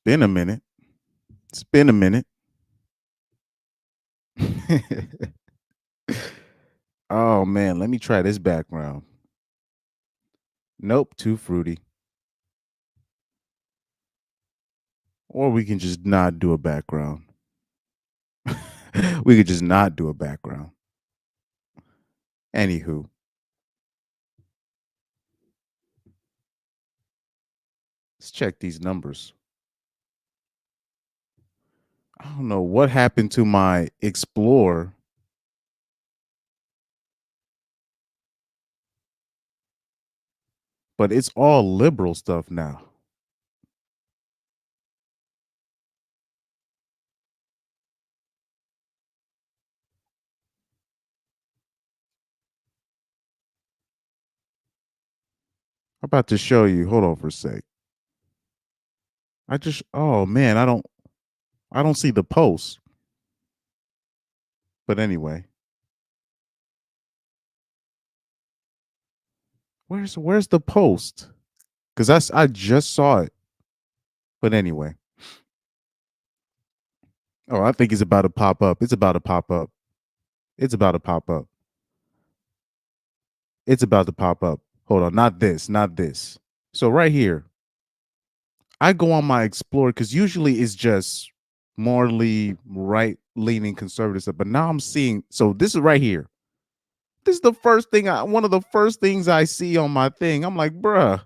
Been a minute. It's been a minute. Oh man, let me try this background. Nope, too fruity. Or we can just not do a background. We could just not do a background. Anywho, let's check these numbers. I don't know what happened to my Explore, but it's all liberal stuff now. I'm about to show you. Hold on for a sec. Oh man, I don't see the post. But anyway, where's the post? Because I just saw it. But anyway. Oh, I think it's about to pop up. It's about to pop up. It's about to pop up. It's about to pop up. Hold on, not this, not this. So right here, I go on my Explorer because usually it's just morally right leaning conservative stuff. But now I'm seeing, so this is right here. This is the first thing one of the first things I see on my thing. I'm like, bruh.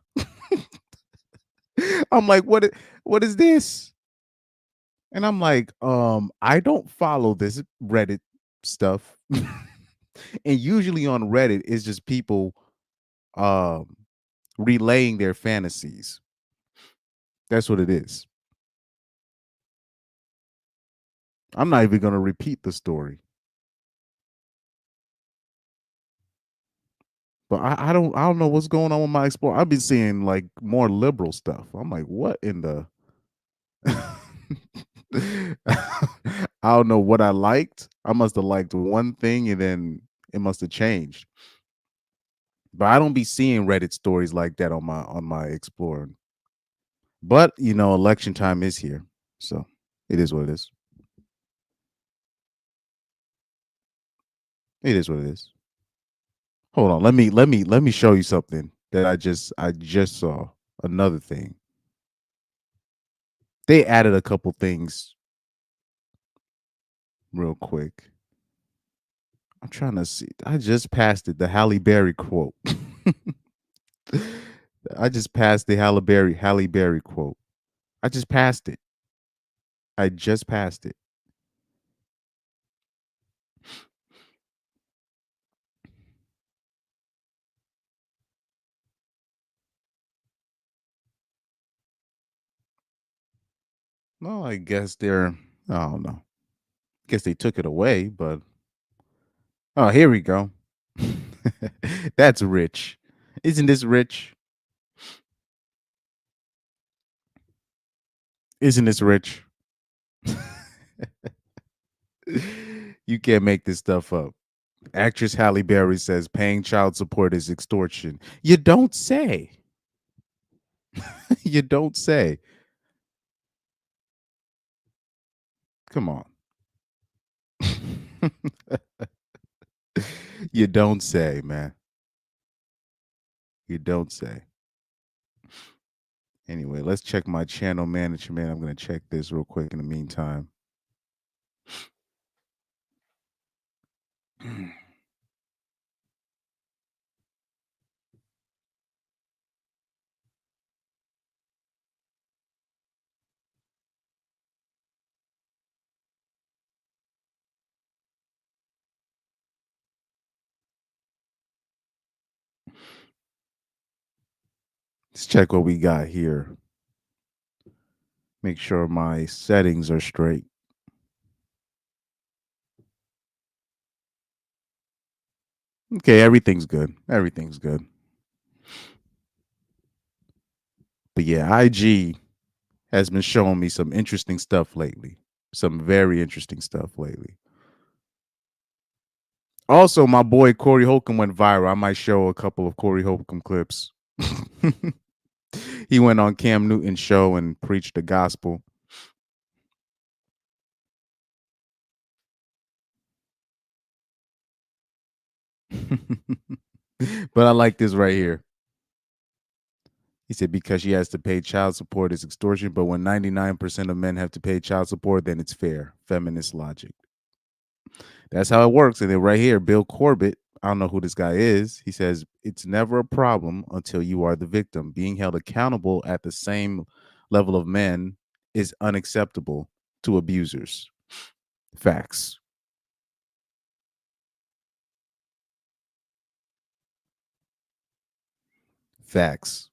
I'm like, what is this? And I'm like, I don't follow this Reddit stuff. And usually on Reddit, it's just people um relaying their fantasies. That's what it is. I'm not even gonna repeat the story. But I don't know what's going on with my Explore. I've been seeing like more liberal stuff. I'm like, what in the I don't know what I liked. I must have liked one thing and then it must have changed. But I don't be seeing Reddit stories like that on my Explorer. But election time is here. So it is what it is. It is what it is. Hold on. Let me show you something that I just saw. Another thing. They added a couple things real quick. I'm trying to see. I just passed it. The Halle Berry quote. I just passed the Halle Berry quote. I just passed it. I just passed it. Well, I guess I don't know. Guess they took it away, but oh, here we go. That's rich. Isn't this rich? Isn't this rich? You can't make this stuff up. Actress Halle Berry says paying child support is extortion. You don't say. You don't say. Come on. You don't say, man. You don't say. Anyway, let's check my channel management. I'm going to check this real quick in the meantime. Let's check what we got here. Make sure my settings are straight. Okay, everything's good. Everything's good. But yeah, IG has been showing me some interesting stuff lately. Some very interesting stuff lately. Also, my boy Corey Holcomb went viral. I might show a couple of Corey Holcomb clips. He went on Cam Newton's show and preached the gospel. But I like this right here. He said because she has to pay child support is extortion, but when 99% of men have to pay child support, then it's fair. Feminist logic. That's how it works. And then right here, Bill Corbett, I don't know who this guy is. He says it's never a problem until you are the victim. Being held accountable at the same level of men is unacceptable to abusers. Facts. Facts.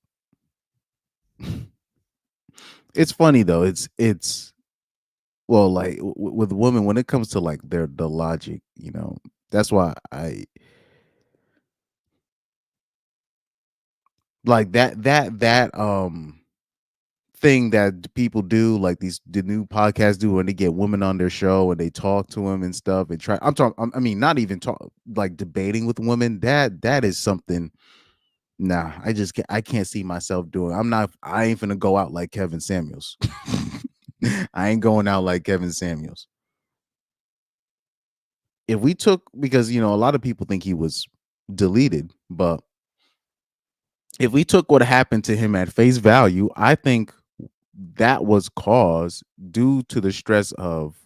It's funny though. It's well, like with women when it comes to like the logic, that's why I like that thing that people do, like the new podcasts do when they get women on their show and they talk to them and stuff and try. I'm talking. I mean, not even talk like debating with women. That is something. Nah, I can't see myself doing. I ain't finna go out like Kevin Samuels. I ain't going out like Kevin Samuels. If we took, because a lot of people think he was deleted, but if we took what happened to him at face value, I think that was caused due to the stress of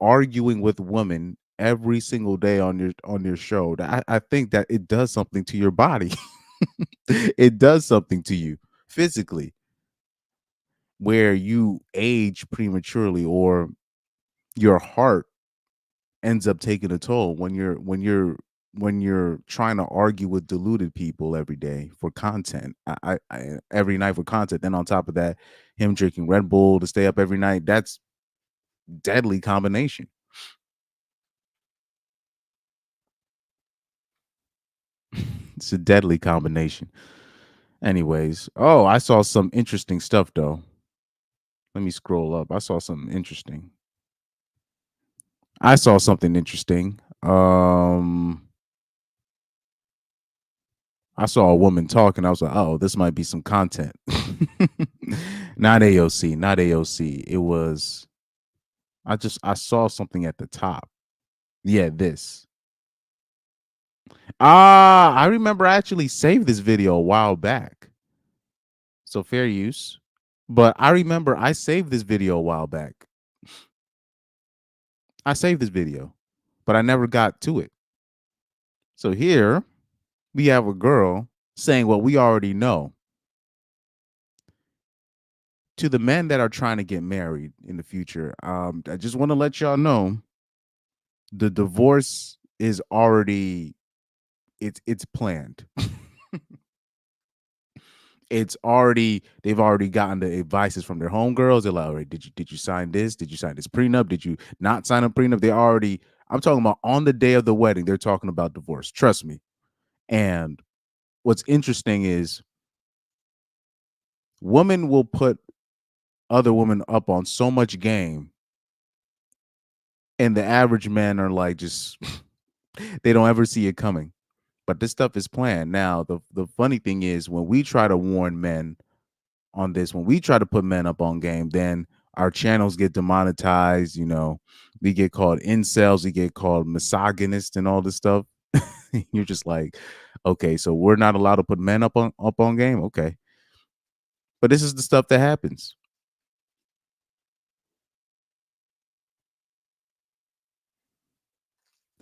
arguing with women every single day on your show. I think that it does something to your body. It does something to you physically, where you age prematurely or your heart ends up taking a toll when you're trying to argue with deluded people every day for content. Every night for content. Then on top of that, him drinking Red Bull to stay up every night. That's deadly combination. It's a deadly combination. Anyways, oh, I saw some interesting stuff though. Let me scroll up. I saw something interesting. I saw something interesting. I saw a woman talking. I was like, oh, this might be some content. Not AOC, not AOC. It was I saw something at the top. Yeah, this. I remember I actually saved this video a while back. So fair use. But I remember I saved this video a while back. I saved this video, but I never got to it. So here we have a girl saying what we already know. To the men that are trying to get married in the future, I just want to let y'all know the divorce is already it's planned. They've already gotten the advices from their homegirls. They're like, all right, did you sign this? Did you sign this prenup? Did you not sign a prenup? I'm talking about on the day of the wedding, they're talking about divorce. Trust me. And what's interesting is women will put other women up on so much game, and the average men are like just they don't ever see it coming. But this stuff is planned. Now, the funny thing is when we try to warn men on this, when we try to put men up on game, then our channels get demonetized. We get called incels, we get called misogynist and all this stuff. You're just like, okay, so we're not allowed to put men up on game. Okay. But this is the stuff that happens.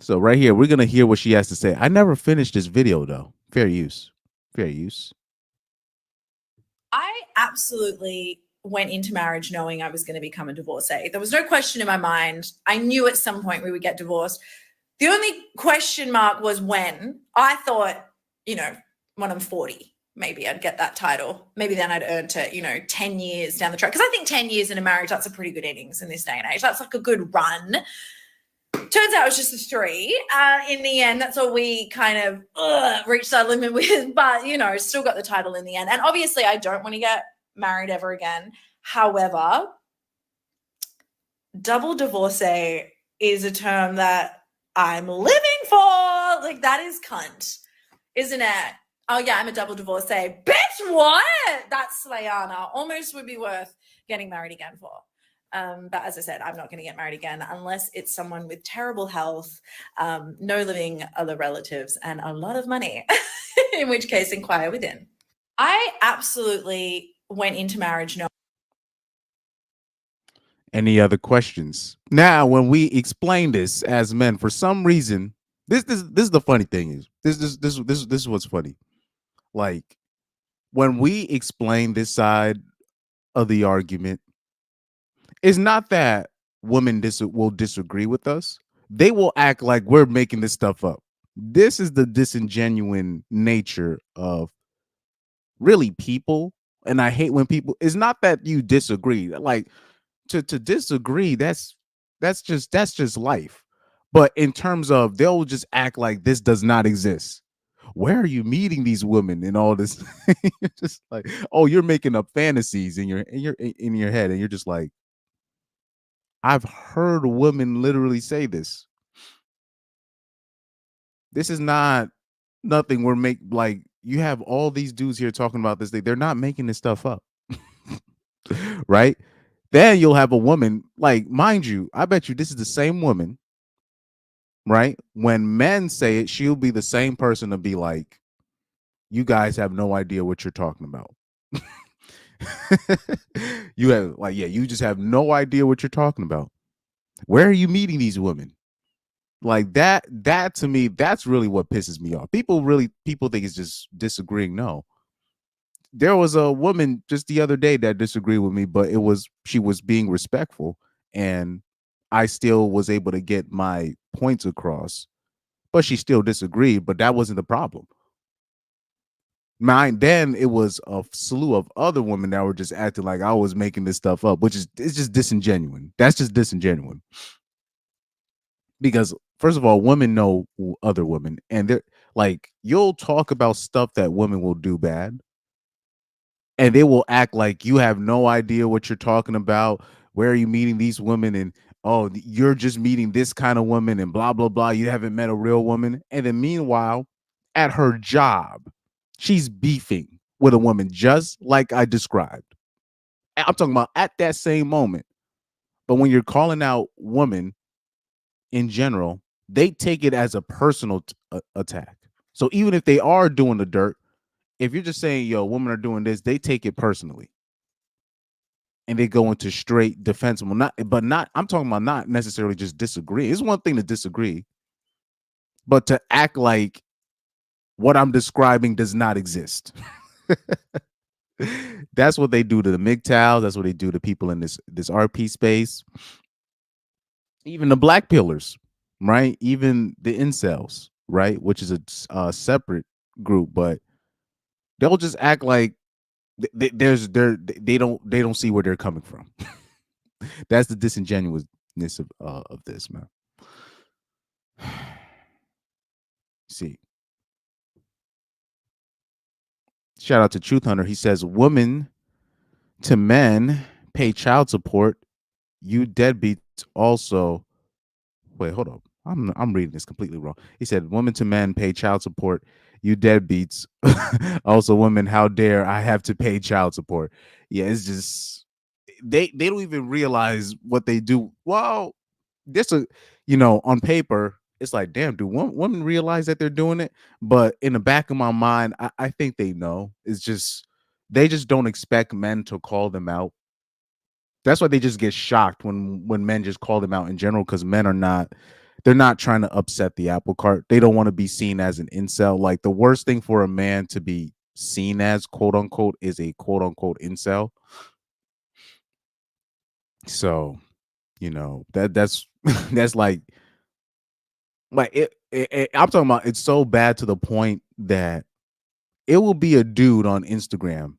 So right here, we're gonna hear what she has to say. I never finished this video though. Fair use. Fair use. I absolutely went into marriage knowing I was going to become a divorcee. There was no question in my mind. I knew at some point we would get divorced. The only question mark was when. I thought, when I'm 40, maybe I'd get that title. Maybe then I'd earned it, 10 years down the track. Because I think 10 years in a marriage, that's a pretty good innings in this day and age. That's like a good run. Turns out it was just a 3. In the end, that's all we kind of reached our limit with. But, still got the title in the end. And obviously, I don't want to get married ever again. However, double divorcee is a term that I'm living for. Like, that is cunt, isn't it? Oh, yeah, I'm a double divorcee. Bitch, what? That's Slayana. Almost would be worth getting married again for. But as I said, I'm not going to get married again unless it's someone with terrible health, no living other relatives, and a lot of money, in which case inquire within. I absolutely went into marriage knowing. Any other questions? Now, when we explain this as men, for some reason, this is the funny thing is this is what's funny. Like when we explain this side of the argument, it's not that women will disagree with us. They will act like we're making this stuff up. This is the disingenuous nature of really people. And I hate when people, it's not that you disagree. Like to disagree, that's just life. But in terms of they'll just act like this does not exist. Where are you meeting these women and all this? You're just like, oh, you're making up fantasies in your head, and you're just like, I've heard women literally say this. This is not nothing we're like you have all these dudes here talking about this thing. They're not making this stuff up. Right? Then you'll have a woman, like, mind you, I bet you this is the same woman, right? When men say it, she'll be the same person to be like, you guys have no idea what you're talking about. You have like, yeah, you just have no idea what you're talking about. Where are you meeting these women? Like that to me, that's really what pisses me off. People think it's just disagreeing. No. There was a woman just the other day that disagreed with me, but she was being respectful, and I still was able to get my points across, but she still disagreed, but that wasn't the problem. Then it was a slew of other women that were just acting like I was making this stuff up, which is it's just disingenuous. That's just disingenuous. Because first of all, women know other women, and they're like, you'll talk about stuff that women will do bad, and they will act like you have no idea what you're talking about. Where are you meeting these women? And oh, you're just meeting this kind of woman, and blah blah blah. You haven't met a real woman. And then meanwhile, at her job, she's beefing with a woman just like I described. I'm talking about at that same moment. But when you're calling out women in general, they take it as a personal attack. So even if they are doing the dirt, if you're just saying, yo, women are doing this, they take it personally. And they go into straight defensible. I'm talking about not necessarily just disagree. It's one thing to disagree, but to act like what I'm describing does not exist. That's what they do to the MGTOWs. That's what they do to people in this RP space. Even the black pillars, right? Even the incels, right? Which is a separate group, but they'll just act like they don't see where they're coming from. That's the disingenuousness of this, man. See, shout out to Truth Hunter. He says, women to men pay child support. You deadbeats also. Wait, hold up. I'm reading this completely wrong. He said, women to men pay child support. You deadbeats. Also, women, how dare I have to pay child support? Yeah, it's just they don't even realize what they do. Well, this on paper, it's like, damn, do women realize that they're doing it? But in the back of my mind, I think they know. It's just they just don't expect men to call them out. That's why they just get shocked when men just call them out in general, because men they're not trying to upset the apple cart. They don't want to be seen as an incel. Like the worst thing for a man to be seen as, quote unquote, is a quote unquote incel. So, that's that's like I'm talking about, it's so bad to the point that it will be a dude on Instagram.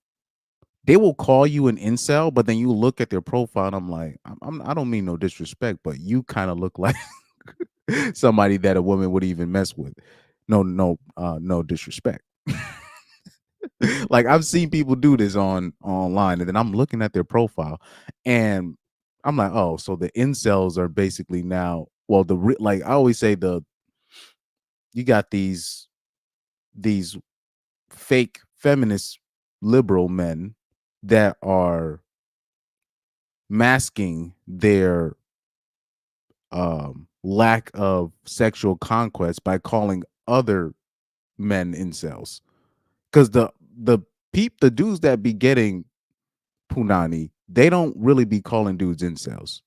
They will call you an incel, but then you look at their profile and I'm like, I don't mean no disrespect, but you kind of look like somebody that a woman would even mess with. No disrespect. Like I've seen people do this online, and then I'm looking at their profile and I'm like, oh, so the incels are basically now, well, like I always say, you got these fake feminist liberal men that are masking their lack of sexual conquest by calling other men incels. Because the dudes that be getting punani, they don't really be calling dudes incels.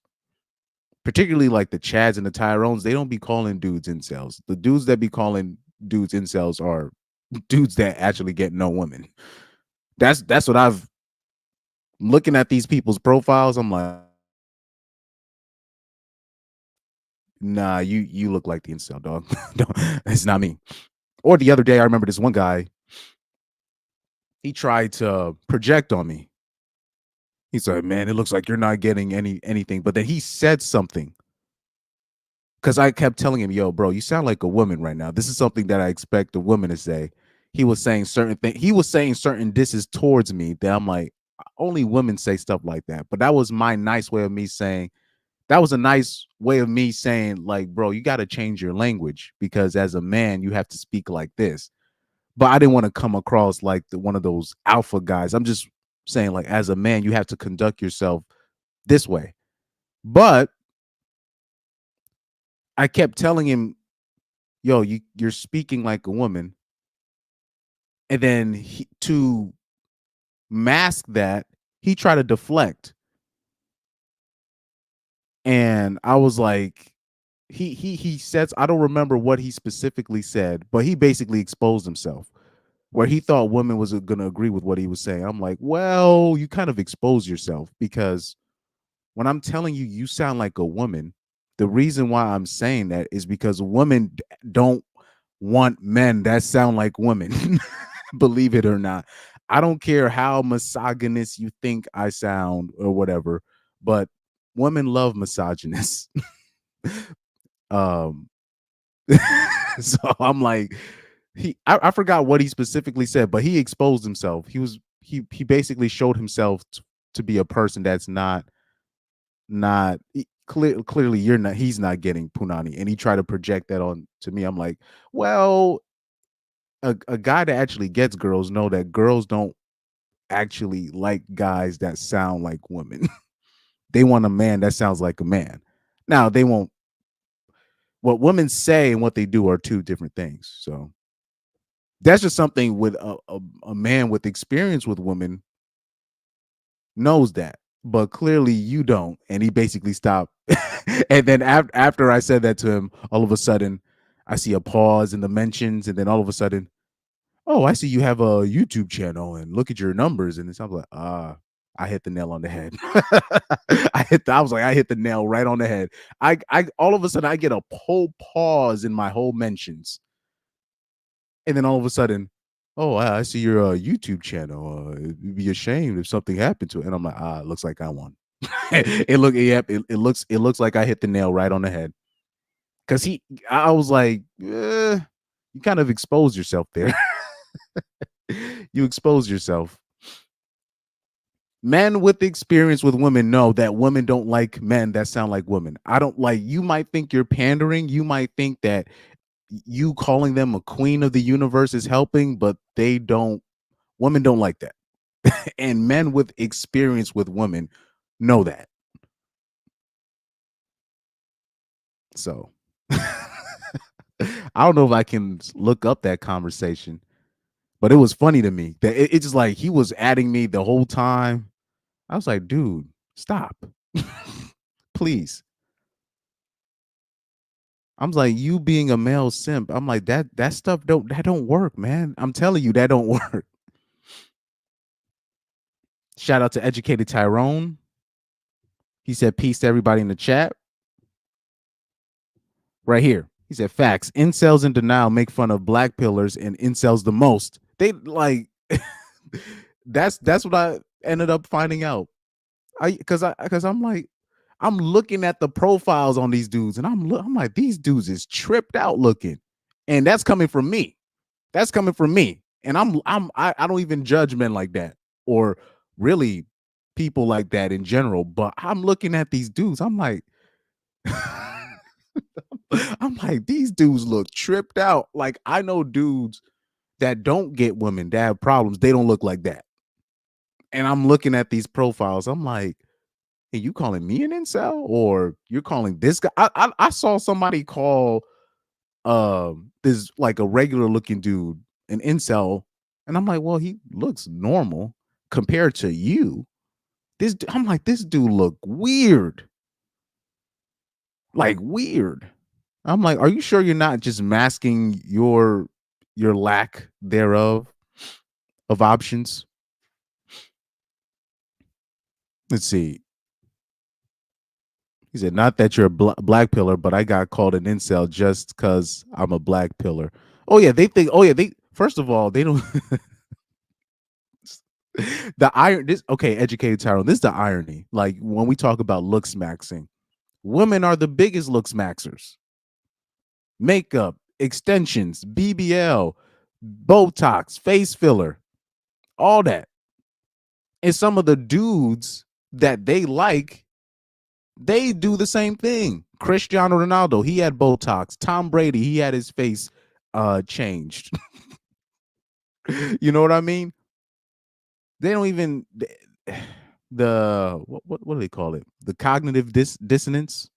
Particularly like the Chads and the Tyrones, they don't be calling dudes incels. The dudes that be calling dudes incels are dudes that actually get no women. That's what I've looking at these people's profiles. I'm like, nah, you look like the incel dog. It's not me. Or the other day, I remember this one guy. He tried to project on me. He said, "Man, it looks like you're not getting anything." But then he said something because I kept telling him, "Yo, bro, you sound like a woman right now. This is something that I expect a woman to say." He was saying certain things. He was saying certain disses towards me that I'm like, only women say stuff like that. But that was my nice way of me saying. That was a nice way of me saying, like, bro, you got to change your language because as a man, you have to speak like this. But I didn't want to come across like one of those alpha guys. I'm just saying, like, as a man, you have to conduct yourself this way. But I kept telling him, yo, you're speaking like a woman. And then to mask that, he tried to deflect. And I was like, he says, I don't remember what he specifically said, but he basically exposed himself where he thought women was going to agree with what he was saying. I'm like, well, you kind of expose yourself because when I'm telling you, you sound like a woman. The reason why I'm saying that is because women don't want men that sound like women. Believe it or not. I don't care how misogynist you think I sound or whatever, but women love misogynists. um so I'm like, I forgot what he specifically said, but he exposed himself. He basically showed himself to be a person that's not clearly you're not he's not getting punani, and he tried to project that on to me. I'm like, well, a guy that actually gets girls know that girls don't actually like guys that sound like women. They want a man that sounds like a man. Now they won't. What women say and what they do are two different things. So that's just something with a man with experience with women knows that, but clearly you don't. And he basically stopped. And then after I said that to him, all of a sudden I see a pause in the mentions, and then all of a sudden, oh, I see you have a YouTube channel and look at your numbers. And it sounds like, I hit the nail on the head. I was like, I hit the nail right on the head. I all of a sudden I get a whole pause in my whole mentions. And then all of a sudden, oh, I see your YouTube channel. You'd be ashamed if something happened to it. And I'm like, it looks like I won. It looks like I hit the nail right on the head. Cause I was like, you kind of exposed yourself there. You expose yourself. Men with experience with women know that women don't like men that sound like women. I don't like, you might think you're pandering. You might think that you calling them a queen of the universe is helping, but they don't. Women don't like that. And men with experience with women know that. So I don't know if I can look up that conversation, but it was funny to me that it's just like he was adding me the whole time. I was like, dude, stop. Please. I'm like, you being a male simp. I'm like, that stuff don't work, man. I'm telling you, that don't work. Shout out to Educated Tyrone. He said peace to everybody in the chat. Right here. He said facts. Incels in denial make fun of black pillars and incels the most. They like that's what I ended up finding out. Because I'm like, I'm looking at the profiles on these dudes, and I'm like, these dudes is tripped out looking, and that's coming from me. That's coming from me, and I don't even judge men like that, or really people like that in general. But I'm looking at these dudes. I'm like, I'm like, these dudes look tripped out. Like I know dudes that don't get women that have problems. They don't look like that. And I'm looking at these profiles. I'm like, And you calling me an incel, or you're calling this guy? I saw somebody call this like a regular looking dude an incel, and I'm like, well, he looks normal compared to you. I'm like, this dude look weird, like weird. I'm like, are you sure you're not just masking your lack thereof of options? Let's see. He said, not that you're a black pillar, but I got called an incel just because I'm a black pillar. Oh yeah, they think. Oh yeah, they. First of all, they don't. The iron. This okay, educated Tyrone. This is the irony. Like when we talk about looks maxing, women are the biggest looks maxers. Makeup, extensions, BBL, Botox, face filler, all that. And some of the dudes that they like, they do the same thing. Cristiano Ronaldo, he had Botox. Tom Brady, he had his face changed. You know what I mean? They don't even the what do they call it? The cognitive dissonance.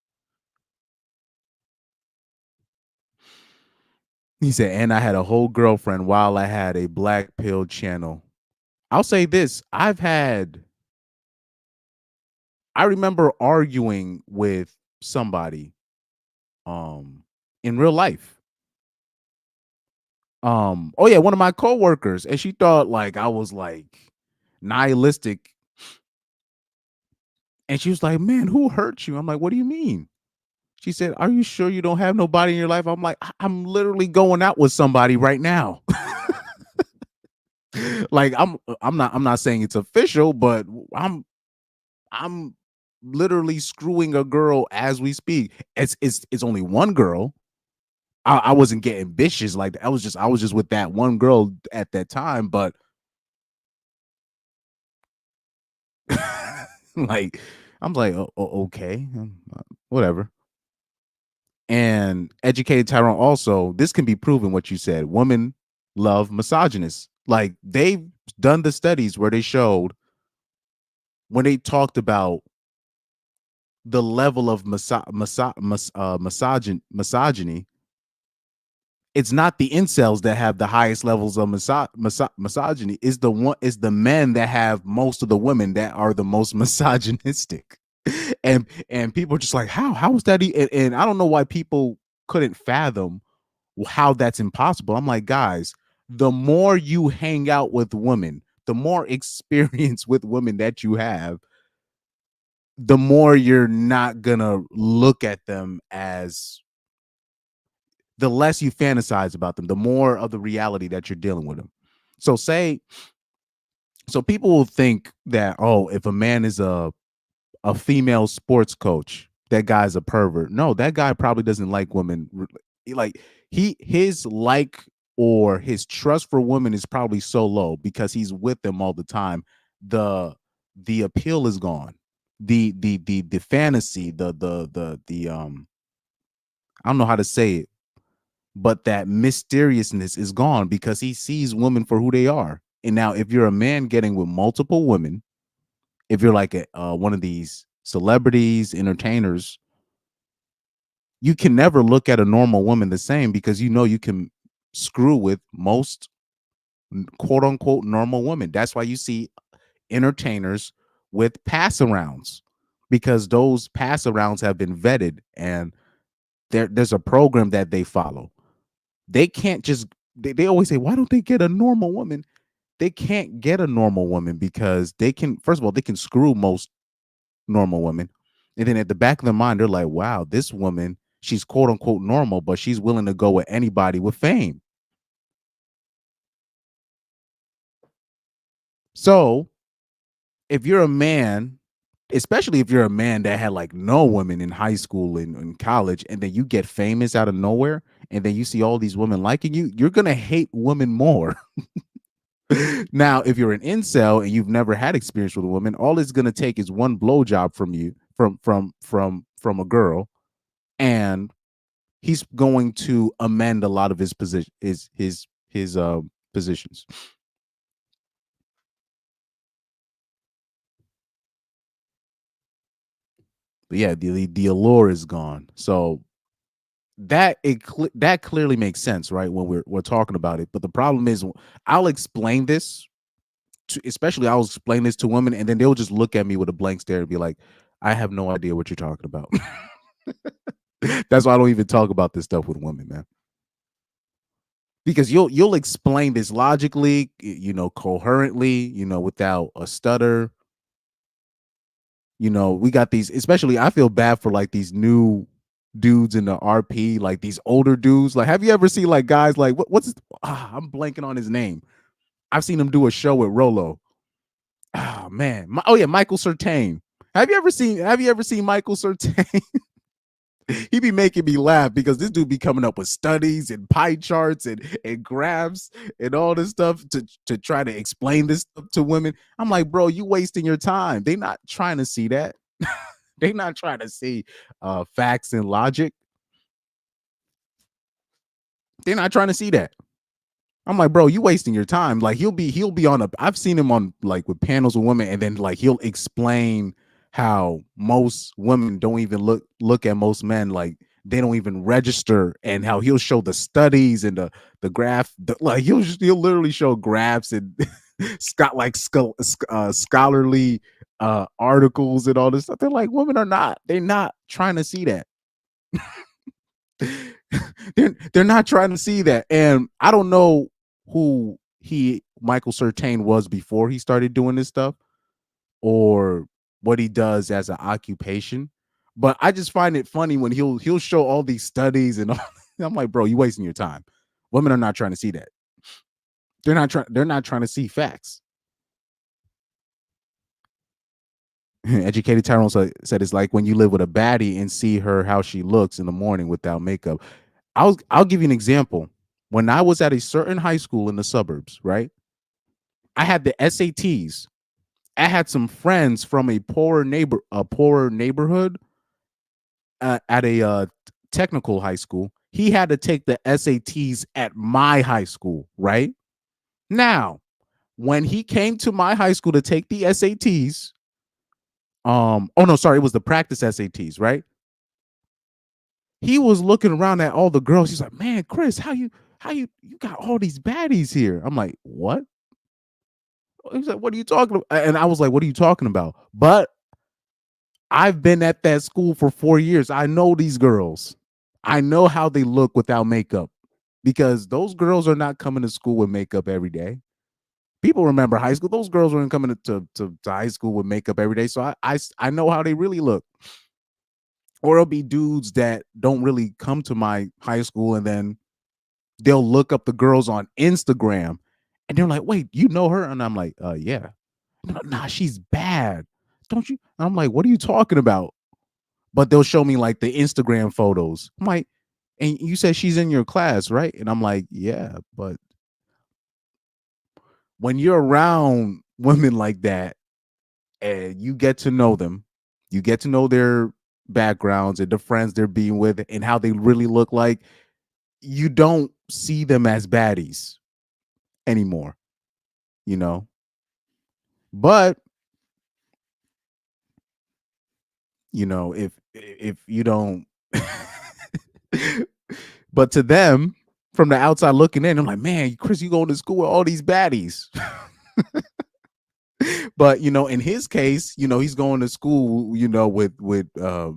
He said, and I had a whole girlfriend while I had a black pill channel. I'll say this: I remember arguing with somebody in real life. Oh yeah, one of my coworkers, and she thought like I was like nihilistic. And she was like, "Man, who hurt you?" I'm like, "What do you mean?" She said, "Are you sure you don't have nobody in your life?" I'm like, "I'm literally going out with somebody right now." Like I'm not saying it's official, but I'm literally screwing a girl as we speak. It's only one girl. I wasn't getting bitches like that. I was just with that one girl at that time, but like I'm like, okay, whatever. And educated Tyrone also, this can be proven what you said. Women love misogynists. Like they've done the studies where they showed when they talked about the level of misogyny, it's not the incels that have the highest levels of misogyny. Is the one is the men that have most of the women that are the most misogynistic. And people are just like, how is that? And I don't know why people couldn't fathom how that's impossible. I'm like, guys, the more you hang out with women, the more experience with women that you have, the more you're not gonna look at them as, the less you fantasize about them, the more of the reality that you're dealing with them. So people will think that, oh, if a man is a female sports coach, that guy's a pervert. No, that guy probably doesn't like women. Like his like or his trust for women is probably so low because he's with them all the time. The appeal is gone. The fantasy, the I don't know how to say it, but that mysteriousness is gone because he sees women for who they are. And now if you're a man getting with multiple women, if you're like one of these celebrities, entertainers, you can never look at a normal woman the same because you know you can screw with most quote unquote normal women. That's why you see entertainers with pass arounds, because those pass arounds have been vetted and there's a program that they follow. They can't just they always say, why don't they get a normal woman? They can't get a normal woman because they can, first of all, they can screw most normal women. And then at the back of their mind, they're like, wow, this woman, she's quote unquote normal, but she's willing to go with anybody with fame. So if you're a man, especially if you're a man that had like no women in high school and in college, and then you get famous out of nowhere, and then you see all these women liking you, you're gonna hate women more. Now, if you're an incel and you've never had experience with a woman, all it's gonna take is one blowjob from you, from a girl, and he's going to amend a lot of his position, his positions. But yeah, the allure is gone. So that clearly makes sense, right? When we're talking about it. But the problem is, I'll explain this especially I'll explain this to women, and then they'll just look at me with a blank stare and be like, "I have no idea what you're talking about." That's why I don't even talk about this stuff with women, man. Because you'll explain this logically, coherently, without a stutter. We got these, especially I feel bad for like these new dudes in the RP, like these older dudes. Like, have you ever seen like guys like I'm blanking on his name. I've seen him do a show with Rolo. Oh man. Michael Certain. Have you ever seen Michael Certain? He be making me laugh because this dude be coming up with studies and pie charts and graphs and all this stuff to try to explain this stuff to women. I'm like, bro, you wasting your time. They not trying to see that. They not trying to see facts and logic. They're not trying to see that. I'm like, bro, you wasting your time. Like he'll be on I've seen him on like with panels with women, and then like he'll explain how most women don't even look at most men, like they don't even register, and how he'll show the studies and the graph, like he'll literally show graphs and scholarly articles and all this stuff. They're like, women they're not trying to see that. they're not trying to see that. And I don't know who Michael Certain was before he started doing this stuff, or what he does as an occupation, but I just find it funny when he'll show all these studies and all. I'm like, bro, you wasting your time. Women are not trying to see that. They're not trying to see facts. Educated Tyrone said it's like when you live with a baddie and see her how she looks in the morning without makeup. I'll give you an example. When I was at a certain high school in the suburbs, right? I had the SATs. I had some friends from a poorer neighborhood at a technical high school. He had to take the SATs at my high school, right? Now, when he came to my high school to take the SATs, oh no, sorry, it was the practice SATs, right? He was looking around at all the girls. He's like, "Man, Chris, how you got all these baddies here?" I'm like, "What?" He's like, "What are you talking about?" And I was like, "What are you talking about?" But I've been at that school for 4 years. I know these girls. I know how they look without makeup, because those girls are not coming to school with makeup every day. People remember high school. Those girls weren't coming to high school with makeup every day. So I know how they really look. Or it'll be dudes that don't really come to my high school, and then they'll look up the girls on Instagram and they're like, "Wait, you know her?" And I'm like, yeah. Nah, she's bad. Don't you? And I'm like, "What are you talking about?" But they'll show me like the Instagram photos. I'm like, "And you said she's in your class, right?" And I'm like, "Yeah, but when you're around women like that and you get to know them, you get to know their backgrounds and the friends they're being with and how they really look like, you don't see them as baddies anymore, you know? But, if you don't but to them, from the outside looking in, I'm like, "Man, Chris, you going to school with all these baddies." But, in his case, he's going to school, with the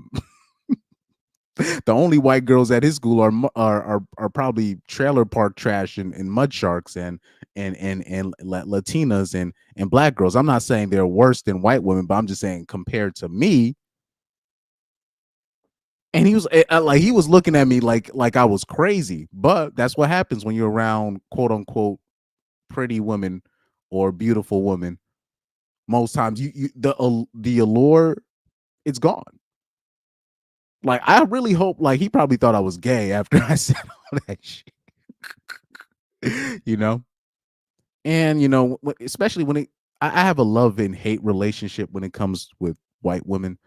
only white girls at his school are probably trailer park trash and mud sharks and Latinas and black girls. I'm not saying they're worse than white women, but I'm just saying compared to me. And he was looking at me like I was crazy. But that's what happens when you're around quote unquote pretty women or beautiful women. Most times the allure, it's gone. Like, I really hope, like, he probably thought I was gay after I said all that shit, you know? And, especially when I have a love and hate relationship when it comes with white women.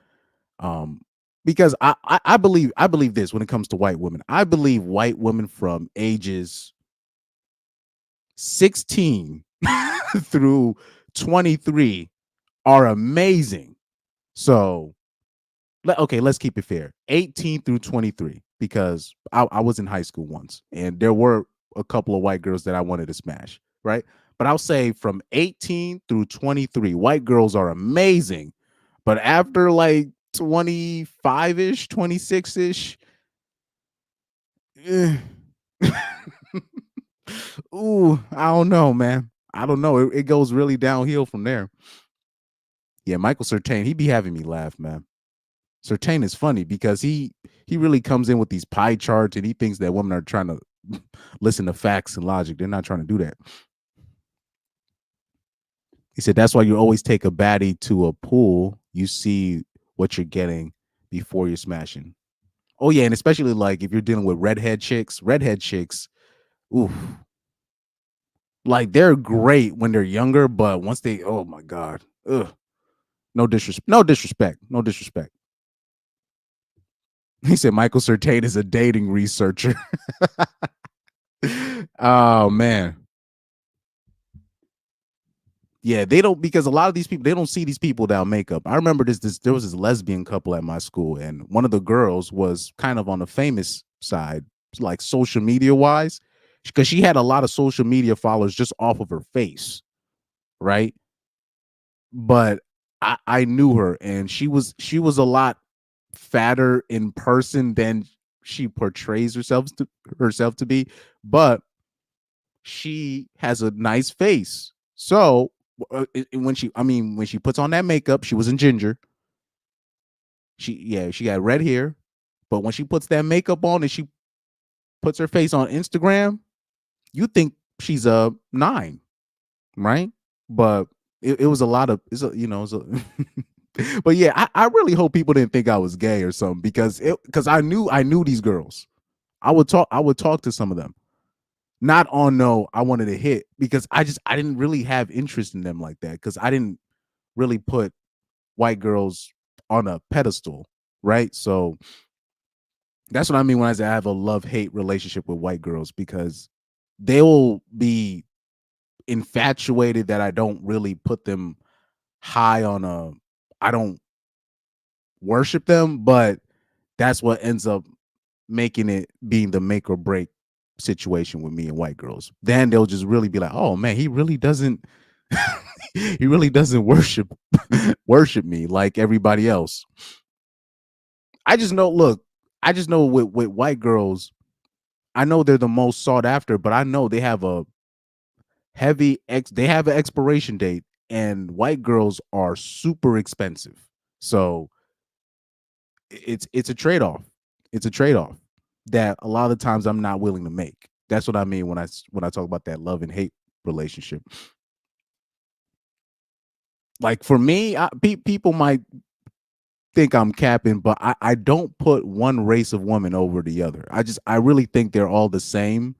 Um, because I believe this when it comes to white women. I believe white women from ages 16 through 23 are amazing. So, Okay, let's keep it fair. 18 through 23, because I was in high school once, and there were a couple of white girls that I wanted to smash, right? But I'll say from 18 through 23, white girls are amazing. But after like 25-ish, 26-ish, eh. Ooh, I don't know, man. I don't know. It goes really downhill from there. Yeah, Michael Certain, he be having me laugh, man. Certain is funny because he really comes in with these pie charts, and he thinks that women are trying to listen to facts and logic. They're not trying to do that. He said that's why you always take a baddie to a pool. You see what you're getting before you're smashing. Oh yeah, and especially like if you're dealing with redhead chicks, oof. Like they're great when they're younger, but once they, oh my god, ugh. No disrespect. He said Michael Certain is a dating researcher. Oh man. Yeah, they don't, because a lot of these people, they don't see these people without makeup. I remember there was this lesbian couple at my school, and one of the girls was kind of on the famous side, like social media wise, because she had a lot of social media followers just off of her face, right? But I knew her, and she was a lot fatter in person than she portrays herself to be, but she has a nice face. So when she puts on that makeup, she was in ginger. She got red hair, but when she puts that makeup on and she puts her face on Instagram, you think she's a 9, right? But it was a lot of but yeah, I really hope people didn't think I was gay or something, because I knew these girls. I would talk to some of them. Not on no, I wanted to hit, because I didn't really have interest in them like that, because I didn't really put white girls on a pedestal, right? So that's what I mean when I say I have a love-hate relationship with white girls, because they will be infatuated that I don't really put them high on I don't worship them, but that's what ends up making it being the make or break situation with me and white girls. Then they'll just really be like, "Oh man, he really doesn't he really doesn't worship me like everybody else." I just know, look, I just know with white girls, I know they're the most sought after, but I know they have a they have an expiration date, and white girls are super expensive. So it's a trade-off. It's a trade-off that a lot of the times I'm not willing to make. That's what I mean when I talk about that love and hate relationship. Like for me, people might think I'm capping, but I don't put one race of woman over the other. I really think they're all the same.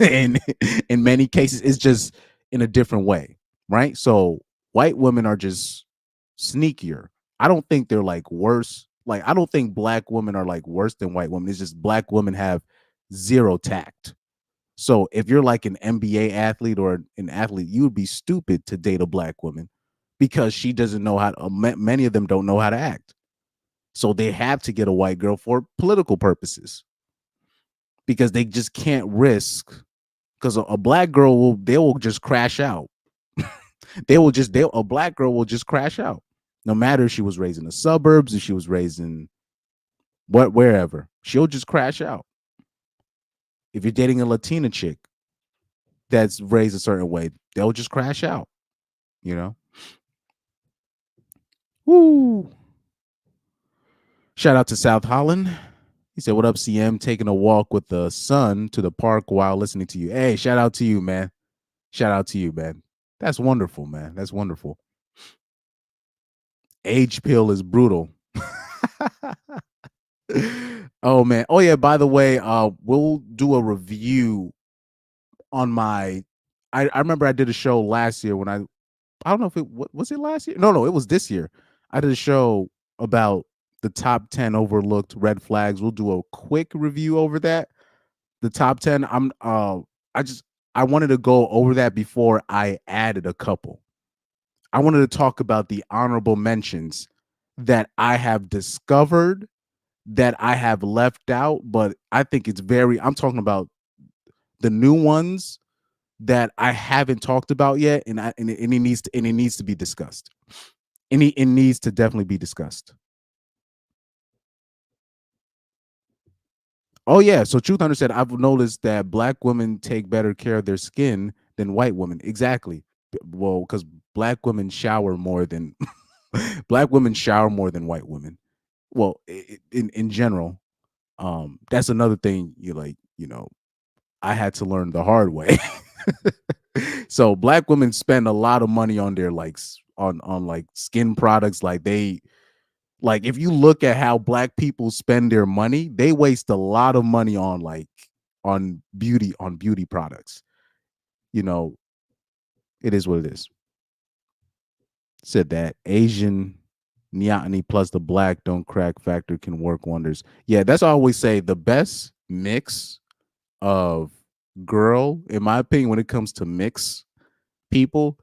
And in many cases, it's just in a different way, right? So white women are just sneakier. I don't think they're like worse. Like I don't think black women are like worse than white women. It's just black women have zero tact. So if you're like an NBA athlete or an athlete, you would be stupid to date a black woman, because she doesn't know how to, many of them don't know how to act. So they have to get a white girl for political purposes, because they just can't risk, because a black girl they will just crash out. A black girl will just crash out. No matter if she was raised in the suburbs, if she was raised in wherever, she'll just crash out. If you're dating a Latina chick that's raised a certain way, they'll just crash out, you know? Woo. Shout out to South Holland. He said, "What up, CM? Taking a walk with the son to the park while listening to you." Hey, shout out to you, man. Shout out to you, man. That's wonderful, man. That's wonderful. Age pill is brutal. Oh man. Oh yeah, by the way, we'll do a review on my I remember I did a show last year when I don't know if it was it last year? No, it was this year. I did a show about the top 10 overlooked red flags. We'll do a quick review over that. The top 10. I wanted to go over that before I added a couple. I wanted to talk about the honorable mentions that I have discovered that I have left out, but I think it's I'm talking about the new ones that I haven't talked about yet, and it needs to be discussed. And it needs to definitely be discussed. Oh yeah, so Truth Hunter said I've noticed that black women take better care of their skin than white women. Exactly. Well, because black women shower more than black women shower more than white women. Well, in general, that's another thing I had to learn the hard way. So black women spend a lot of money on their on like skin products. Like if you look at how black people spend their money, they waste a lot of money on beauty products. It is what it is. Said that Asian Neoteny plus the black don't crack factor can work wonders. Yeah, that's what I always say. The best mix of girl, in my opinion, when it comes to mix people,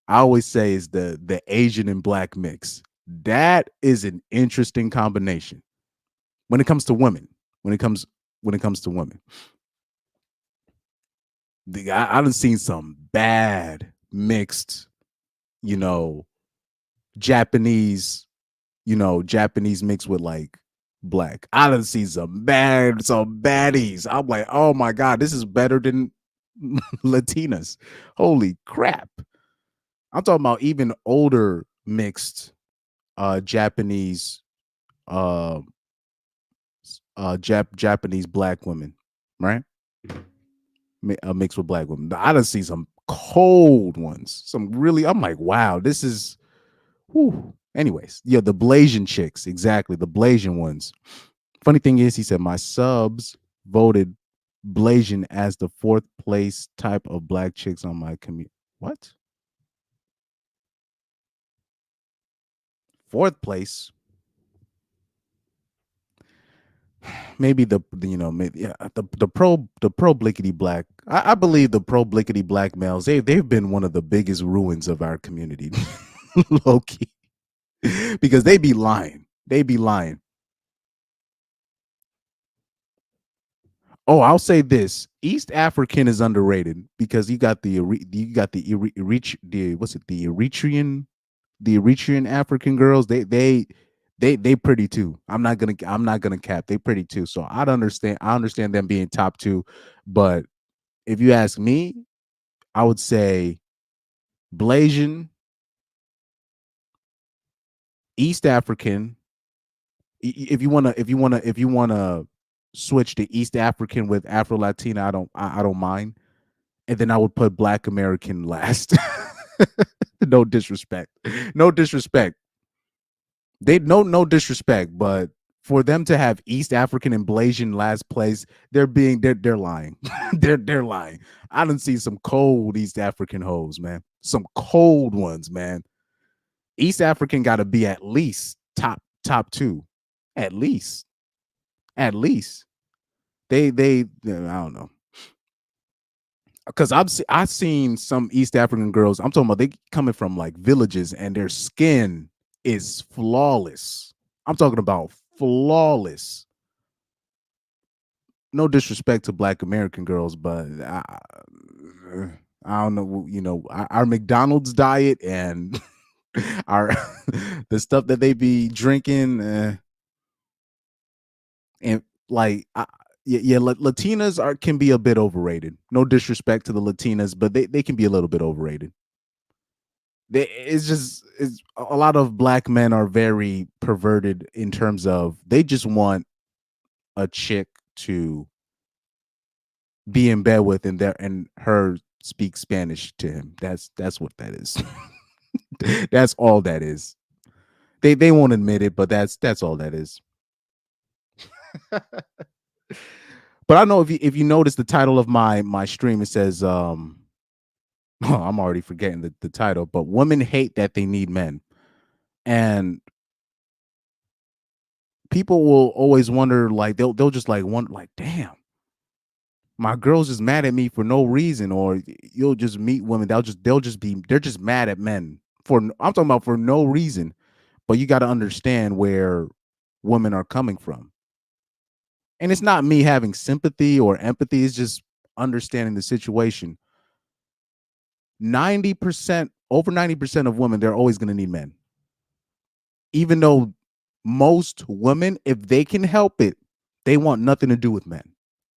I always say is the Asian and black mix. That is an interesting combination when it comes to women. When it comes to women, I done seen some bad mixed, Japanese, Japanese mixed with like black. I done seen some baddies. I'm like, oh my god, this is better than Latinas. Holy crap! I'm talking about even older mixed Japanese Japanese black women, right? Mixed with black women. I done see some cold ones. Some really, I'm like, wow, this is whew. Anyways, yeah, the Blasian chicks, exactly. The Blasian ones. Funny thing is, he said my subs voted Blasian as the 4th place type of black chicks on my community. What? 4th place? Maybe maybe the pro blickety black. I believe the pro blickety black males. They've been one of the biggest ruins of our community, low key, because they be lying. They be lying. Oh, I'll say this: East African is underrated because you got the what's it, the Eritrean African girls. They pretty too. I'm not gonna cap. They pretty too. So I understand them being top 2, but if you ask me, I would say Blasian, East African. If you wanna switch to East African with Afro Latina, I don't mind. And then I would put Black American last. No disrespect. No disrespect. They no disrespect, but for them to have East African and Blasian last place, they're lying. they're lying. I done see some cold East African hoes, man. Some cold ones, man. East African got to be at least top 2. At least. They I don't know. Because I've seen some East African girls. I'm talking about they coming from like villages and their skin is flawless. I'm talking about flawless. No disrespect to Black American girls, but I don't know. Our McDonald's diet and our the stuff that they be drinking, and like Latinas can be a bit overrated. No disrespect to the Latinas, but they can be a little bit overrated. It's a lot of black men are very perverted in terms of they just want a chick to be in bed with and her speak Spanish to him. That's what that is. That's all that is. They won't admit it, but that's all that is. But I know if you notice the title of my stream, it says I'm already forgetting the title, but women hate that they need men. And people will always wonder, like they'll just like wonder, like, damn, my girl's just mad at me for no reason. Or you'll just meet women they're just mad at men I'm talking about for no reason. but you got to understand where women are coming from. And it's not me having sympathy or empathy, it's just understanding the situation. 90%, over 90% of women, they're always going to need men. Even though most women, if they can help it, they want nothing to do with men.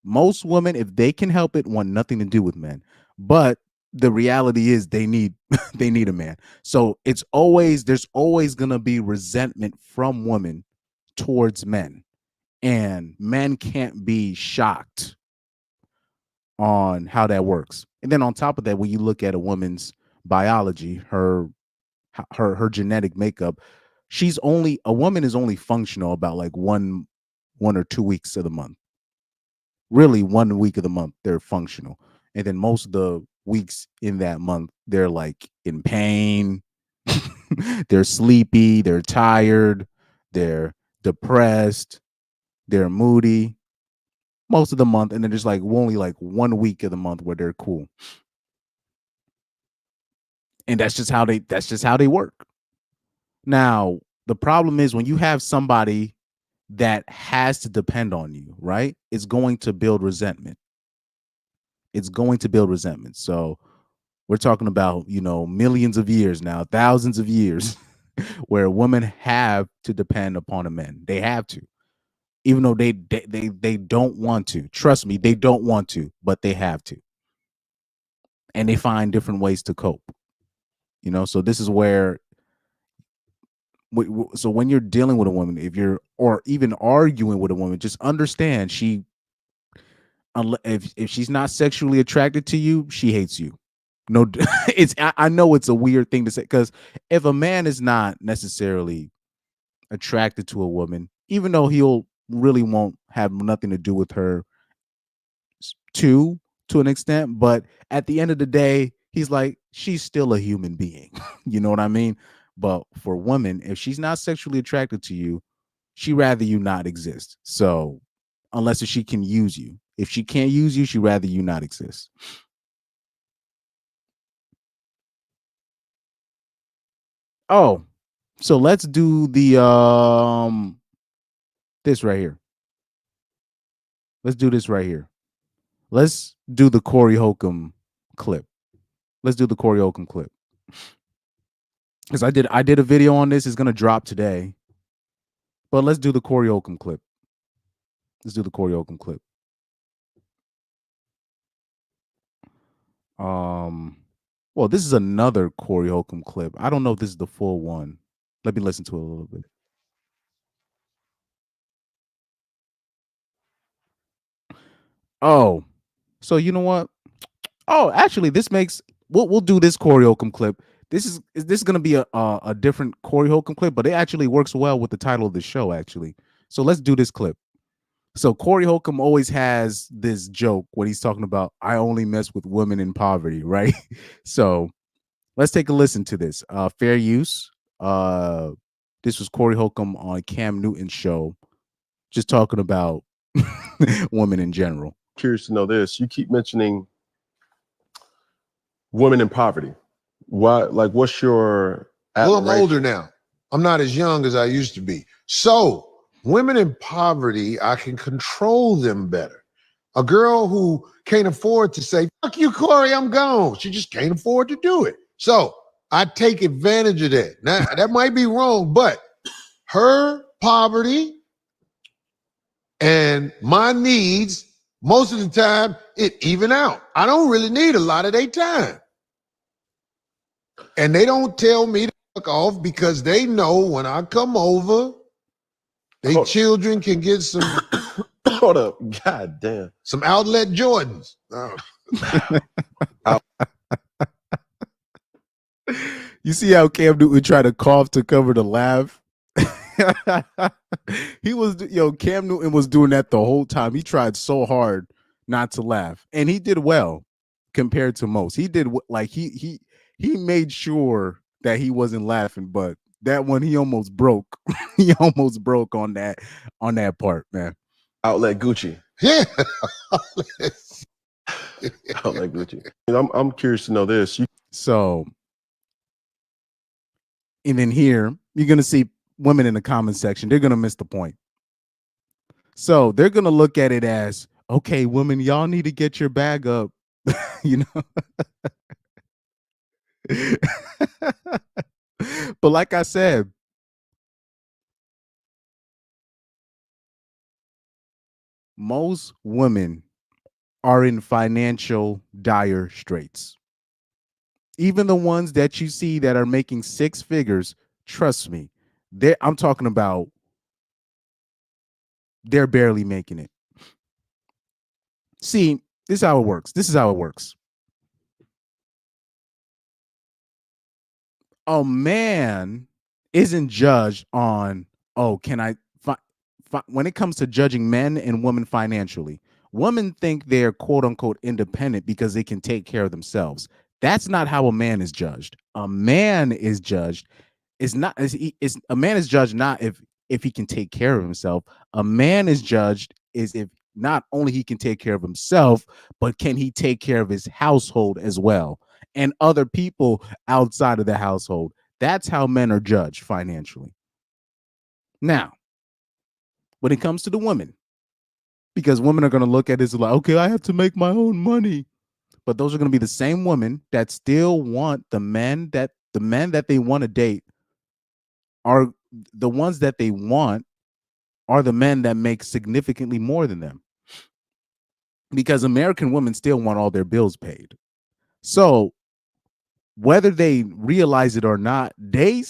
Most women, if they can help it, want nothing to do with men. But the reality is they need they need a man. So there's always going to be resentment from women towards men. And men can't be shocked on how that works. And then on top of that, when you look at a woman's biology, her genetic makeup, a woman is only functional about like one or 2 weeks of the month. Really, 1 week of the month they're functional, and then most of the weeks in that month they're like in pain, they're sleepy, they're tired, they're depressed, they're moody most of the month, and then there's like only like 1 week of the month where they're cool. And that's just how they work. Now, the problem is when you have somebody that has to depend on you, right? It's going to build resentment. So we're talking about, millions of years now, thousands of years where women have to depend upon a man. They have to. Even though they don't want to. Trust me, they don't want to, but they have to. And they find different ways to cope. So this is where so when you're dealing with a woman, or even arguing with a woman, just understand if she's not sexually attracted to you, she hates you. No, I know it's a weird thing to say, because if a man is not necessarily attracted to a woman, even though he'll really won't have nothing to do with her to an extent, but at the end of the day, he's like, she's still a human being. You know what I mean? But for women, if she's not sexually attracted to you, she'd rather you not exist. So unless she can use you. If she can't use you, she'd rather you not exist. Oh, so let's do the this right here. Let's do this right here. Let's do the Corey Holcomb clip. Because I did a video on this. It's gonna drop today. But let's do the Corey Holcomb clip. Well, this is another Corey Holcomb clip. I don't know if this is the full one. Let me listen to it a little bit. Oh, so you know what? Oh, actually, we'll do this Corey Holcomb clip. This is going to be a different Corey Holcomb clip, but it actually works well with the title of the show, actually. So let's do this clip. So Corey Holcomb always has this joke when he's talking about, I only mess with women in poverty, right? So let's take a listen to this. Fair use. This was Corey Holcomb on Cam Newton's show, just talking about women in general. Curious to know this. You keep mentioning women in poverty. Why? Like, what's your? Well, I'm older now. I'm not as young as I used to be. So women in poverty, I can control them better. A girl who can't afford to say, fuck you, Corey, I'm gone. She just can't afford to do it. So I take advantage of that. Now, that might be wrong, but her poverty and my needs, most of the time, it even out. I don't really need a lot of their time. And they don't tell me to fuck off because they know when I come over, their children can get some. Hold up. God damn. Some outlet Jordans. You see how Cam Newton tried to cough to cover the laugh? Cam Newton was doing that the whole time. He tried so hard not to laugh, and he did well compared to most. He did like he made sure that he wasn't laughing, but that one he almost broke. He almost broke on that part, man. Outlet Gucci. Yeah. Outlet Gucci. I'm curious to know this. So, and then here you're gonna see women in the comment section, they're gonna miss the point. So they're gonna look at it as, okay, women, y'all need to get your bag up, you know. But like I said, most women are in financial dire straits. Even the ones that you see that are making six figures, trust me, I'm talking about they're barely making it. See, this is how it works. This is how it works. A man isn't judged on, oh, can I when it comes to judging men and women financially, women think they're quote unquote independent because they can take care of themselves. That's not how a man is judged. A man is judged a man is judged not if he can take care of himself. A man is judged is if not only he can take care of himself, but can he take care of his household as well and other people outside of the household. That's how men are judged financially. Now, when it comes to the women, because women are going to look at this like, okay, I have to make my own money. But those are going to be the same women that still want the men that they want to date are the ones that they want are the men that make significantly more than them. Because American women still want all their bills paid. So whether they realize it or not, they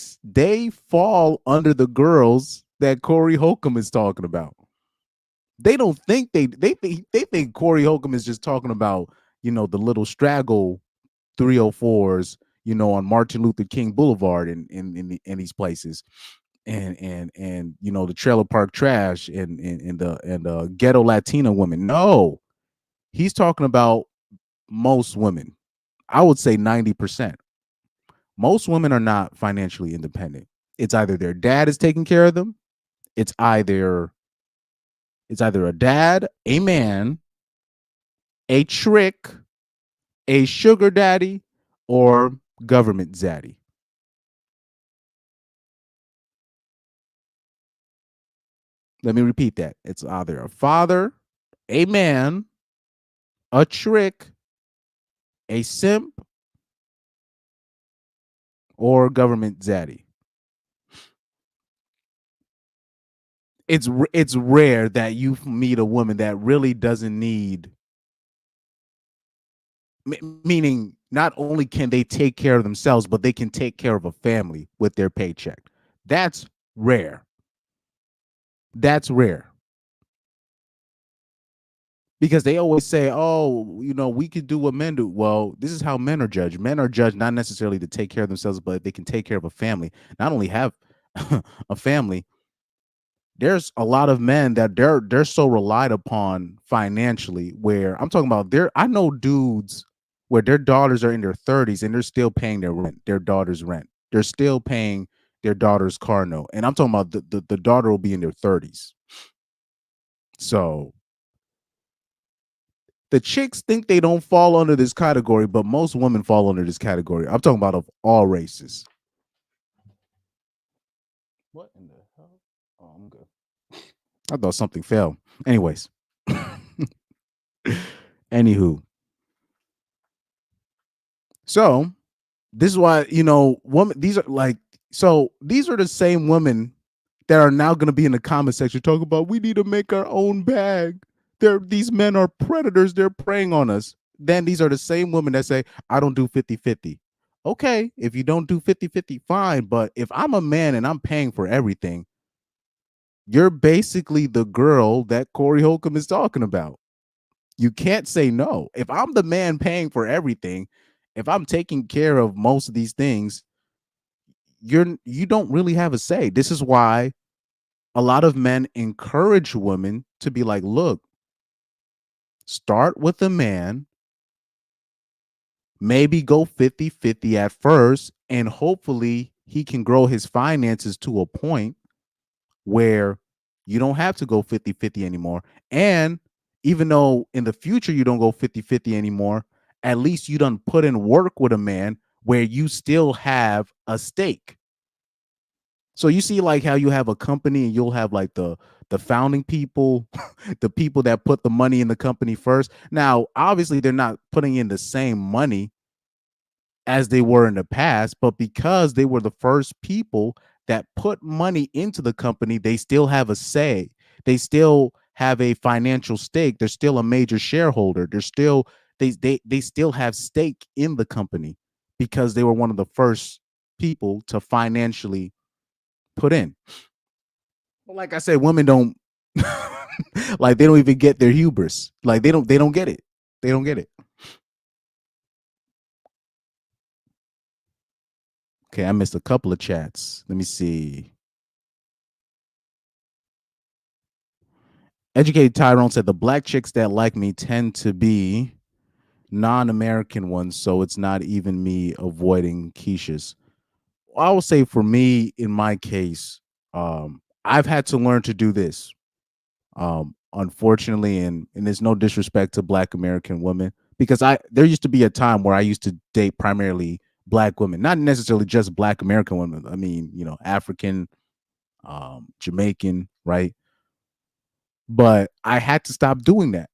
fall under the girls that Corey Holcomb is talking about. They don't think they think Corey Holcomb is just talking about, the little straggle 304s, on Martin Luther King Boulevard in these places. And the trailer park trash and the ghetto Latina women. No, he's talking about most women. I would say 90%. Most women are not financially independent. It's either their dad is taking care of them. It's either a dad, a man, a trick, a sugar daddy, or government zaddy. Let me repeat that. It's either a father, a man, a trick, a simp, or government zaddy. It's rare that you meet a woman that really doesn't need, meaning not only can they take care of themselves, but they can take care of a family with their paycheck. That's rare. That's rare. Because they always say, oh, we could do what men do. Well, this is how men are judged. Men are judged not necessarily to take care of themselves, but they can take care of a family. Not only have a family, there's a lot of men that they're so relied upon financially, where I'm talking about I know dudes where their daughters are in their 30s and they're still paying their daughter's rent. They're still paying their daughter's car note. And I'm talking about the daughter will be in their 30s. So the chicks think they don't fall under this category, but most women fall under this category. I'm talking about of all races. What in the hell? Oh, I'm good. I thought something fell. Anyways. Anywho. So this is why, women, these are the same women that are now going to be in the comment section talking about we need to make our own bag. These men are predators. They're preying on us. Then these are the same women that say, I don't do 50-50. Okay, if you don't do 50-50, fine. But if I'm a man and I'm paying for everything, you're basically the girl that Corey Holcomb is talking about. You can't say no. If I'm the man paying for everything, if I'm taking care of most of these things, you don't really have a say. This is why a lot of men encourage women to be like, look, start with a man, maybe go 50-50 at first, and hopefully he can grow his finances to a point where you don't have to go 50-50 anymore. And even though in the future you don't go 50-50 anymore, at least you done put in work with a man where you still have a stake. So you see like how you have a company and you'll have like the founding people, the people that put the money in the company first. Now, obviously they're not putting in the same money as they were in the past, but because they were the first people that put money into the company, they still have a say. They still have a financial stake. They're still a major shareholder. They're still they still have stake in the company because they were one of the first people to financially put in. But like I said, women don't like they don't even get their hubris. Like they don't get it. They don't get it. Okay, I missed a couple of chats. Let me see. Educated Tyrone said the black chicks that like me tend to be non-American ones, so it's not even me avoiding Keisha's. I will say for me, in my case, I've had to learn to do this. Unfortunately, and there's no disrespect to black American women, because there used to be a time where I used to date primarily black women, not necessarily just black American women. I mean, African, Jamaican, right? But I had to stop doing that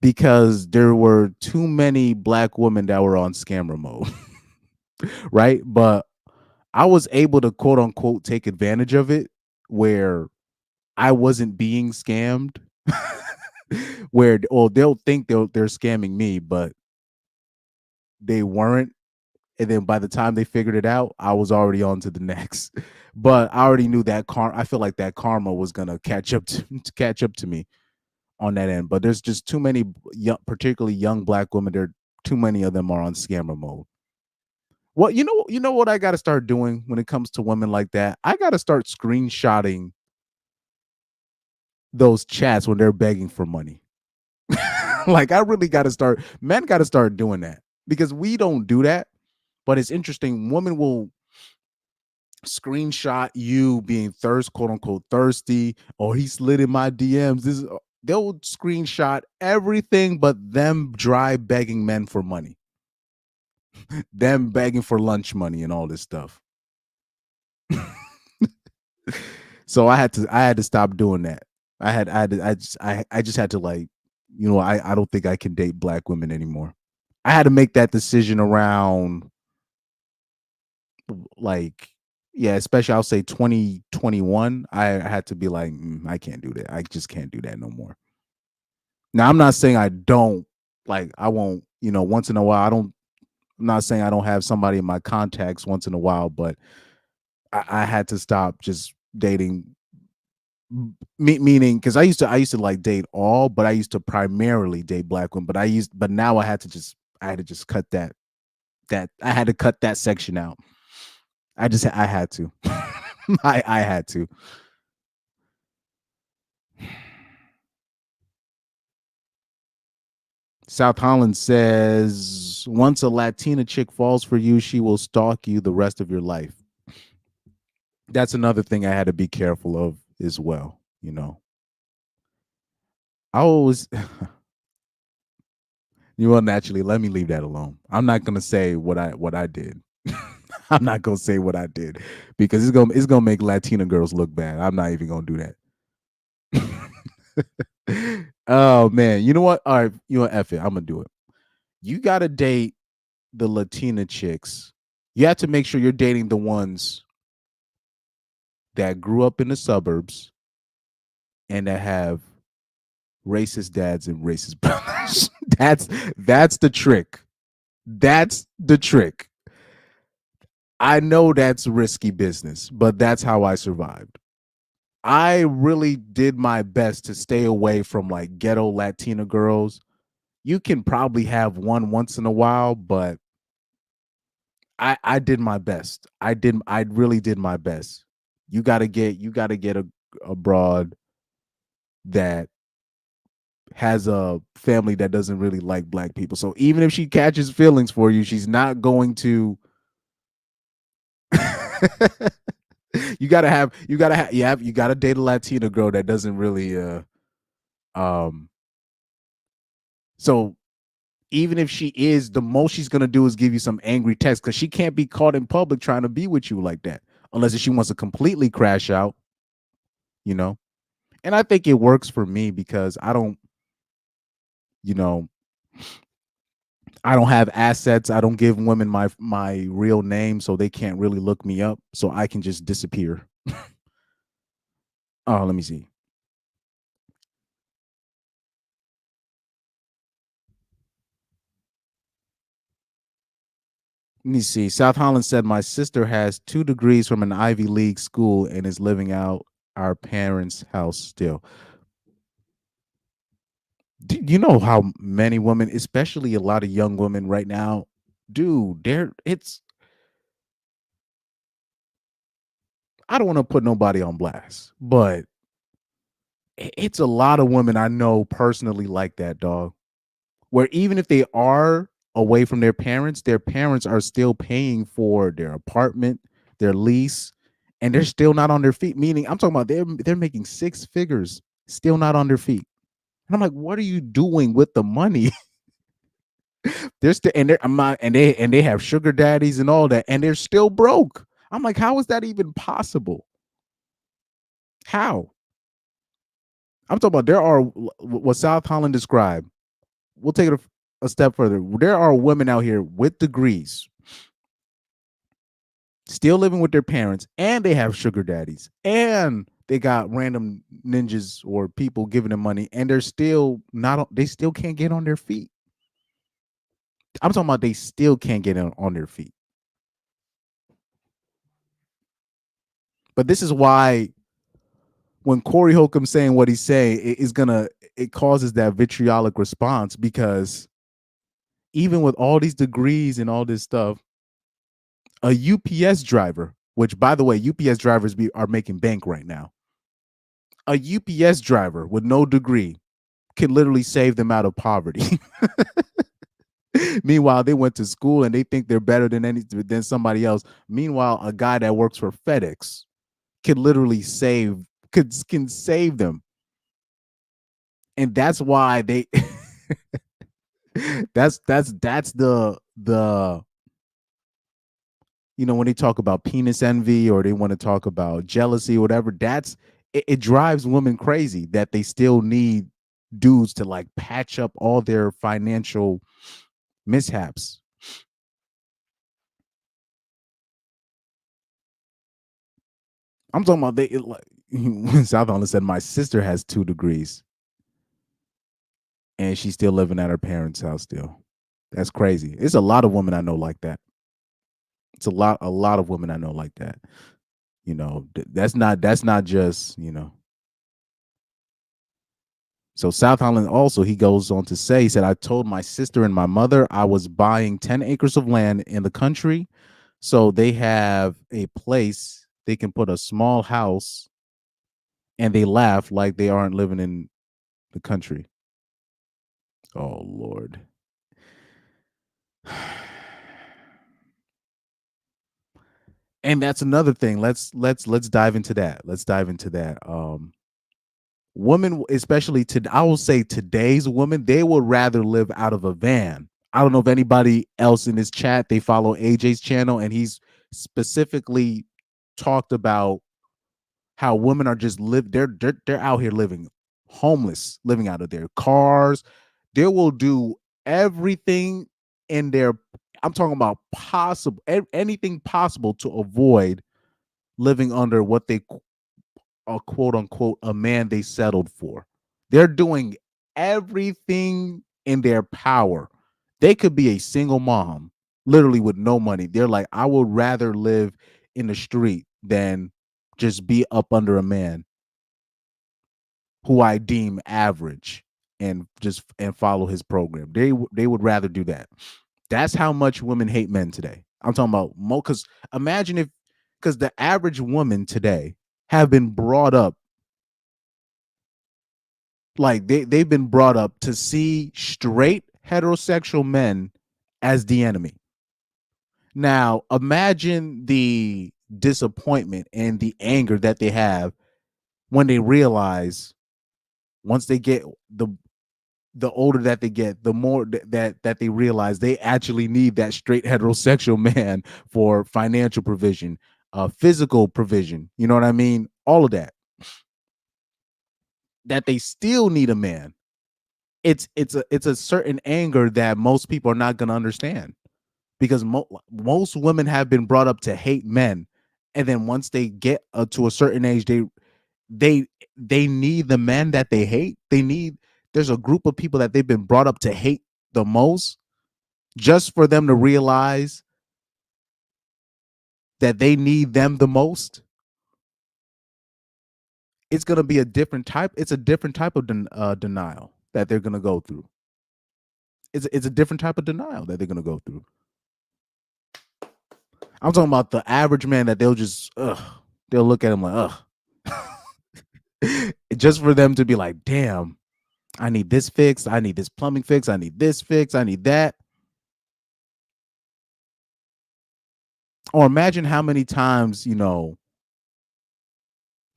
because there were too many black women that were on scammer mode, right? But I was able to quote unquote take advantage of it where I wasn't being scammed, where they'll think they're scamming me, but they weren't. And then by the time they figured it out, I was already on to the next. But I already knew that I feel like that karma was gonna catch up to me on that end. But there's just too many particularly young black women. There, too many of them are on scammer mode. Well, you know what I got to start doing when it comes to women like that? I got to start screenshotting those chats when they're begging for money. Like I really got to start. Men got to start doing that because we don't do that. But it's interesting. Women will screenshot you being quote unquote thirsty, or he slid in my DMs. They'll screenshot everything but them dry begging men for money, them begging for lunch money and all this stuff. So I had to stop doing that. I just had to, like, I don't think I can date black women anymore. I had to make that decision around, like, yeah, especially I'll say 2021. I had to be like, I can't do that. I just can't do that no more. Now, I'm not saying I don't, like, I won't, once in a while. I'm not saying I don't have somebody in my contacts once in a while, but I had to stop just dating. Meaning, because I used to like date all, but I used to primarily date black women. But now I had to just cut that I had to cut that section out. I had to. I had to. South Holland says, once a Latina chick falls for you, she will stalk you the rest of your life. That's another thing I had to be careful of as well. I always, naturally, let me leave that alone. I'm not gonna say what I did. I'm not gonna say what I did because it's gonna make Latina girls look bad. I'm not even gonna do that. Oh man, you know what? All right, F it. I'm gonna do it. You gotta date the Latina chicks. You have to make sure you're dating the ones that grew up in the suburbs and that have racist dads and racist brothers. That's the trick. That's the trick. I know that's risky business, but that's how I survived. I really did my best to stay away from like ghetto Latina girls. You can probably have one once in a while, but I did my best. I really did my best. You gotta get a broad that has a family that doesn't really like black people. So even if she catches feelings for you, she's not going to you gotta date a Latina girl that doesn't really so even if the most she's gonna do is give you some angry text, because she can't be caught in public trying to be with you like that. unless she wants to completely crash out, you know. And I think it works for me because I don't, you know, I don't have assets. I don't give women my real name, so they can't really look me up. So I can just disappear. Oh, let me see. Let me see. South Holland said my sister has 2 degrees from an Ivy League school and is living out our parents' house still. Do you know how many women, especially a lot of young women right now, dude, I don't want to put nobody on blast, but it's a lot of women I know personally like that, dog. Where even if they are away from their parents are still paying for their apartment, their lease, and they're still not on their feet. Meaning, I'm talking about they're making 6 figures, still not on their feet. And I'm like, what are you doing with the money? They're still and they're I'm not, and they have sugar daddies and all that, and they're still broke. I'm like, how is that even possible? How? I'm talking about there are what South Holland described. We'll take it a step further. There are women out here with degrees, still living with their parents, and they have sugar daddies, and they got random ninjas or people giving them money, and they're still not. They still can't get on their feet. I'm talking about they still can't get on their feet. But this is why when Corey Holcomb saying what he's saying, it causes that vitriolic response, because even with all these degrees and all this stuff, a UPS driver, which by the way, UPS drivers are making bank right now. A UPS driver with no degree can literally save them out of poverty. Meanwhile, they went to school and they think they're better than somebody else. Meanwhile, a guy that works for FedEx can literally can save them. And that's why they that's the when they talk about penis envy or they want to talk about jealousy or whatever, it drives women crazy that they still need dudes to like patch up all their financial mishaps. I'm talking about South Holland said my sister has 2 degrees and she's still living at her parents' house still. That's crazy. It's a lot of women I know like that. It's a lot of women I know like that. That's not just, So South Holland also, he goes on to say, he said, I told my sister and my mother I was buying 10 acres of land in the country. So they have a place they can put a small house, and they laugh like they aren't living in the country. Oh, Lord. And that's another thing. Let's dive into that. Women, especially I will say today's women, they would rather live out of a van. I don't know if anybody else in this chat, they follow AJ's channel, and he's specifically talked about how women are just they're out here living homeless, living out of their cars. They will do everything in their, I'm talking about anything possible to avoid living under what they quote unquote a man they settled for. They're doing everything in their power. They could be a single mom, literally with no money. They're like, I would rather live in the street than just be up under a man who I deem average and follow his program. They would rather do that. That's how much women hate men today. I'm talking about because imagine because the average woman today have been brought up like they've been brought up to see straight heterosexual men as the enemy. Now, imagine the disappointment and the anger that they have when they realize, once they get the older that they get, the more that they realize they actually need that straight heterosexual man for financial provision, physical provision. You know what I mean? All of that. That they still need a man. It's a certain anger that most people are not going to understand, because most women have been brought up to hate men, and then once they get to a certain age, they need the men that they hate. There's a group of people that they've been brought up to hate the most, just for them to realize that they need them the most. It's going to be a different type. It's a different type of denial that they're going to go through. It's a different type of denial that they're going to go through. I'm talking about the average man that they'll look at him like, just for them to be like, damn, I need this fixed. I need this plumbing fixed. I need this fixed. I need that. Or imagine how many times,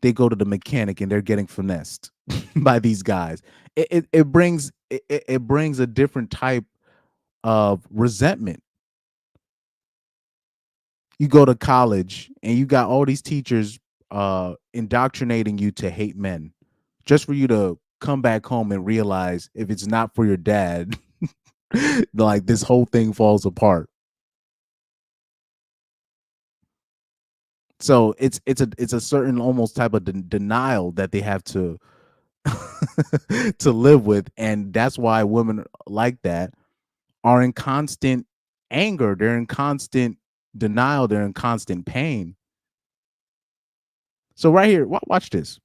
they go to the mechanic and they're getting finessed by these guys. It brings a different type of resentment. You go to college and you got all these teachers indoctrinating you to hate men, just for you to come back home and realize, if it's not for your dad, like, this whole thing falls apart. So it's a certain almost type of denial that they have to to live with, and that's why women like that are in constant anger. They're in constant denial. They're in constant pain. So right here, watch this.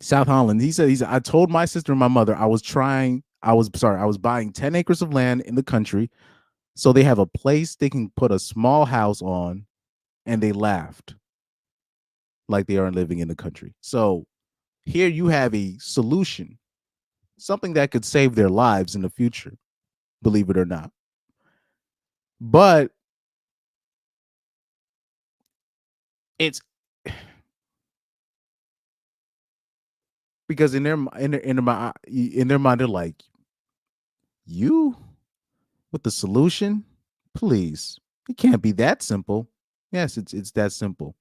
South Holland. He said, I told my sister and my mother I was buying 10 acres of land in the country, so they have a place they can put a small house on, and they laughed like they aren't living in the country. So here you have a solution, something that could save their lives in the future, believe it or not. But it's because in their mind, they're like, you with the solution? Please, it can't be that simple. Yes, it's that simple.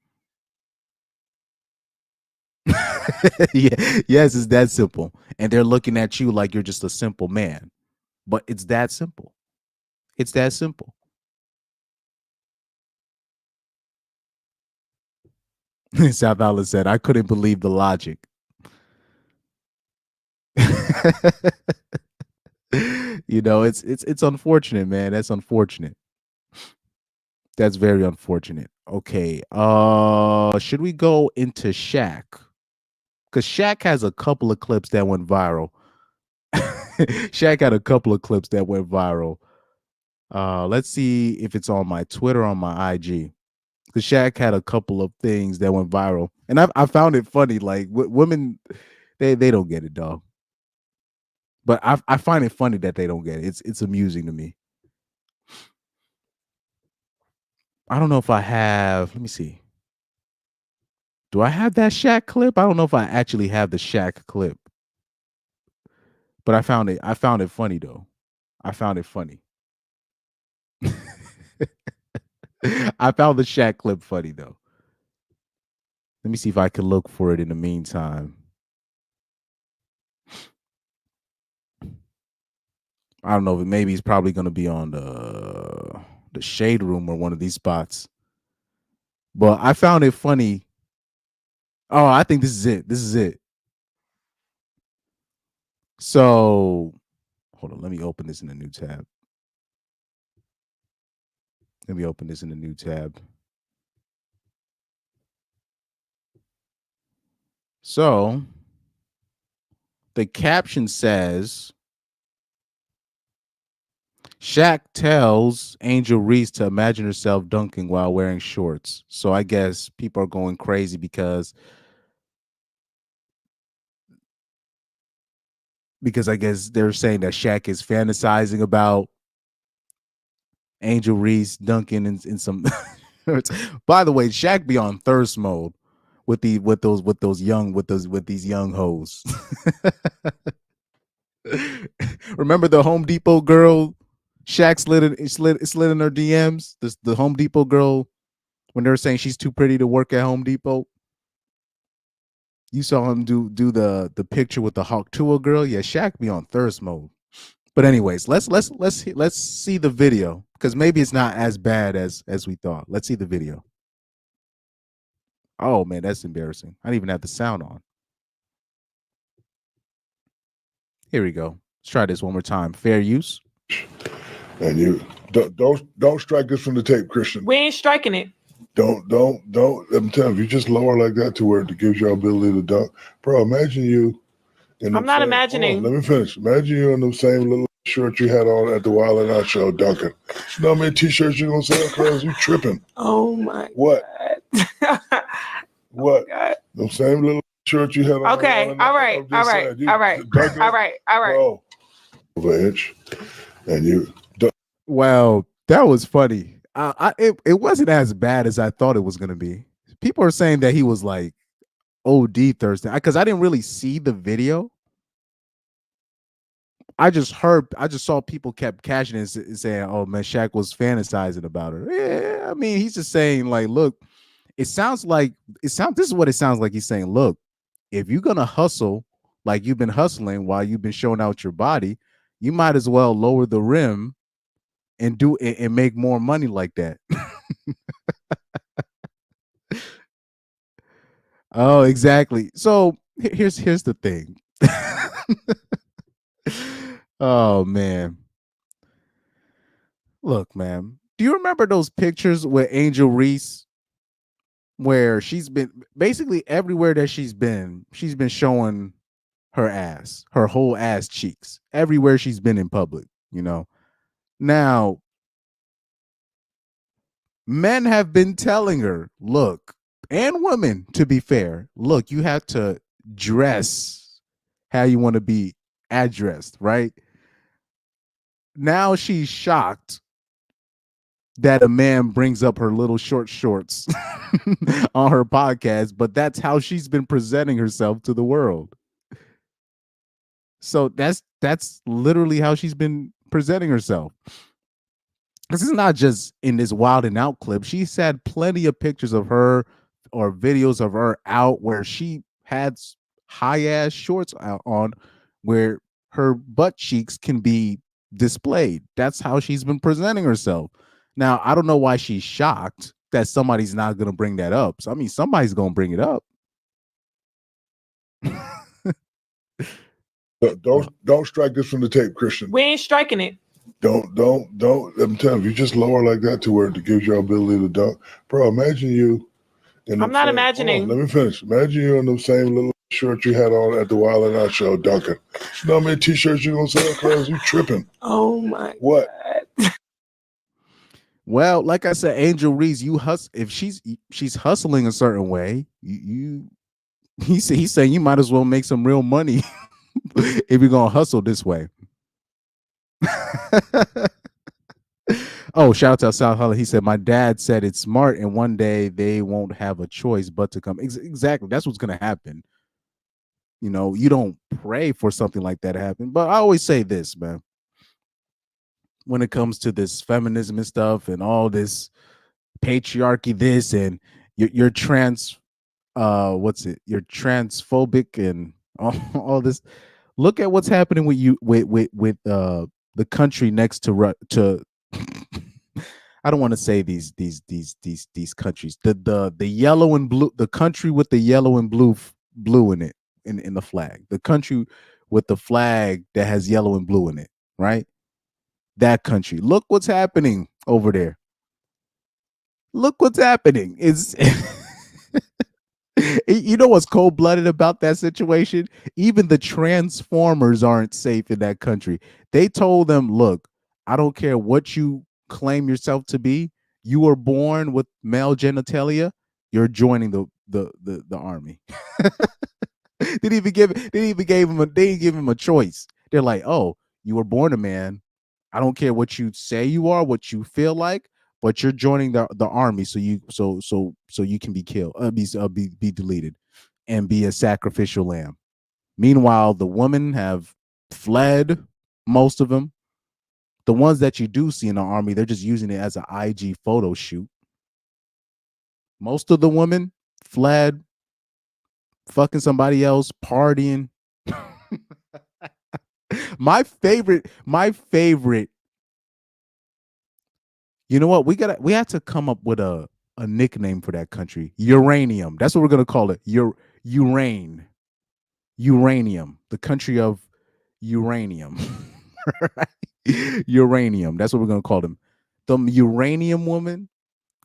Yeah, yes, it's that simple. And they're looking at you like you're just a simple man. But it's that simple. It's that simple. South Island said, I couldn't believe the logic. It's unfortunate, man. That's unfortunate. That's very unfortunate. Okay. Should we go into Shaq? Because Shaq has a couple of clips that went viral. Shaq had a couple of clips that went viral. Let's see if it's on my Twitter or on my IG. Because Shaq had a couple of things that went viral, and I found it funny. Like, women, they don't get it, dog. But I find it funny that they don't get it. It's amusing to me. I don't know if I have. Let me see. Do I have that Shaq clip? I don't know if I actually have the Shaq clip. But I found it funny though. I found it funny. I found the Shaq clip funny though. Let me see if I can look for it in the meantime. I don't know, maybe he's probably going to be on the Shade Room or one of these spots. But I found it funny. Oh, I think this is it. This is it. So, hold on. Let me open this in a new tab. So, the caption says, Shaq tells Angel Reese to imagine herself dunking while wearing shorts. So I guess people are going crazy because I guess they're saying that Shaq is fantasizing about Angel Reese dunking in some. By the way, Shaq be on thirst mode with these young hoes. Remember the Home Depot girl? Shaq slid in her DMs. The Home Depot girl, when they were saying she's too pretty to work at Home Depot. You saw him do the picture with the Hawk Tuah girl. Yeah, Shaq be on thirst mode. But anyways, let's see the video because maybe it's not as bad as we thought. Let's see the video. Oh man, that's embarrassing. I didn't even have the sound on. Here we go. Let's try this one more time. Fair use. And you don't strike this from the tape, Christian. We ain't striking it. Don't. I'm telling you, just lower like that to where it gives you ability to dunk, bro. Imagine you. I'm not imagining. Let me finish. Imagine you in the same little shirt you had on at the Wild and Out show, dunking. You know how many t-shirts you gonna sell, cuz? You tripping? Oh my. What? God. What? Oh God. The same little shirt you had on. Okay. All right. All right. Bro, over an inch, and you. Well, that was funny. It wasn't as bad as I thought it was gonna be. People are saying that he was like OD Thursday because I didn't really see the video. I just saw people kept cashing it and saying, "Oh man, Shaq was fantasizing about her." Yeah, I mean, he's just saying like, "Look, this is what it sounds like." He's saying, "Look, if you're gonna hustle like you've been hustling while you've been showing out your body, you might as well lower the rim and make more money like that." Oh, exactly. So here's the thing. Oh man. Look, man. Do you remember those pictures with Angel Reese where she's been basically everywhere that she's been showing her ass, her whole ass cheeks, everywhere she's been in public, you know? Now, men have been telling her, look, and women, to be fair, look, you have to dress how you want to be addressed, right? Now she's shocked that a man brings up her little short shorts on her podcast, but that's how she's been presenting herself to the world. So that's literally how she's been presenting herself. This is not just in this Wild and Out clip. She's had plenty of pictures of her or videos of her out where she had high ass shorts out on where her butt cheeks can be displayed. That's how she's been presenting herself. Now, I don't know why she's shocked that somebody's not going to bring that up. So, I mean, somebody's going to bring it up. Don't strike this from the tape, Christian. We ain't striking it. Don't. I'm telling you, just lower like that to where it gives you ability to dunk, bro. Imagine you. I'm not imagining. Let me finish. Imagine you in the same little shirt you had on at the Wild and Out show, dunking. You know how many t-shirts you gonna sell, cuz? You tripping? Oh my. What? God. Well, like I said, Angel Reese, if she's hustling a certain way, he's saying you might as well make some real money if you're gonna hustle this way. Oh, shout out to South Holland. He said, my dad said it's smart, and one day they won't have a choice but to come. Exactly. That's what's going to happen. You know, you don't pray for something like that to happen. But I always say this, man. When it comes to this feminism and stuff and all this patriarchy, this and you're trans, you're transphobic and all this. Look at what's happening with you with the country next to I don't want to say these countries. The yellow and blue, the country with the yellow and blue in it in the flag. The country with the flag that has yellow and blue in it, right? That country. Look what's happening over there. Look what's happening. It's you know what's cold-blooded about that situation? Even the Transformers aren't safe in that country. They told them, look, I don't care what you claim yourself to be. You were born with male genitalia. You're joining the army. They didn't give him a choice. They're like, oh, you were born a man. I don't care what you say you are, what you feel like, but you're joining the army, so you can be killed, be deleted, and be a sacrificial lamb. Meanwhile, the women have fled. Most of them, the ones that you do see in the army, they're just using it as an IG photo shoot. Most of the women fled, fucking somebody else, partying. my favorite. You know what? We had to come up with a nickname for that country. Uranium. That's what we're gonna call it. Uranium. The country of uranium. Uranium. That's what we're gonna call them. The uranium woman.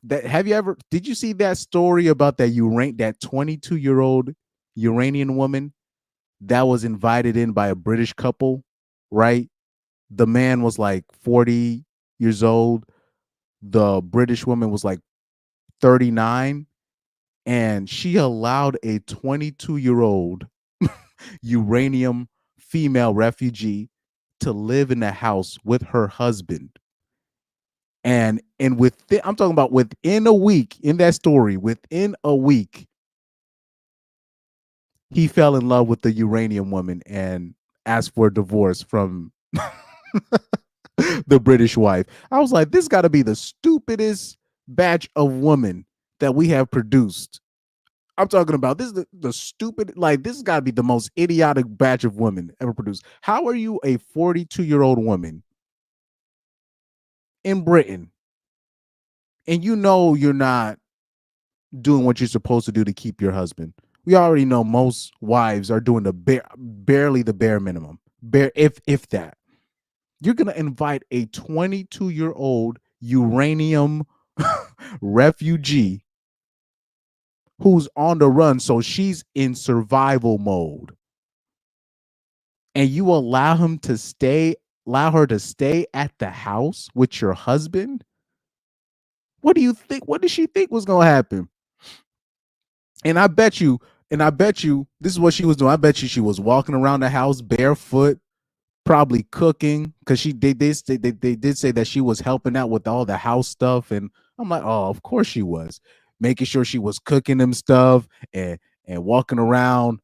Did you see that story about that 22-year-old Uranian woman that was invited in by a British couple, right? The man was like 40 years old. The British woman was like 39, and she allowed a 22-year-old uranium female refugee to live in the house with her husband. And I'm talking about within a week, in that story, within a week, he fell in love with the uranium woman and asked for a divorce from the British wife. I was like, this got to be the stupidest batch of women that we have produced. I'm talking about this is the stupid, like, this has got to be the most idiotic batch of women ever produced. How are you a 42-year-old woman in Britain and you know you're not doing what you're supposed to do to keep your husband? We already know most wives are doing barely the bare minimum, if that. You're gonna invite a 22-year-old uranium refugee who's on the run, so she's in survival mode, and you allow her to stay at the house with your husband? What do you think? What did she think was gonna happen? And I bet you, this is what she was doing. I bet you she was walking around the house barefoot, probably cooking, because they did say that she was helping out with all the house stuff. And I'm like, oh, of course she was. Making sure she was cooking them stuff and walking around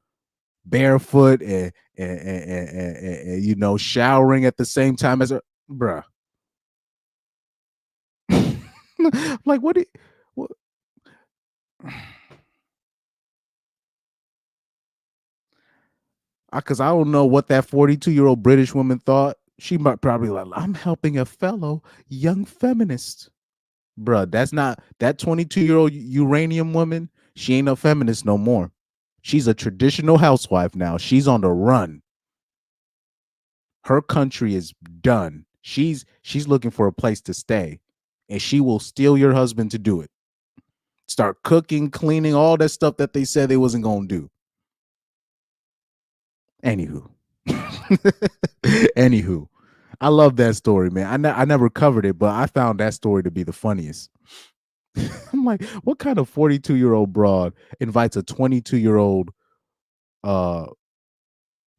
barefoot and you know, showering at the same time as her. Bruh. Like, what? Because I don't know what that 42-year-old British woman thought. She might probably like, I'm helping a fellow young feminist. Bruh, that's not that 22-year-old uranium woman. She ain't a feminist no more. She's a traditional housewife now. She's on the run. Her country is done. She's looking for a place to stay, and she will steal your husband to do it. Start cooking, cleaning, all that stuff that they said they wasn't gonna do. Anywho. I love that story, man. I never covered it, but I found that story to be the funniest. I'm like, what kind of 42-year-old broad invites a 22-year-old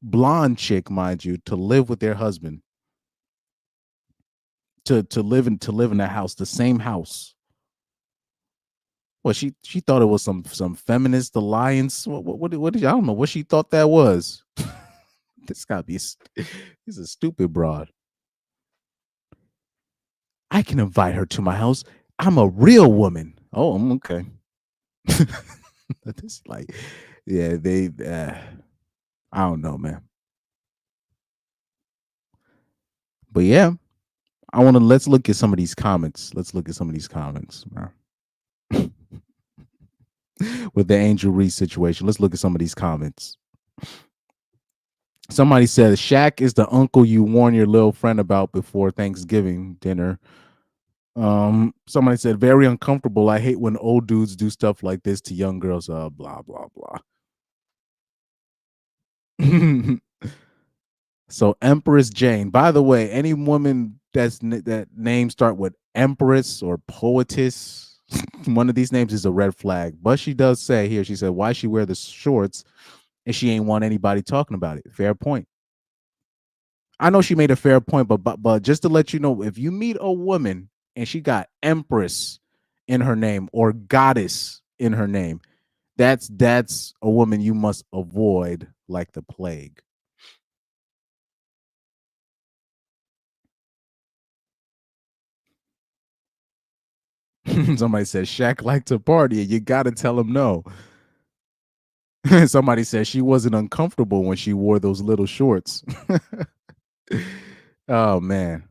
blonde chick, mind you, to live with their husband, to live in that house, the same house? Well, she thought it was some feminist alliance. What did I don't know what she thought that was. This gotta be he's a stupid broad. I can invite her to my house. I'm a real woman. Oh, I'm okay. This like, yeah, they I don't know, man. But yeah, let's look at some of these comments. With the Angel Reese situation. Let's look at some of these comments. Somebody said Shaq is the uncle you warn your little friend about before Thanksgiving dinner. Somebody said very uncomfortable. I hate when old dudes do stuff like this to young girls. Blah blah blah. So Empress Jane. By the way, any woman that name start with Empress or Poetess, one of these names is a red flag. But she does say here, she said, why she wear the shorts and she ain't want anybody talking about it. Fair point. I know she made a fair point, but just to let you know, if you meet a woman and she got Empress in her name or Goddess in her name, that's a woman you must avoid like the plague. Somebody said Shaq liked to party, and you got to tell him no. Somebody said she wasn't uncomfortable when she wore those little shorts. Oh, man.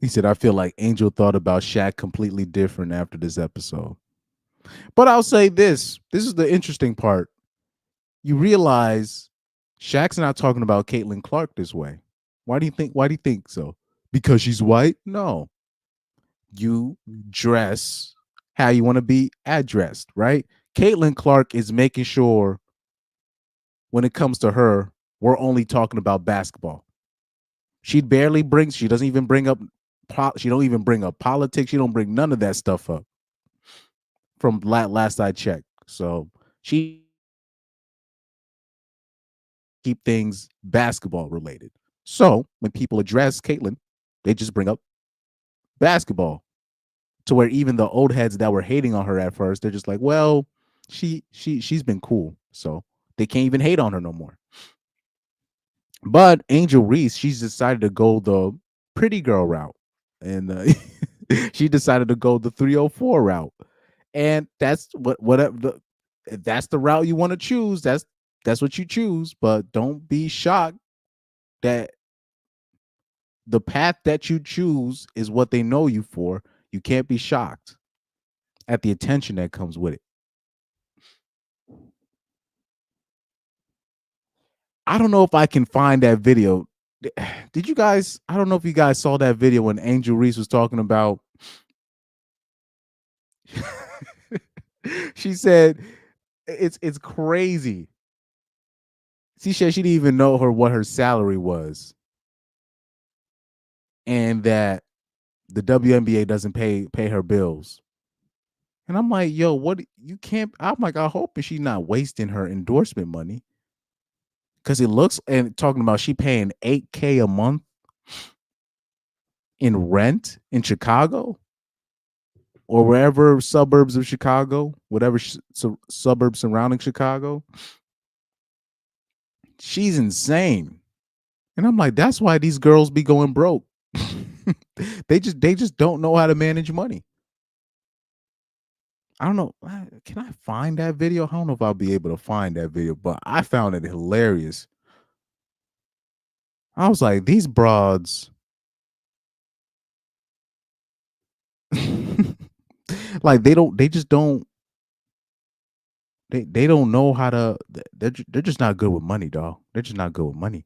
He said, I feel like Angel thought about Shaq completely different after this episode. But I'll say this. This is the interesting part. You realize Shaq's not talking about Caitlin Clark this way. Why do you think so? Because she's white? No. You dress how you want to be addressed, right? Caitlin Clark is making sure when it comes to her, we're only talking about basketball. She doesn't even bring up politics. She don't bring none of that stuff up from last I checked. So she keep things basketball related. So when people address Caitlin, they just bring up basketball, to where even the old heads that were hating on her at first, they're just like, well, she's been cool, so they can't even hate on her no more. But Angel Reese, she's decided to go the pretty girl route, and she decided to go the 304 route, and that's that's the route you want to choose. That's what you choose, but don't be shocked that the path that you choose is what they know you for. You can't be shocked at the attention that comes with it. I don't know if I can find that video. Did you guys? I don't know if you guys saw that video when Angel Reese was talking about. She said, "It's crazy." She said she didn't even know what her salary was, and that the WNBA doesn't pay her bills. And I'm like, yo, what? You can't. I'm like, I hope she's not wasting her endorsement money. Because it looks, and talking about she paying $8,000 a month in rent in Chicago or wherever suburbs of Chicago, whatever suburbs surrounding Chicago. She's insane. And I'm like, that's why these girls be going broke. They just don't know how to manage money. I don't know. Can I find that video? I don't know if I'll be able to find that video, but I found it hilarious. I was like, these broads, like they don't know how to. They're just not good with money, dog. They're just not good with money.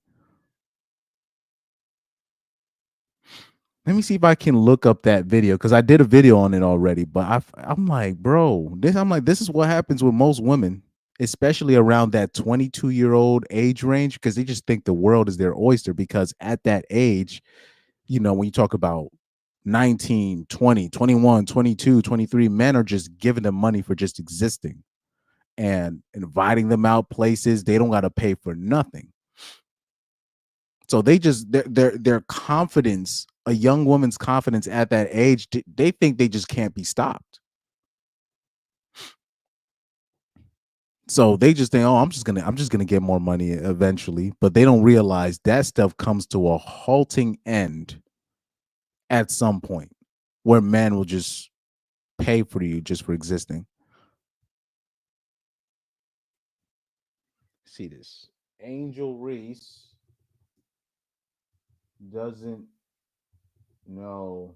Let me see if I can look up that video, because I did a video on it already. But I'm like, bro, this is what happens with most women, especially around that 22-year-old age range, because they just think the world is their oyster. Because at that age, when you talk about 19, 20, 21, 22, 23, men are just giving them money for just existing and inviting them out places. They don't got to pay for nothing. So they just, their confidence, a young woman's confidence at that age, they think they just can't be stopped. So they just think, oh, I'm just gonna get more money eventually. But they don't realize that stuff comes to a halting end at some point, where men will just pay for you just for existing. See this. Angel Reese doesn't know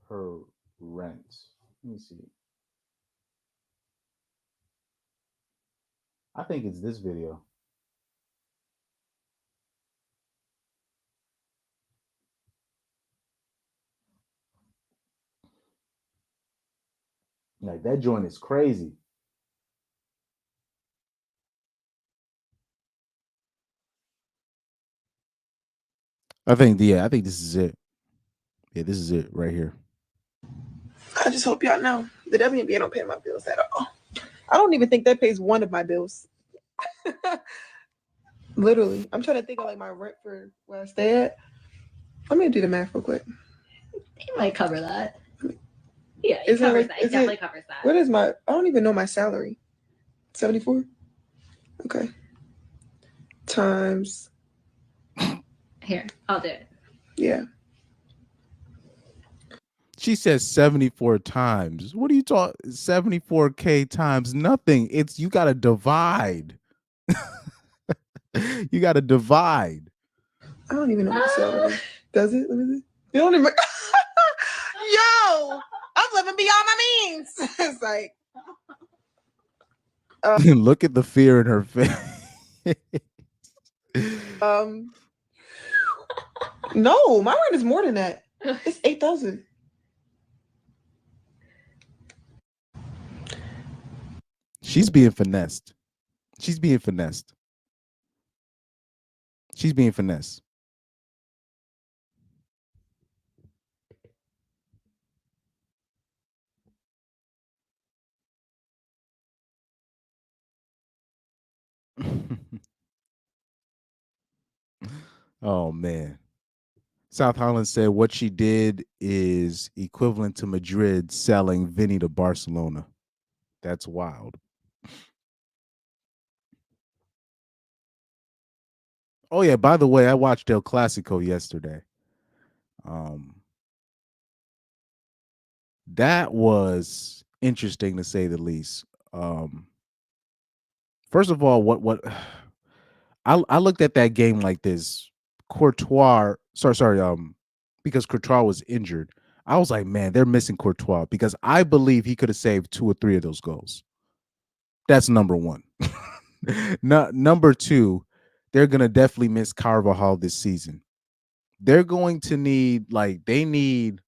her rent. Let me see. I think it's this video. Like, that joint is crazy. I think this is it. Yeah, this is it right here. I just hope y'all know the WNBA don't pay my bills at all. I don't even think that pays one of my bills. Literally. I'm trying to think of like my rent for where I stay at. I'm gonna do the math real quick. It might cover that. Yeah, it covers that. It definitely covers that. What is I don't even know my salary. 74? Okay. Times I'll do it. Yeah. She says 74 times. What are you talking? 74K times nothing. It's you got to divide. You got to divide. I don't even know what to say. Does it? Let me see. You don't even. Yo, I'm living beyond my means. It's like. Look at the fear in her face. No, my rent is more than that. It's 8,000. She's being finessed. She's being finessed. She's being finessed. Oh man. South Holland said what she did is equivalent to Madrid selling Vinny to Barcelona. That's wild. Oh yeah, by the way, I watched El Clasico yesterday. That was interesting to say the least. First of all, what I looked at that game like this. Courtois, because Courtois was injured. I was like, man, they're missing Courtois because I believe he could have saved 2 or 3 of those goals. That's number one. Number two, they're gonna definitely miss Carvajal this season. They're going to need they need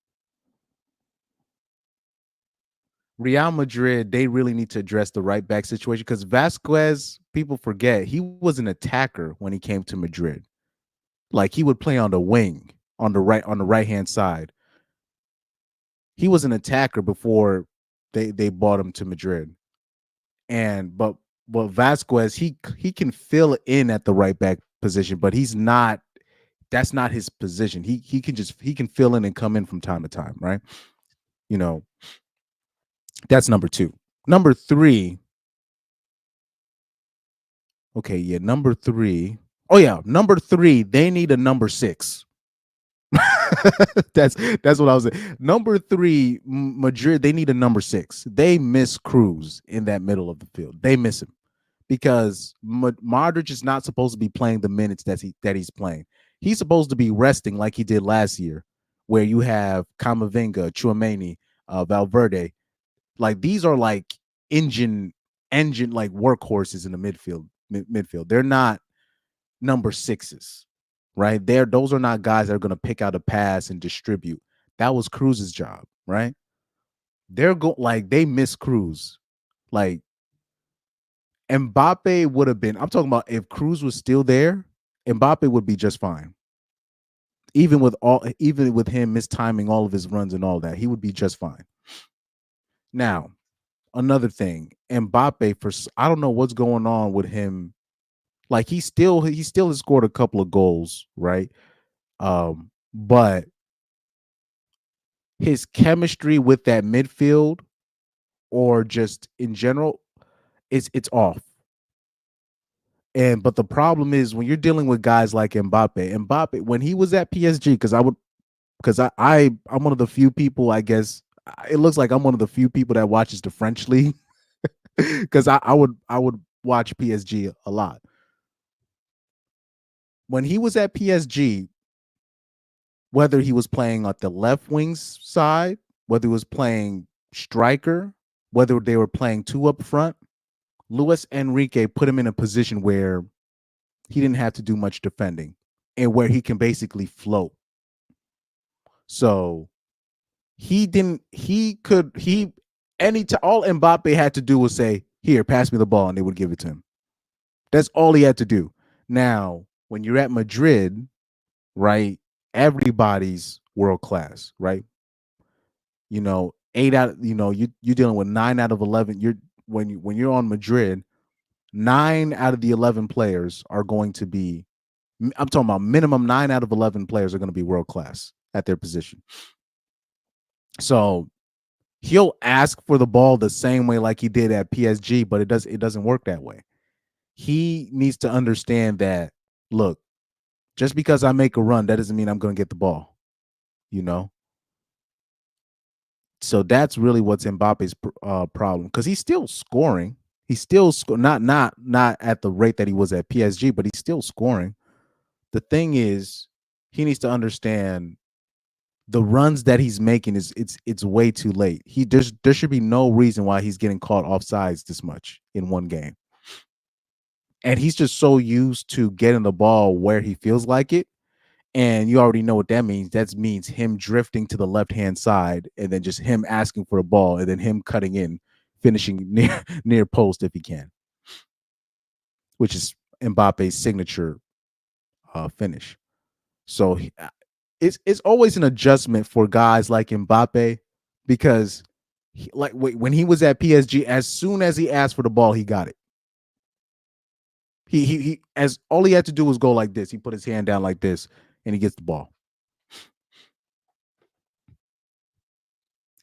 Real Madrid. They really need to address the right back situation because Vasquez, people forget, he was an attacker when he came to Madrid. Like he would play on the wing on the right hand side. He was an attacker before they bought him to Madrid. But Vasquez, he can fill in at the right back position, but that's not his position. He can fill in and come in from time to time, right? You know, that's number 2. Number 3. Okay, yeah, number 3. Oh yeah, number 3, they need a number 6. That's what I was saying. Number 3, Madrid, they need a number 6. They miss Cruz in that middle of the field. They miss him because Modric is not supposed to be playing the minutes that he's playing. He's supposed to be resting like he did last year, where you have Camavinga, Tchouaméni, Valverde. Like these are like engine like workhorses in the midfield. They're not number 6s. Right there, those are not guys that are going to pick out a pass and distribute. That was Cruz's job, right? They miss Cruz. Like Mbappe would have been. I'm talking about if Cruz was still there, Mbappe would be just fine. Even with him mistiming all of his runs and all that, he would be just fine. Now, another thing, Mbappe, I don't know what's going on with him. Like he still has scored a couple of goals, right? But his chemistry with that midfield or just in general, it's off. But the problem is when you're dealing with guys like Mbappe, when he was at PSG, because I'm one of the few people, I guess it looks like I'm one of the few people that watches the French league because I would watch PSG a lot. When he was at PSG, whether he was playing at the left wing side, whether he was playing striker, whether they were playing 2 up front, Luis Enrique put him in a position where he didn't have to do much defending and where he can basically float. So all Mbappe had to do was say, here, pass me the ball, and they would give it to him. That's all he had to do. Now, when you're at Madrid, right, everybody's world class, right? 8 out, you're dealing with 9 out of 11. When you're on Madrid, 9 out of the 11 players are going to be, I'm talking about minimum 9 out of 11 players are going to be world class at their position. So he'll ask for the ball the same way like he did at PSG, but it doesn't work that way. He needs to understand that, look, Just because I make a run, that doesn't mean I'm going to get the ball, you know? So that's really what's Mbappe's problem, because he's still scoring. He's still not at the rate that he was at PSG, but he's still scoring. The thing is, he needs to understand the runs that he's making it's way too late. There should be no reason why he's getting caught offsides this much in one game. And he's just so used to getting the ball where he feels like it. And you already know what that means. That means him drifting to the left-hand side and then just him asking for the ball and then him cutting in, finishing near post if he can, which is Mbappe's signature finish. So it's always an adjustment for guys like Mbappe, because when he was at PSG, as soon as he asked for the ball, he got it. He as all he had to do was go like this. He put his hand down like this, and he gets the ball.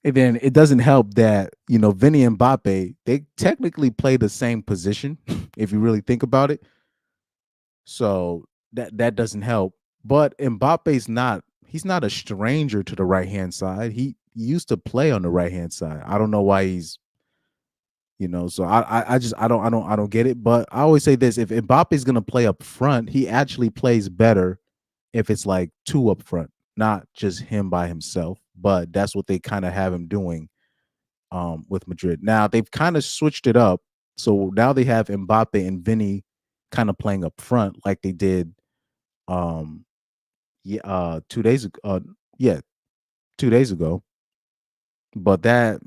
And then it doesn't help that, Vinny and Mbappe, they technically play the same position, if you really think about it. So that doesn't help. But Mbappe's he's not a stranger to the right-hand side. He used to play on the right-hand side. I don't know why he's, so I don't get it. But I always say this: if Mbappe's gonna play up front, he actually plays better if it's like two up front, not just him by himself. But that's what they kind of have him doing with Madrid. Now they've kind of switched it up. So now they have Mbappe and Vinny kind of playing up front like they did 2 days ago. 2 days ago. But that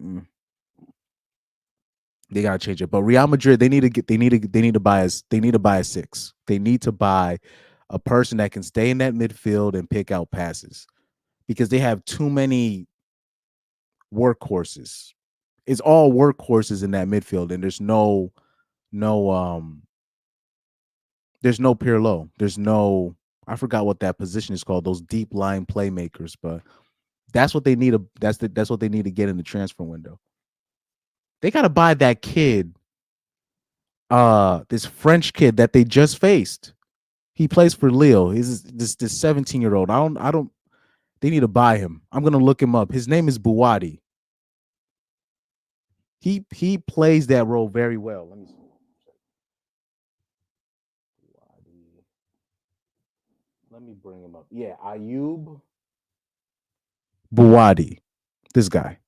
they gotta change it. But Real Madrid, they need to buy a 6. They need to buy a person that can stay in that midfield and pick out passes, because they have too many workhorses. It's all workhorses in that midfield, and there's no Pirlo. There's no, I forgot what that position is called, those deep line playmakers, but that's what they need that's what they need to get in the transfer window. They got to buy that kid, this French kid that they just faced. He plays for Lille. He's this 17-year-old. They need to buy him. I'm going to look him up. His name is Buwadi. He plays that role very well. Let me see. Let me bring him up. Yeah, Ayub Buwadi. This guy.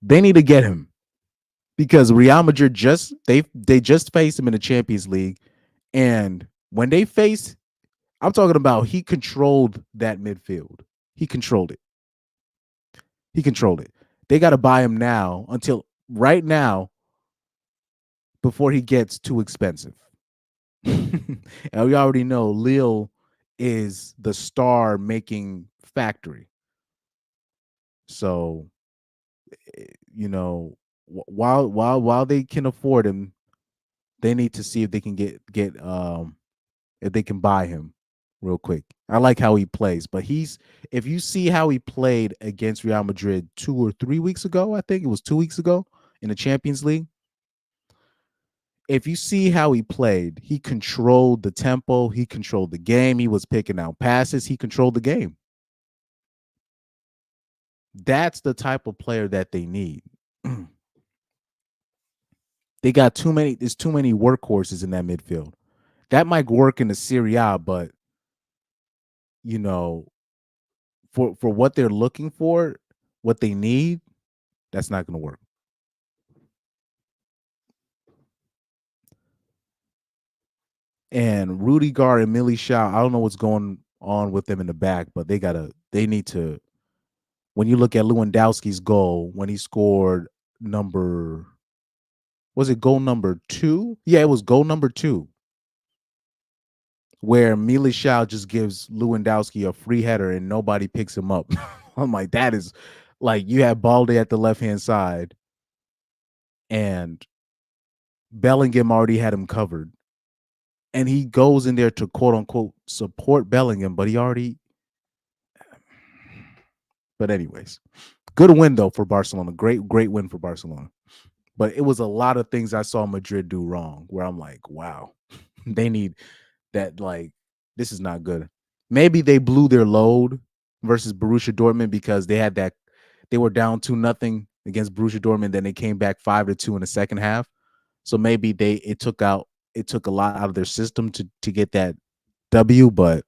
They need to get him, because Real Madrid they just faced him in the Champions League, and when they faced, I'm talking about, he controlled that midfield. He controlled it. They got to buy him now, until right now, before he gets too expensive. And we already know Lille is the star making factory. So, while they can afford him, they need to see if they can get if they can buy him real quick. I like how he plays, but if you see how he played against Real Madrid 2 or 3 weeks ago, I think it was 2 weeks ago in the Champions League. If you see how he played, he controlled the tempo, he controlled the game, he was picking out passes, he controlled the game. That's the type of player that they need. They got there's too many workhorses in that midfield. That might work in the Serie A, but for what they're looking for, what they need, that's not going to work. And Rudiger and Militao, I don't know what's going on with them in the back, but they need to. When you look at Lewandowski's goal, when he scored goal number 2? Yeah, it was goal number 2, where Militao just gives Lewandowski a free header and nobody picks him up. I'm like, that is like, you have Balde at the left-hand side and Bellingham already had him covered. And he goes in there to quote unquote support Bellingham, but but anyways, good win though for Barcelona. Great win for Barcelona. But it was a lot of things I saw Madrid do wrong, where I'm like, wow, they need that. Like, this is not good. maybe they blew their load versus Borussia Dortmund because they were down 2-0 against Borussia Dortmund, then they came back 5-2 in the second half. So maybe it took a lot out of their system to get that W, but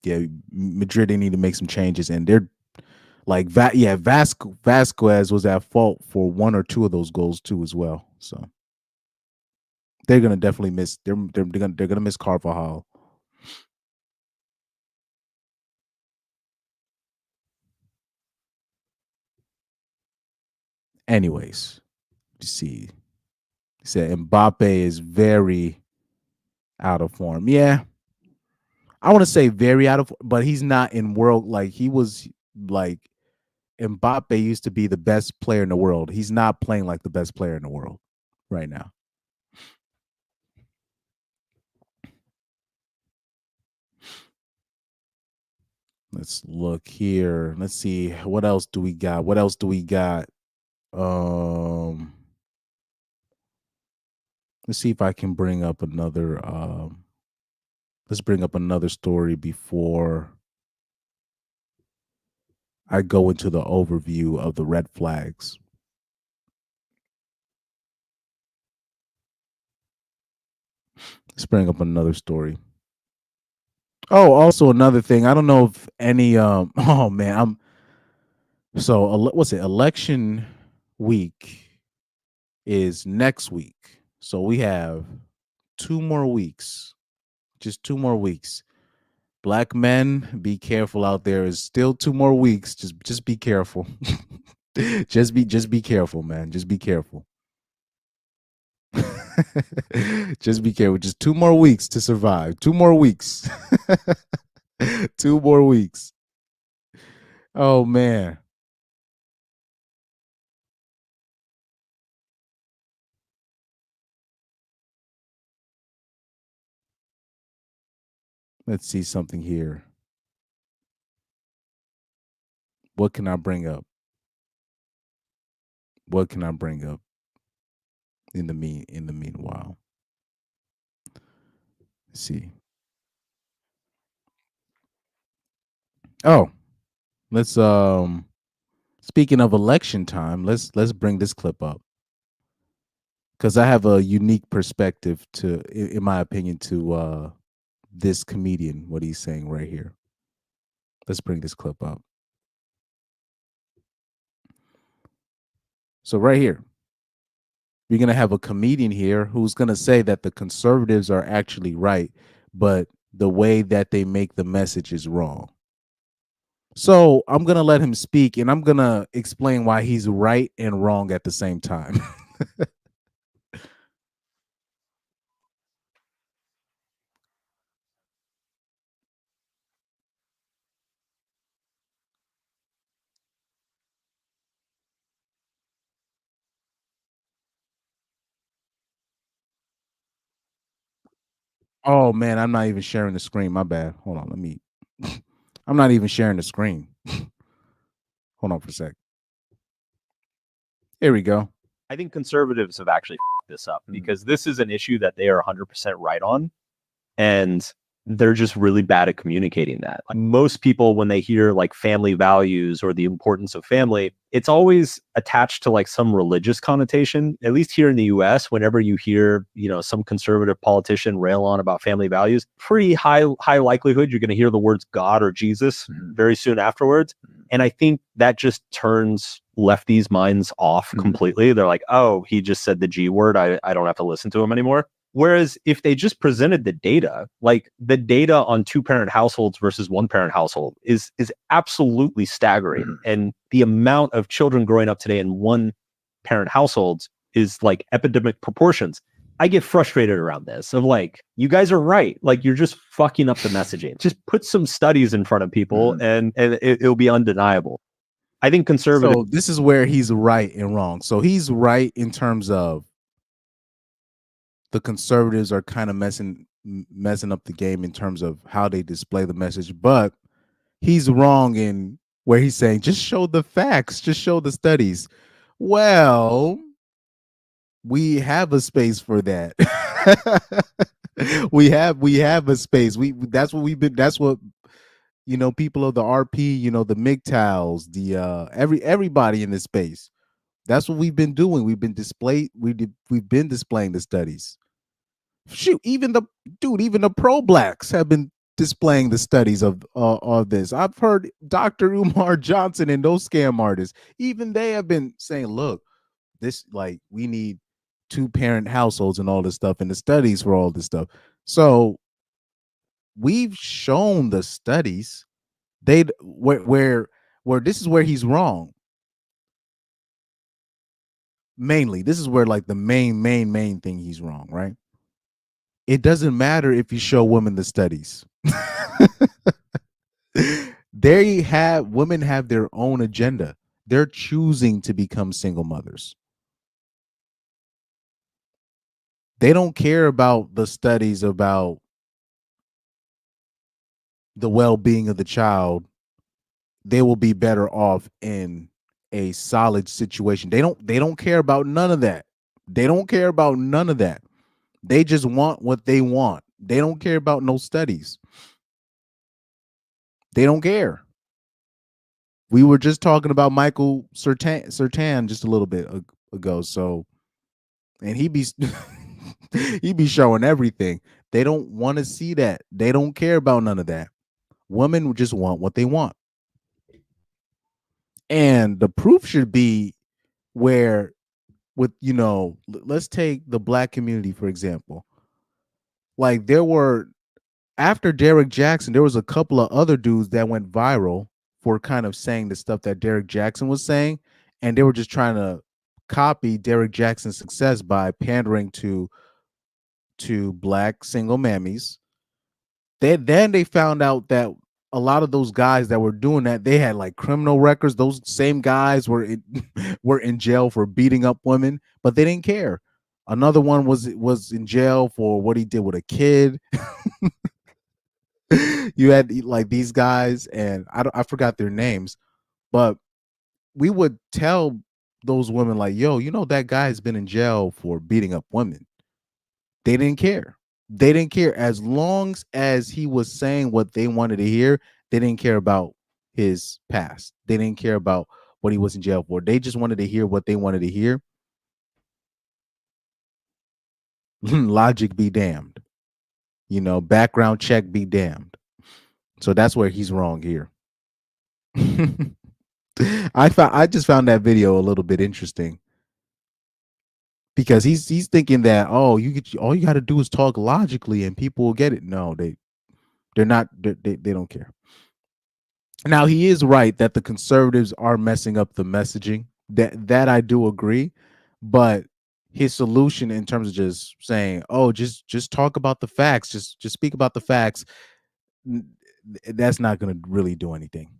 yeah, Madrid, they need to make some changes, and they're like Vasquez was at fault for one or two of those goals too as well. So they're gonna definitely miss. They're gonna miss Carvajal. Anyways, you see, he said Mbappe is very out of form. Yeah, I want to say very out of, but he's not in world like he was. Like Mbappe used to be the best player in the world. He's not playing like the best player in the world right now. Let's look here. Let's see. What else do we got? Let's see if I can bring up another let's bring up another story before I go into the overview of the red flags. Let's bring up another story. Oh, also another thing. I don't know if any oh man, what's it? Election week is next week. So we have 2 more weeks. Just 2 more weeks. Black men, be careful out there. It's still 2 more weeks. Just be careful. just be careful, man. Just be careful. Just be careful. Just 2 more weeks to survive. 2 more weeks. 2 more weeks. Oh man. Let's see something here. What can I bring up? What can I bring up in the meanwhile? Let's see. Oh, let's speaking of election time, let's bring this clip up. Because I have a unique perspective to, in my opinion, to this comedian, what he's saying right here. Let's bring this clip up. So right here, we're going to have a comedian here who's going to say that the conservatives are actually right, but the way that they make the message is wrong. So I'm going to let him speak, and I'm going to explain why he's right and wrong at the same time. Oh man, I'm not even sharing the screen. My bad. Hold on, let me. I'm not even sharing the screen. Hold on for a sec. Here we go. I think conservatives have actually f***ed this up because this is an issue that they are 100% right on, and they're just really bad at communicating that. Like, most people, when they hear like family values or the importance of family, it's always attached to like some religious connotation. At least here in the US, whenever you hear, some conservative politician rail on about family values, pretty high likelihood you're going to hear the words God or Jesus very soon afterwards. And I think that just turns lefties' minds off completely. They're like, oh, he just said the G word. I don't have to listen to him anymore. Whereas if they just presented the data, like the data on 2-parent households versus 1-parent household is absolutely staggering. And the amount of children growing up today in 1-parent households is like epidemic proportions. I get frustrated around this of like, you guys are right. Like, you're just fucking up the messaging. Just put some studies in front of people and it'll be undeniable. I think conservative. So this is where he's right and wrong. So he's right in terms of the conservatives are kind of messing up the game in terms of how they display the message, but he's wrong in where he's saying just show the facts, just show the studies. Well, we have a space for that. we have a space. That's what we've been. That's what people of the RP, the MGTOWs, the everybody in this space. That's what we've been doing. We've been we've been displaying the studies. Shoot, even the pro blacks have been displaying the studies of this. I've heard Dr. Umar Johnson and those scam artists, even they have been saying, look, this, like, we need 2-parent households and all this stuff, and the studies for all this stuff. So we've shown the studies. Where this is where he's wrong. Mainly, this is where, like, the main thing he's wrong, right? It doesn't matter if you show women the studies. Women have their own agenda. They're choosing to become single mothers. They don't care about the studies about the well-being of the child. They will be better off in a solid situation. They don't care about none of that. They don't care about none of that. They just want what they want. They don't care about no studies. They don't care. We were just talking about Michael Sertan just a little bit ago. So, and he be showing everything. They don't want to see that. They don't care about none of that. Women just want what they want. And the proof should be where, with, let's take the black community, for example. Like, after Derek Jackson, there was a couple of other dudes that went viral for kind of saying the stuff that Derek Jackson was saying. And they were just trying to copy Derek Jackson's success by pandering to black single mammies. Then they found out that a lot of those guys that were doing that, they had like criminal records. Those same guys were in jail for beating up women, but they didn't care. Another one was in jail for what he did with a kid. You had like these guys, and I forgot their names, but we would tell those women like, yo, that guy has been in jail for beating up women. They didn't care. They didn't care. As long as he was saying what they wanted to hear, they didn't care about his past. They didn't care about what he was in jail for. They just wanted to hear what they wanted to hear. Logic be damned. Background check be damned. So that's where he's wrong here. I just found that video a little bit interesting, because he's thinking that, all you got to do is talk logically and people will get it. No, they're not. They don't care. Now, he is right that the conservatives are messing up the messaging. That I do agree, but his solution in terms of just saying, oh, just talk about the facts, just speak about the facts, that's not going to really do anything.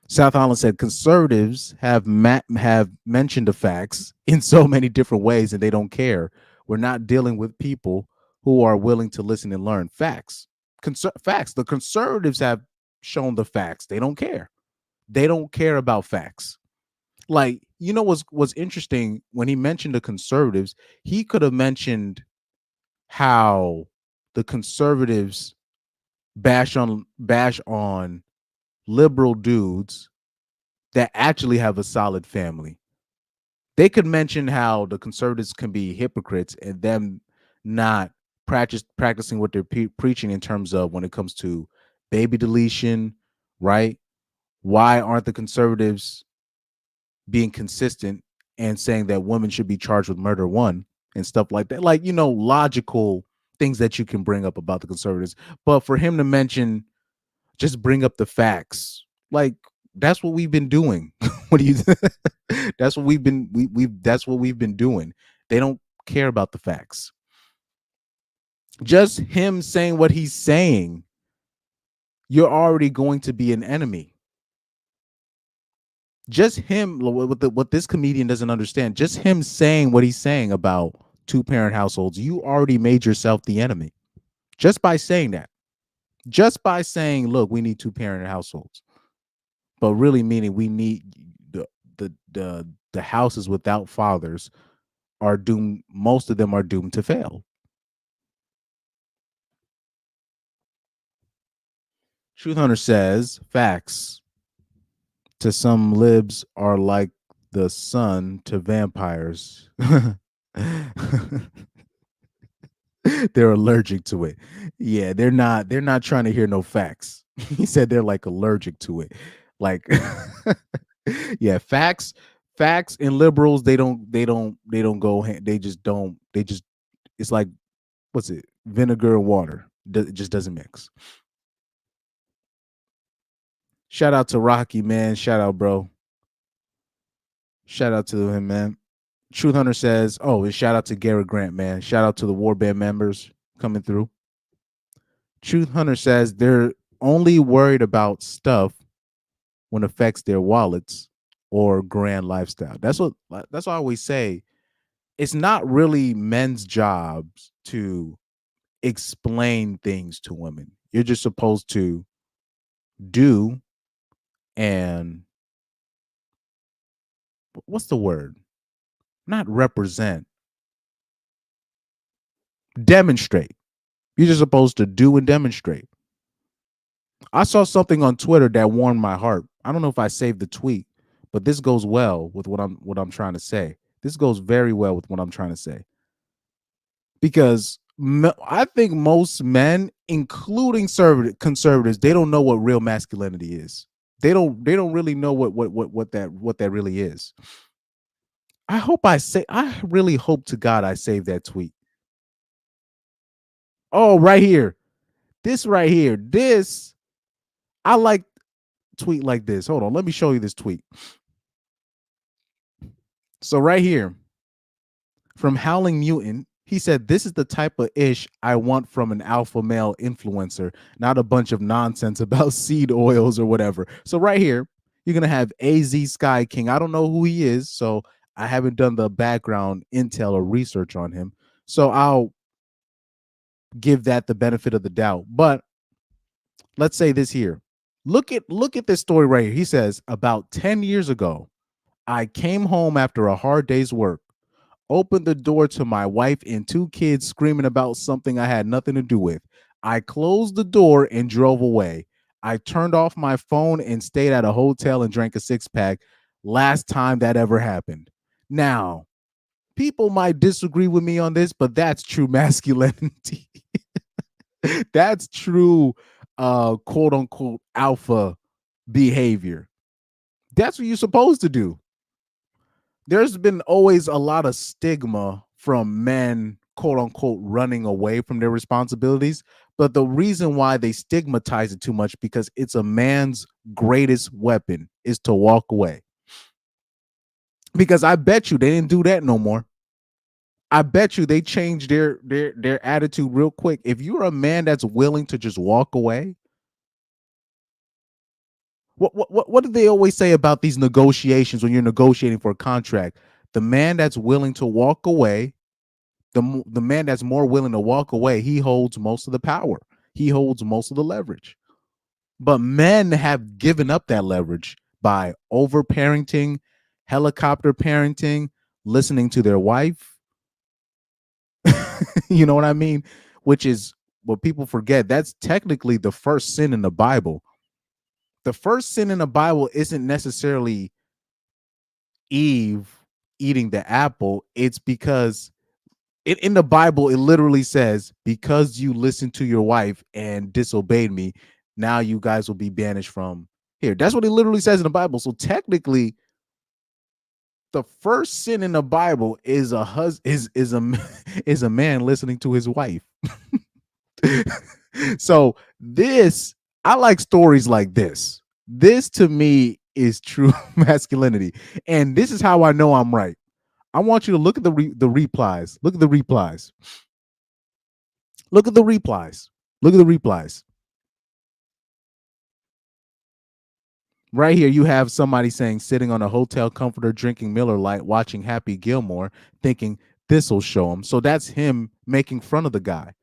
South Holland said conservatives have mentioned the facts in so many different ways and they don't care. We're not dealing with people who are willing to listen and learn. Facts. Facts. The conservatives have shown the facts. They don't care. They don't care about facts. Like, what's interesting, when he mentioned the conservatives, he could have mentioned how the conservatives bash on liberal dudes that actually have a solid family. They could mention how the conservatives can be hypocrites and them not practicing what they're preaching in terms of when it comes to baby deletion, right? Why aren't the conservatives being consistent and saying that women should be charged with murder one and stuff like that? Like, logical things that you can bring up about the conservatives. But for him to mention, just bring up the facts, like, that's what we've been doing. What do you that's what we've been doing. They don't care about the facts. Just him saying what he's saying, you're already going to be an enemy. Just him, what this comedian doesn't understand, just him saying what he's saying about 2-parent households, you already made yourself the enemy. Just by saying that. Just by saying, look, we need 2-parent households. But really meaning we need the houses without fathers are doomed. Most of them are doomed to fail. Truth Hunter says facts to some libs are like the sun to vampires. They're allergic to it. Yeah, they're not trying to hear no facts. He said they're like allergic to it. Like yeah, facts and liberals, they don't go they just it's like, what's it? Vinegar and water. It just doesn't mix. Shout out to Rocky, man. Shout out, bro. Shout out to him, man. Truth Hunter says, oh, and shout out to Garrett Grant, man. Shout out to the Warband members coming through. Truth Hunter says they're only worried about stuff when it affects their wallets or grand lifestyle. That's what I always say. It's not really men's jobs to explain things to women. You're just supposed to do and what's the word? Not represent. Demonstrate. You're just supposed to do and demonstrate. I saw something on Twitter that warmed my heart. I don't know if I saved the tweet, but this goes well with what I'm trying to say. This goes very well with what I'm trying to say. Because I think most men, including conservatives, they don't know what real masculinity is. They don't really know what that really is. I really hope to God I saved that tweet. Oh, right here. This right here. This, I like tweet like this. Hold on. Let me show you this tweet. So right here from Howling Mutant, he said, this is the type of ish I want from an alpha male influencer, not a bunch of nonsense about seed oils or whatever. So right here, you're going to have AZ Sky King. I don't know who he is, so I haven't done the background intel or research on him. So I'll give that the benefit of the doubt. But let's say this here. Look at this story right here. He says, about 10 years ago, I came home after a hard day's work, opened the door to my wife and 2 kids screaming about something I had nothing to do with. I closed the door and drove away. I turned off my phone and stayed at a hotel and drank a 6-pack. Last time that ever happened. Now, people might disagree with me on this, but that's true masculinity. That's true quote unquote alpha behavior. That's what you're supposed to do. There's been always a lot of stigma from men, quote unquote, running away from their responsibilities. But the reason why they stigmatize it too much, because it's a man's greatest weapon, is to walk away. Because I bet you they didn't do that no more. I bet you they changed their attitude real quick. If you're a man that's willing to just walk away, what do they always say about these negotiations when you're negotiating for a contract? The man that's willing to walk away, the man that's more willing to walk away, he holds most of the power. He holds most of the leverage. But men have given up that leverage by over-parenting, helicopter parenting, listening to their wife. You know what I mean? Which is what people forget. That's technically the first sin in the Bible. The first sin in the Bible isn't necessarily Eve eating the apple. It's because in the Bible, it literally says, because you listened to your wife and disobeyed me, now you guys will be banished from here. That's what it literally says in the Bible. So technically, the first sin in the Bible is a man listening to his wife. So this, I like stories like this. This to me is true masculinity, and this is how I know I'm right. I want you to look at the replies. Look at the replies. Look at the replies. Look at the replies. Right here, you have somebody saying, sitting on a hotel comforter, drinking Miller Lite, watching Happy Gilmore, thinking this will show him. So that's him making fun of the guy.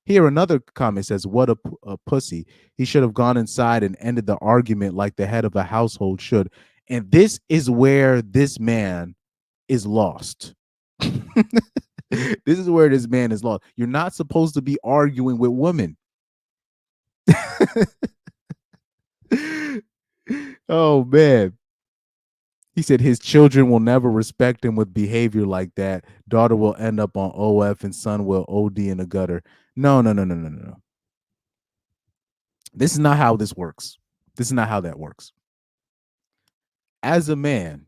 Here, another comment says, what a pussy. He should have gone inside and ended the argument like the head of a household should. And this is where this man is lost. This is where this man is lost. You're not supposed to be arguing with women. Oh man. He said his children will never respect him with behavior like that. Daughter will end up on OF and son will OD in the gutter. No. This is not how this works. This is not how that works. As a man,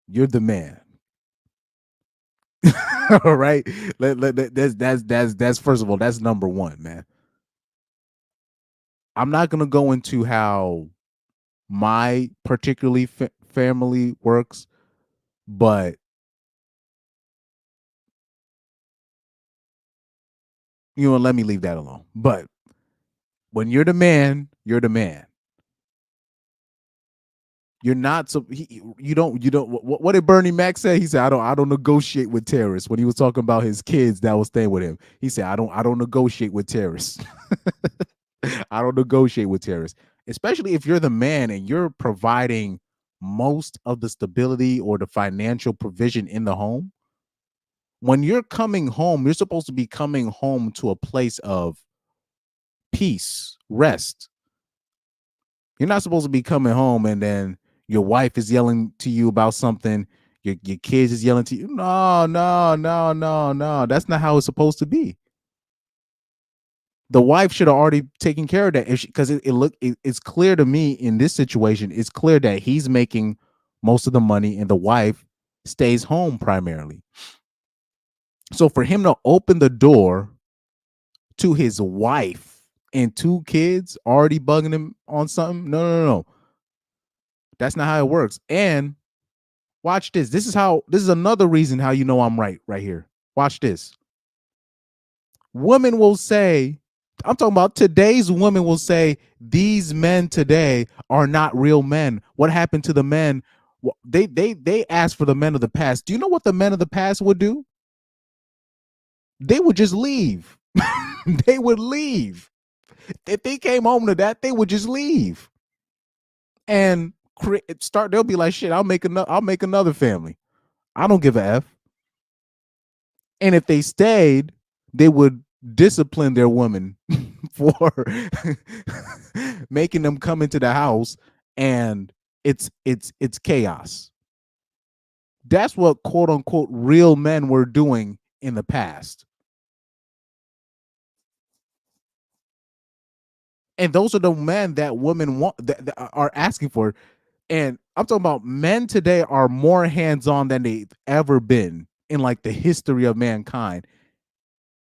you're the man. All right. That's first of all, that's number one, man. I'm not gonna go into how my particularly family works, but you know, let me leave that alone. But when you're the man, you're the man. You're not so you don't what did Bernie Mac say? He said I don't negotiate with terrorists. When he was talking about his kids that was staying with him, he said I don't negotiate with terrorists. I don't negotiate with terrorists, especially if you're the man and you're providing most of the stability or the financial provision in the home. When you're coming home, you're supposed to be coming home to a place of peace, rest. You're not supposed to be coming home and then your wife is yelling to you about something. Your kids is yelling to you. No. That's not how it's supposed to be. The wife should have already taken care of that because it's clear to me in this situation. It's clear that he's making most of the money and the wife stays home primarily. So for him to open the door to his wife and 2 kids already bugging him on something, no. That's not how it works. And watch this. This is another reason how you know I'm right here. Watch this. Women will say, I'm talking about today's women will say, these men today are not real men. What happened to the men? They asked for the men of the past. Do you know what the men of the past would do? They would just leave. They would leave. If they came home to that, they would just leave. And they'll be like, shit, I'll make another family. I don't give a F. And if they stayed, they would discipline their women for making them come into the house, and it's chaos. That's what quote unquote real men were doing in the past. And those are the men that women want that are asking for. And I'm talking about men today are more hands-on than they've ever been in like the history of mankind.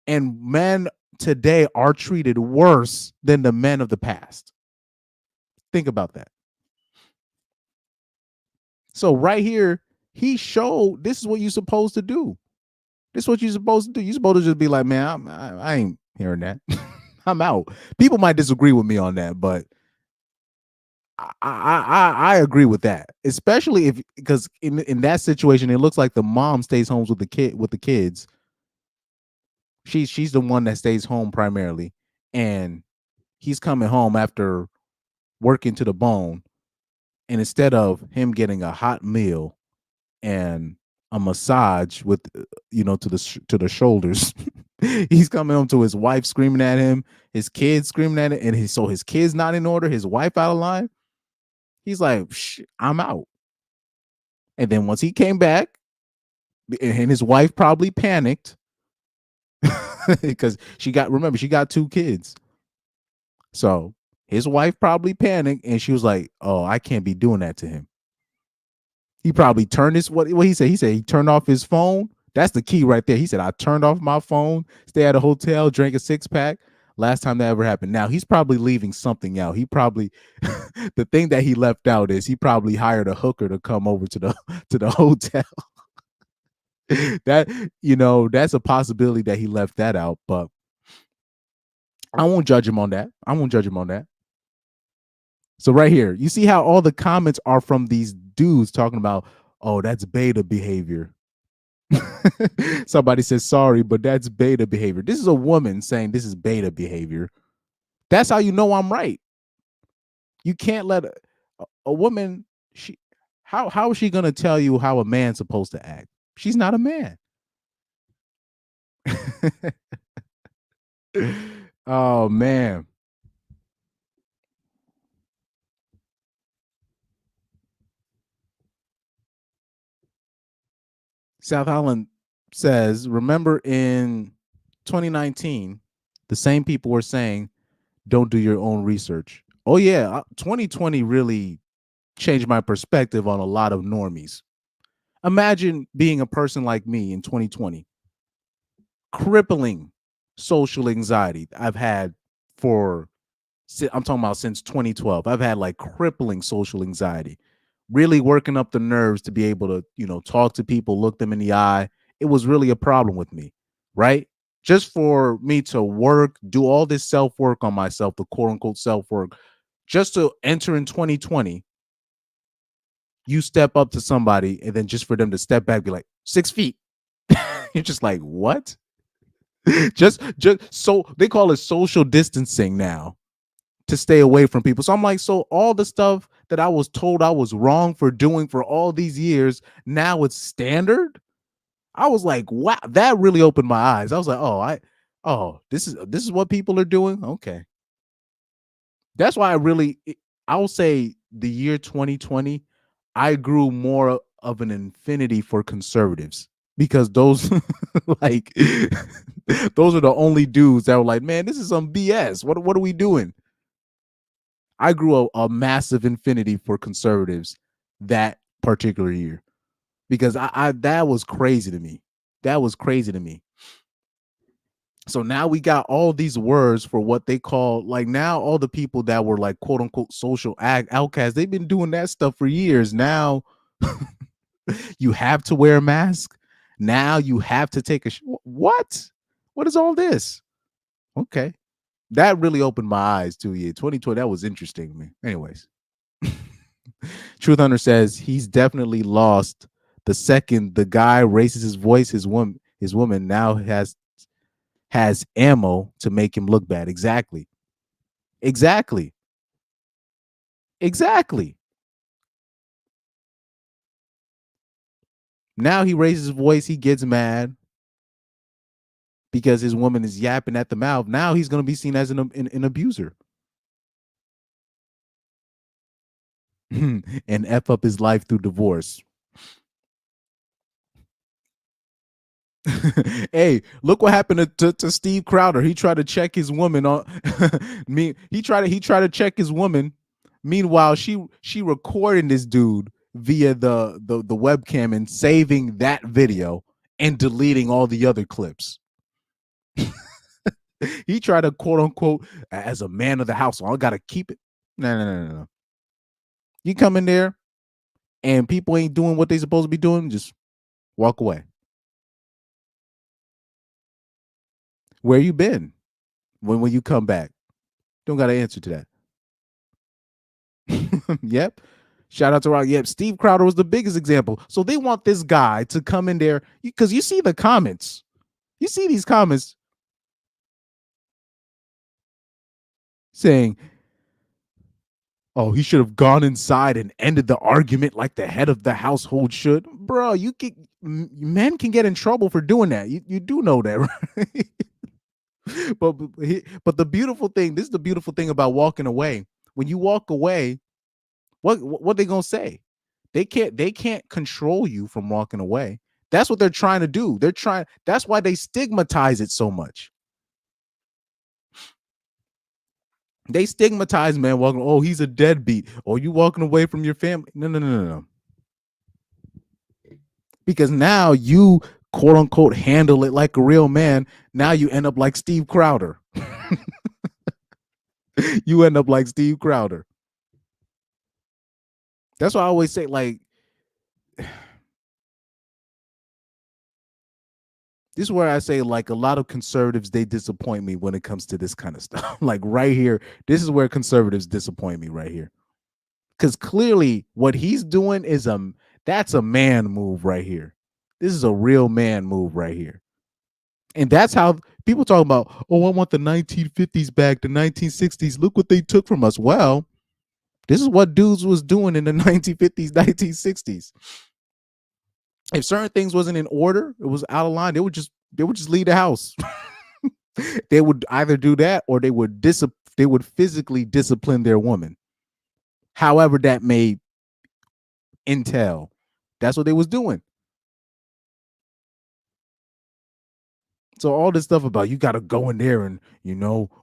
And men today are treated worse than the men of the past. Think about that. So right here, he showed this is what you're supposed to do. This is what you're supposed to do. You're supposed to just be like, man, I ain't hearing that. I'm out. People might disagree with me on that, but I agree with that, especially because in that situation, it looks like the mom stays home with the kids. She's the one that stays home primarily, and he's coming home after working to the bone, and instead of him getting a hot meal and a massage with to the shoulders, he's coming home to his wife screaming at him, his kids screaming at it, and his kids not in order, his wife out of line. He's like, I'm out. And then once he came back, and his wife probably panicked because she got 2 kids. So his wife probably panicked, and she was like, oh, I can't be doing that to him. He probably turned what he said. He said he turned off his phone. That's the key right there. He said, I turned off my phone, stay at a hotel, drank a 6-pack. Last time that ever happened. Now he's probably leaving something out. He probably the thing that he left out is he probably hired a hooker to come over to the hotel. That's a possibility that he left that out, but I won't judge him on that. So right here, you see how all the comments are from these dudes talking about, oh, that's beta behavior. Somebody says sorry, but that's beta behavior. This is a woman saying this is beta behavior. That's how you know I'm right. You can't let a woman, how is she gonna tell you how a man's supposed to act? She's not a man. Oh man. South Holland says, remember in 2019, the same people were saying, don't do your own research. Oh, yeah. 2020 really changed my perspective on a lot of normies. Imagine being a person like me in 2020. Crippling social anxiety I've had I'm talking about since 2012. I've had like crippling social anxiety, really working up the nerves to be able to, talk to people, look them in the eye. It was really a problem with me, right? Just for me to work, do all this self-work on myself, the quote unquote self-work, just to enter in 2020, you step up to somebody and then just for them to step back, be like 6 feet. You're just like, what? just so they call it social distancing now to stay away from people. So I'm like, so all the stuff that I was told I was wrong for doing for all these years, now it's standard. I was like, wow, that really opened my eyes. I was like, this is what people are doing. Okay. That's why I will say the year 2020, I grew more of an infinity for conservatives because those like those are the only dudes that were like, man, this is some BS. What are we doing? I grew a massive infinity for conservatives that particular year because I that was crazy to me. That was crazy to me. So now we got all these words for what they call, like, now all the people that were like quote unquote social outcasts, they've been doing that stuff for years. Now you have to wear a mask. Now you have to take what? What is all this? Okay. That really opened my eyes to you. 2020, that was interesting to me. Anyways. Truth Hunter says he's definitely lost the second the guy raises his voice, his woman now has ammo to make him look bad. Exactly. Now he raises his voice, he gets mad because his woman is yapping at the mouth. Now he's going to be seen as an abuser. And F up his life through divorce. Hey, look what happened to Steve Crowder. He tried to check his woman on he tried to check his woman. Meanwhile, she recording this dude via the webcam and saving that video and deleting all the other clips. He tried to quote unquote as a man of the household, I gotta keep it. No. You come in there and people ain't doing what they supposed to be doing, just walk away. Where you been when you come back? Don't got to answer to that. Yep. Shout out to Rock. Yep. Steve Crowder was the biggest example. So they want this guy to come in there because you see the comments. You see these comments saying, oh, he should have gone inside and ended the argument like the head of the household should. Bro, men can get in trouble for doing that. You do know that, right? But the beautiful thing, this is the beautiful thing about walking away. When you walk away, what they gonna say? They can't control you from walking away. That's what they're trying to do. That's why they stigmatize it so much. They stigmatize man walking. Oh, he's a deadbeat. Or you walking away from your family. No. Because now you quote unquote handle it like a real man. Now you end up like Steve Crowder. You end up like Steve Crowder. That's why I always say, like, this is where I say, like, a lot of conservatives, they disappoint me when it comes to this kind of stuff. Like right here, this is where conservatives disappoint me right here. Because clearly what he's doing is that's a man move right here. This is a real man move right here. And that's how people talk about, oh, I want the 1950s back, the 1960s. Look what they took from us. Well, this is what dudes was doing in the 1950s, 1960s. If certain things wasn't in order, it was out of line, they would just leave the house. They would either do that or they would physically discipline their woman. However that may entail. That's what they was doing. So all this stuff about you got to go in there and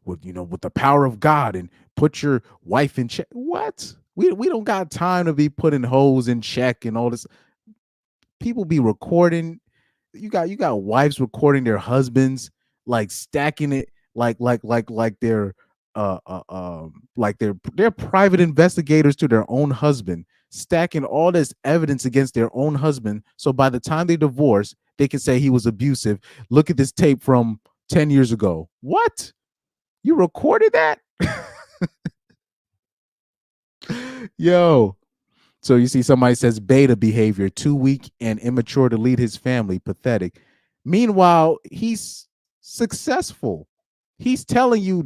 with the power of God and put your wife in check. What? We don't got time to be putting hoes in check and all this. People be recording. You got wives recording their husbands, like stacking it like they're they're private investigators to their own husband, stacking all this evidence against their own husband. So by the time they divorce, they can say he was abusive. Look at this tape from 10 years ago. What? You recorded that? Yo. So you see somebody says beta behavior, too weak and immature to lead his family, pathetic. Meanwhile, he's successful. He's telling you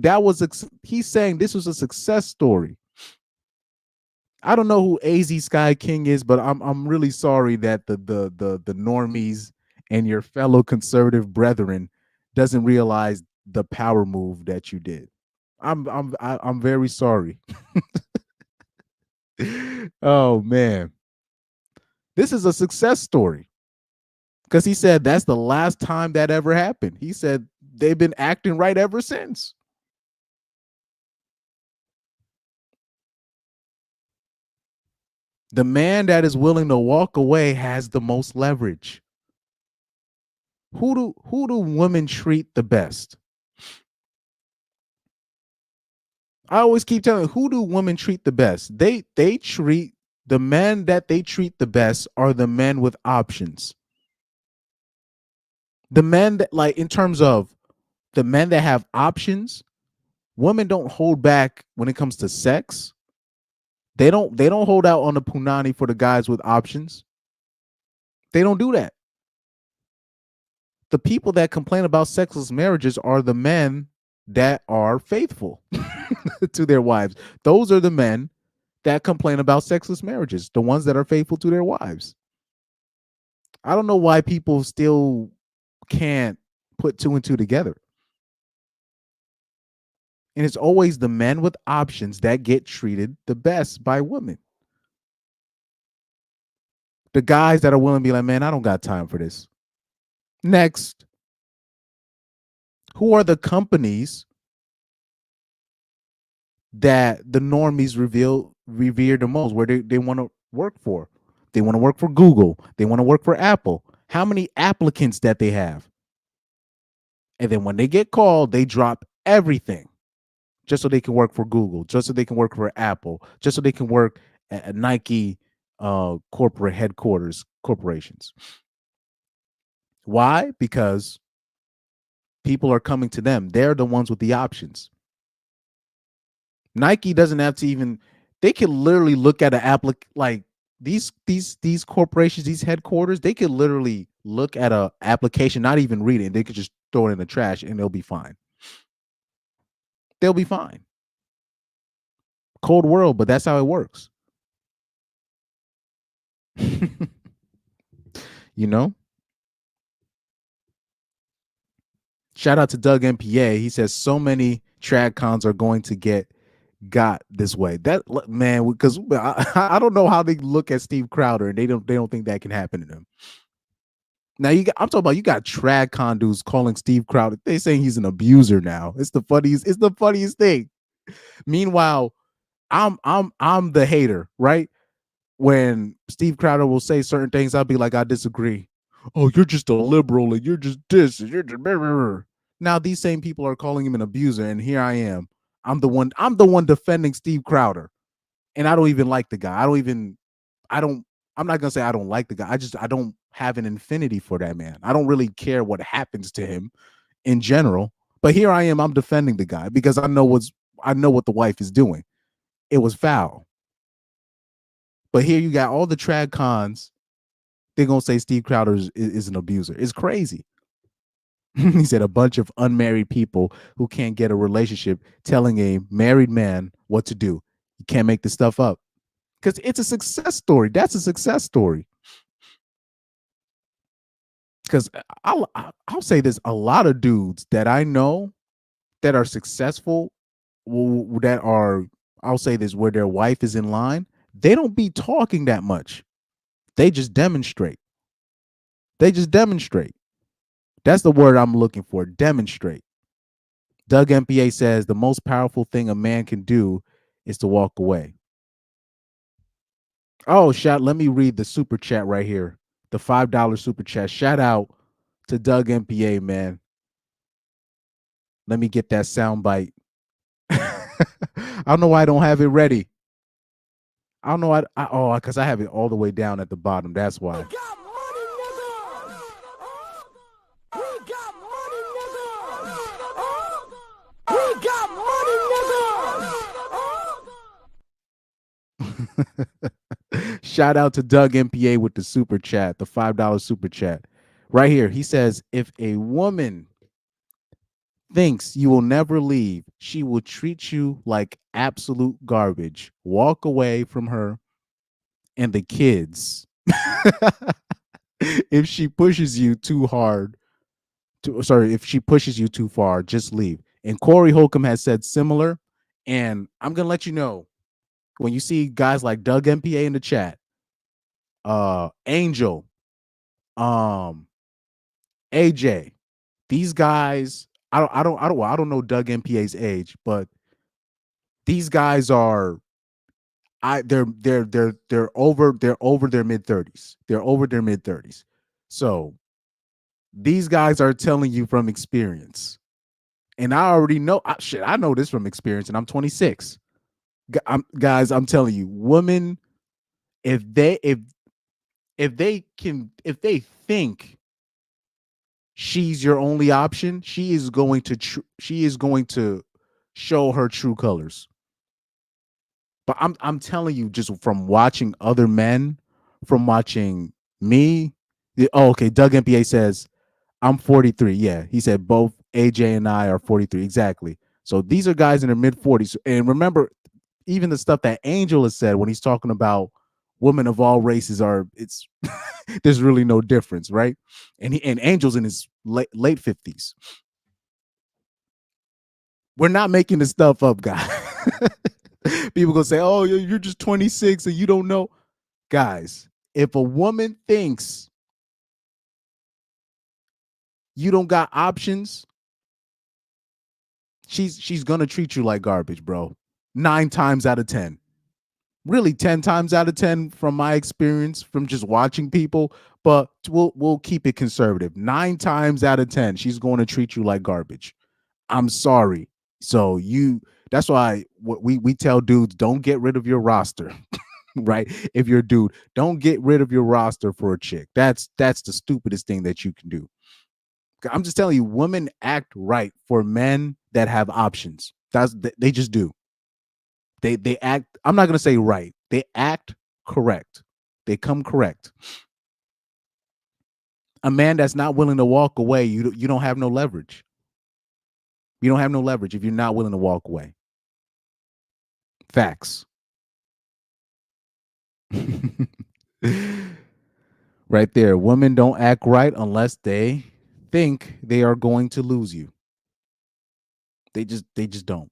he's saying this was a success story. I don't know who AZ Sky King is, but I'm really sorry that the normies and your fellow conservative brethren doesn't realize the power move that you did. I'm very sorry. Oh man, this is a success story because he said that's the last time that ever happened. He said they've been acting right ever since. The man that is willing to walk away has the most leverage. Who do women treat the best? I always keep telling you, who do women treat the best? They treat the men that they treat the best are the men with options. The men that, like, in terms of the men that have options, women don't hold back when it comes to sex. They don't hold out on the punani for the guys with options. They don't do that. The people that complain about sexless marriages are the men that are faithful to their wives. Those are the men that complain about sexless marriages, the ones that are faithful to their wives. I don't know why people still can't put two and two together. And it's always the men with options that get treated the best by women. The guys that are willing to be like, man, I don't got time for this. Next. Who are the companies that the normies revere the most, where they want to work for? They want to work for Google. They want to work for Apple. How many applicants that they have? And then when they get called, they drop everything just so they can work for Google, just so they can work for Apple, just so they can work at Nike corporate headquarters, corporations. Why? Because people are coming to them. They're the ones with the options. Nike doesn't have to even, they can literally look at an like these corporations, these headquarters, they could literally look at an application, not even read it. They could just throw it in the trash and they'll be fine. They'll be fine. Cold world, but that's how it works. You know? Shout out to Doug MPA. He says so many trad cons are going to got this way. That, man, because I don't know how they look at Steve Crowder and they don't think that can happen to them. Now I'm talking about, you got trad con dudes calling Steve Crowder. They saying he's an abuser now. It's the funniest thing. Meanwhile, I'm the hater, right? When Steve Crowder will say certain things, I'll be like, I disagree. Oh, you're just a liberal and you're just this and you're just blah, blah, blah. Now these same people are calling him an abuser, and here I am. I'm the one defending Steve Crowder. And I don't even like the guy. I'm not gonna say I don't like the guy. I don't have an infinity for that man. I don't really care what happens to him in general. But here I am, I'm defending the guy because I know what the wife is doing. It was foul. But here you got all the trad cons. They're gonna say Steve Crowder is an abuser. It's crazy. He said a bunch of unmarried people who can't get a relationship telling a married man what to do. You can't make this stuff up. Because it's a success story. That's a success story. Because I'll say this, a lot of dudes that I know that are successful, that are, I'll say this, where their wife is in line, they don't be talking that much. They just demonstrate. That's the word I'm looking for. Demonstrate. Doug MPA says the most powerful thing a man can do is to walk away. Oh, let me read the super chat right here. The $5 super chat. Shout out to Doug MPA, man. Let me get that sound bite. I don't know why I don't have it ready. I don't know. Because I have it all the way down at the bottom. That's why. Shout out to Doug MPA with the super chat, the $5 super chat. Right here, he says, if a woman thinks you will never leave, she will treat you like absolute garbage. Walk away from her and the kids. If she pushes you too hard, if she pushes you too far, just leave. And Corey Holcomb has said similar. And I'm going to let you know, when you see guys like Doug MPA in the chat, Angel, AJ, these guys, I don't know Doug MPA's age, but these guys are they're over their mid-30s. They're over their mid-30s. So these guys are telling you from experience. And I already know I know this from experience, and I'm 26. Guys, I'm telling you, women, if they think she's your only option, she is going to show her true colors. But I'm telling you, just from watching other men, from watching me. Okay, Doug MPA says I'm 43. Yeah, he said both AJ and I are 43. Exactly. So these are guys in their mid 40s. And remember, even the stuff that Angel has said when he's talking about women of all races it's there's really no difference, right? And Angel's in his late 50s. We're not making this stuff up, guys. People gonna say, "Oh, you're just 26 and you don't know." Guys, if a woman thinks you don't got options, she's gonna treat you like garbage, bro. 9 times out of 10. Really 10 times out of 10 from my experience from just watching people, but we'll keep it conservative. 9 times out of 10, she's going to treat you like garbage. I'm sorry. So that's why we tell dudes, don't get rid of your roster. Right? If you're a dude, don't get rid of your roster for a chick. That's the stupidest thing that you can do. I'm just telling you, women act right for men that have options. They just do. They act, I'm not going to say right. They act correct. They come correct. A man that's not willing to walk away, you don't have no leverage. You don't have no leverage if you're not willing to walk away. Facts. Right there. Women don't act right unless they think they are going to lose you. They just don't.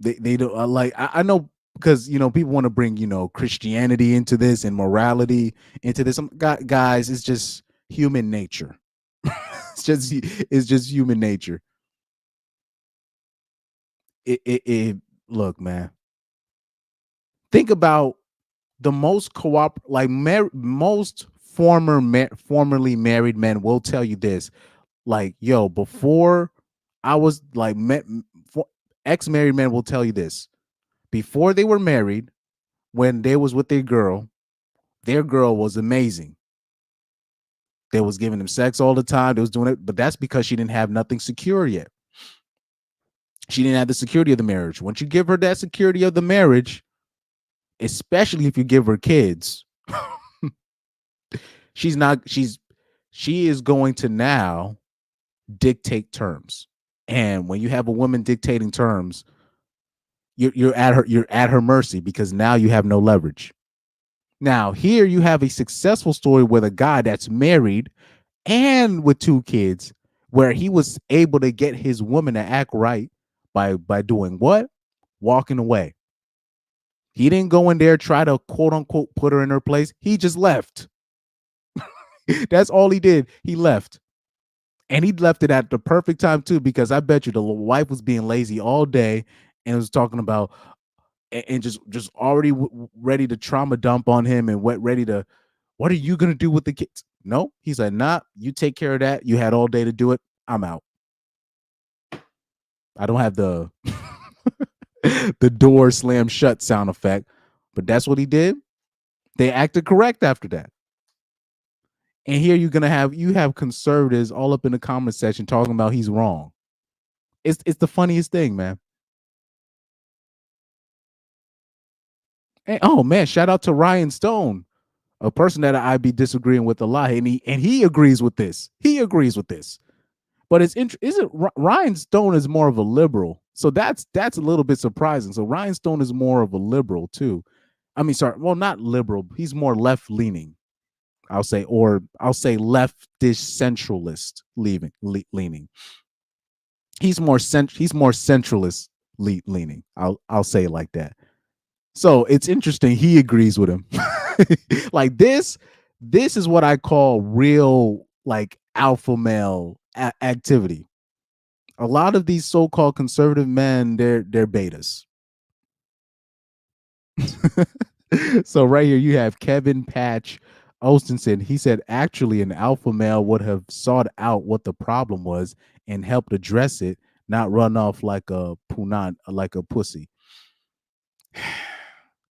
They don't like. I know, because people want to bring Christianity into this and morality into this. Guys, it's just human nature. it's just human nature. Look, man. Think about the most most formerly married men will tell you this. Like, yo, before I was like ex-married men will tell you this. Before they were married, when they was with their girl was amazing. They was giving them sex all the time. They was doing it, but that's because she didn't have nothing secure yet. She didn't have the security of the marriage. Once you give her that security of the marriage, especially if you give her kids, she is going to now dictate terms. And when you have a woman dictating terms, you're at her mercy, because now you have no leverage. Now, here you have a successful story with a guy that's married and with 2 kids, where he was able to get his woman to act right by doing what? Walking away. He didn't go in there, try to quote unquote put her in her place. He just left. That's all he did. He left. And he left it at the perfect time too, because I bet you the wife was being lazy all day and was talking about and just already ready to trauma dump on him and ready to, what are you gonna do with the kids? No, he's like, nah, you take care of that. You had all day to do it. I'm out. I don't have the the door slam shut sound effect, but that's what he did. They acted correct after that. And here you're gonna have conservatives all up in the comment section talking about he's wrong. It's the funniest thing, man. And, oh man, shout out to Ryan Stone, a person that I'd be disagreeing with a lot, and he agrees with this. He agrees with this. But Ryan Stone is more of a liberal, so that's a little bit surprising. So Ryan Stone is more of a liberal too. I mean, sorry, well, not liberal. He's more left leaning. I'll say leftish centralist leaning. He's more centralist leaning. I'll say it like that. So it's interesting. He agrees with him. Like this is what I call real like alpha male activity. A lot of these so-called conservative men, they're betas. So right here you have Kevin Patch Ostenson. He said, actually, an alpha male would have sought out what the problem was and helped address it, not run off like a punat, like a pussy.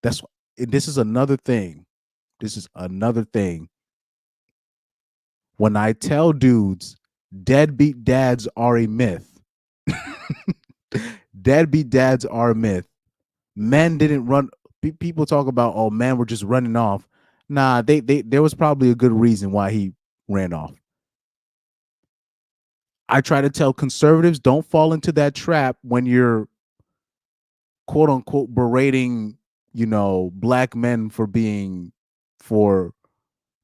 This is another thing. This is another thing. When I tell dudes deadbeat dads are a myth, deadbeat dads are a myth. Men didn't run. People talk about, oh, men were just running off. Nah, there was probably a good reason why he ran off. I try to tell conservatives, don't fall into that trap when you're quote unquote berating, black men for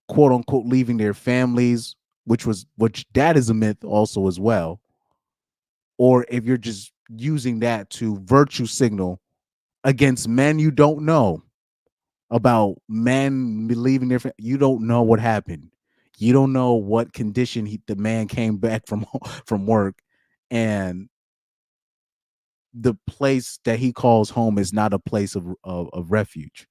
quote unquote leaving their families, which that is a myth also as well. Or if you're just using that to virtue signal against men you don't know about, men leaving their you don't know what happened. You don't know what condition the man came back from work, and the place that he calls home is not a place of refuge.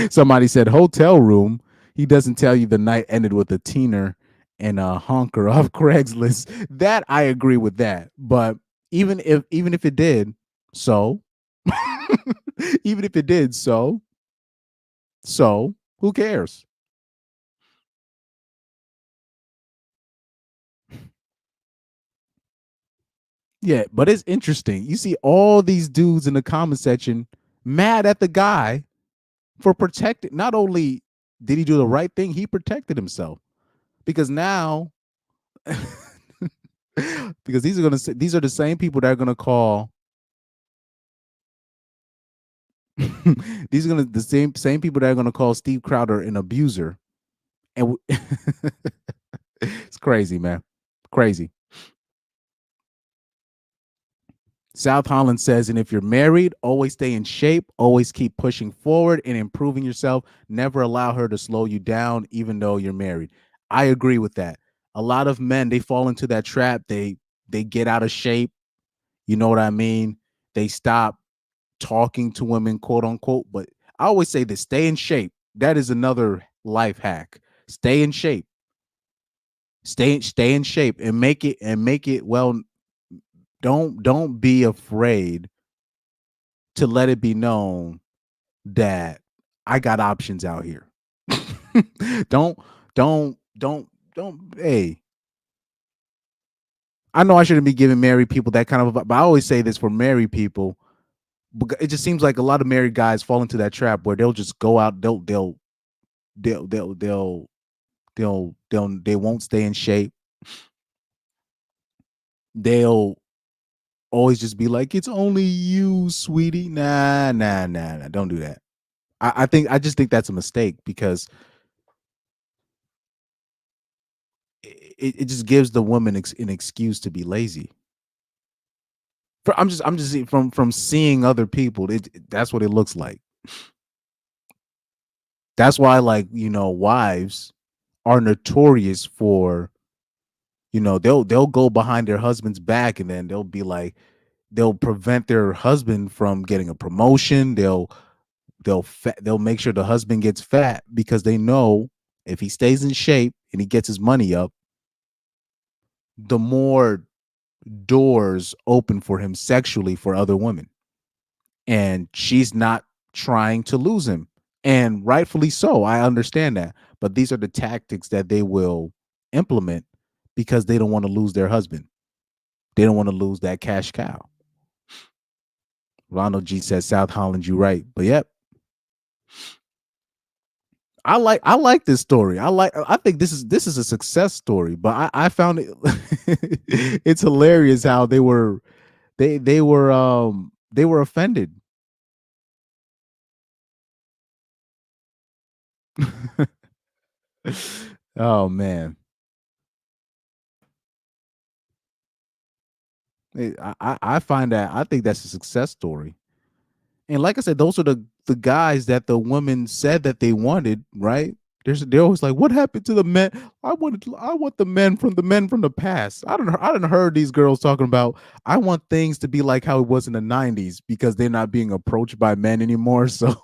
Somebody said hotel room. He doesn't tell you the night ended with a teener and a honker off Craigslist. That I agree with that. But even if it did, so even if it did, so who cares? Yeah, but it's interesting. You see all these dudes in the comment section mad at the guy for protecting. Not only did he do the right thing, he protected himself, because now because these are the same people that are going to call the same people that are going to call Steve Crowder an abuser. And it's crazy, man. Crazy. South Holland says, and if you're married, always stay in shape, always keep pushing forward and improving yourself. Never allow her to slow you down, even though you're married. I agree with that. A lot of men, they fall into that trap. They get out of shape. You know what I mean? They stop talking to women, quote unquote. But I always say this: stay in shape. That is another life hack. Stay in shape. Stay in shape and make it well. Don't be afraid to let it be known that I got options out here. don't hey. I know I shouldn't be giving married people that kind of, but I always say this for married people. It just seems like a lot of married guys fall into that trap where they'll just go out, they won't stay in shape. They'll always just be like, it's only you, sweetie. Nah. Don't do that. I just think that's a mistake, because it just gives the woman an excuse to be lazy. I'm just from seeing other people, that's what it looks like. That's why, like, wives are notorious for, they'll go behind their husband's back, and then they'll be like, they'll prevent their husband from getting a promotion. They'll make sure the husband gets fat, because they know if he stays in shape and he gets his money up, the more doors open for him sexually for other women. And she's not trying to lose him. And rightfully so. I understand that. But these are the tactics that they will implement because they don't want to lose their husband. They don't want to lose that cash cow. Ronald G says, South Holland, you right. But yep. I like this story. I think this is a success story, but I found it it's hilarious how they were offended. Oh man. I find that, I think that's a success story. And like I said, those are the guys that the women said that they wanted, right? They're always like, what happened to the men? I want the men from the past. I don't heard these girls talking about, I want things to be like how it was in the 90s, because they're not being approached by men anymore. So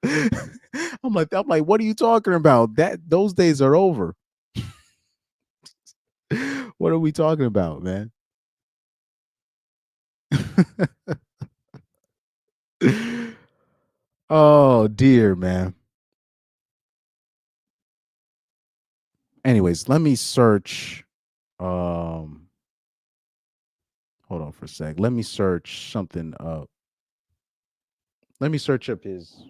I'm like, what are you talking about? Those days are over. What are we talking about, man? Oh dear, man. Anyways, let me search. Hold on for a sec. Let me search something up. Let me search up his.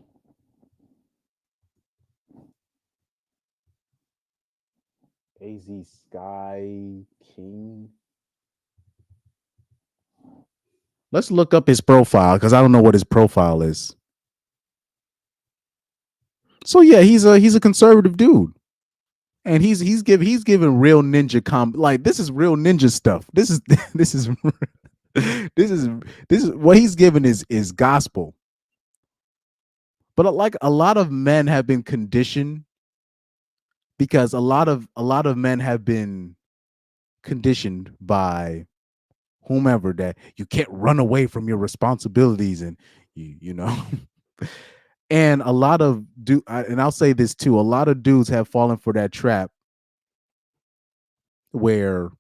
AZ Sky King. Let's look up his profile, because I don't know what his profile is. So yeah, he's a conservative dude, and he's giving real ninja like, this is real ninja stuff. This is this is what he's giving is gospel. But like, a lot of men have been conditioned, because a lot of men have been conditioned by whomever, that you can't run away from your responsibilities, and you know. And a lot of and I'll say this too, a lot of dudes have fallen for that trap where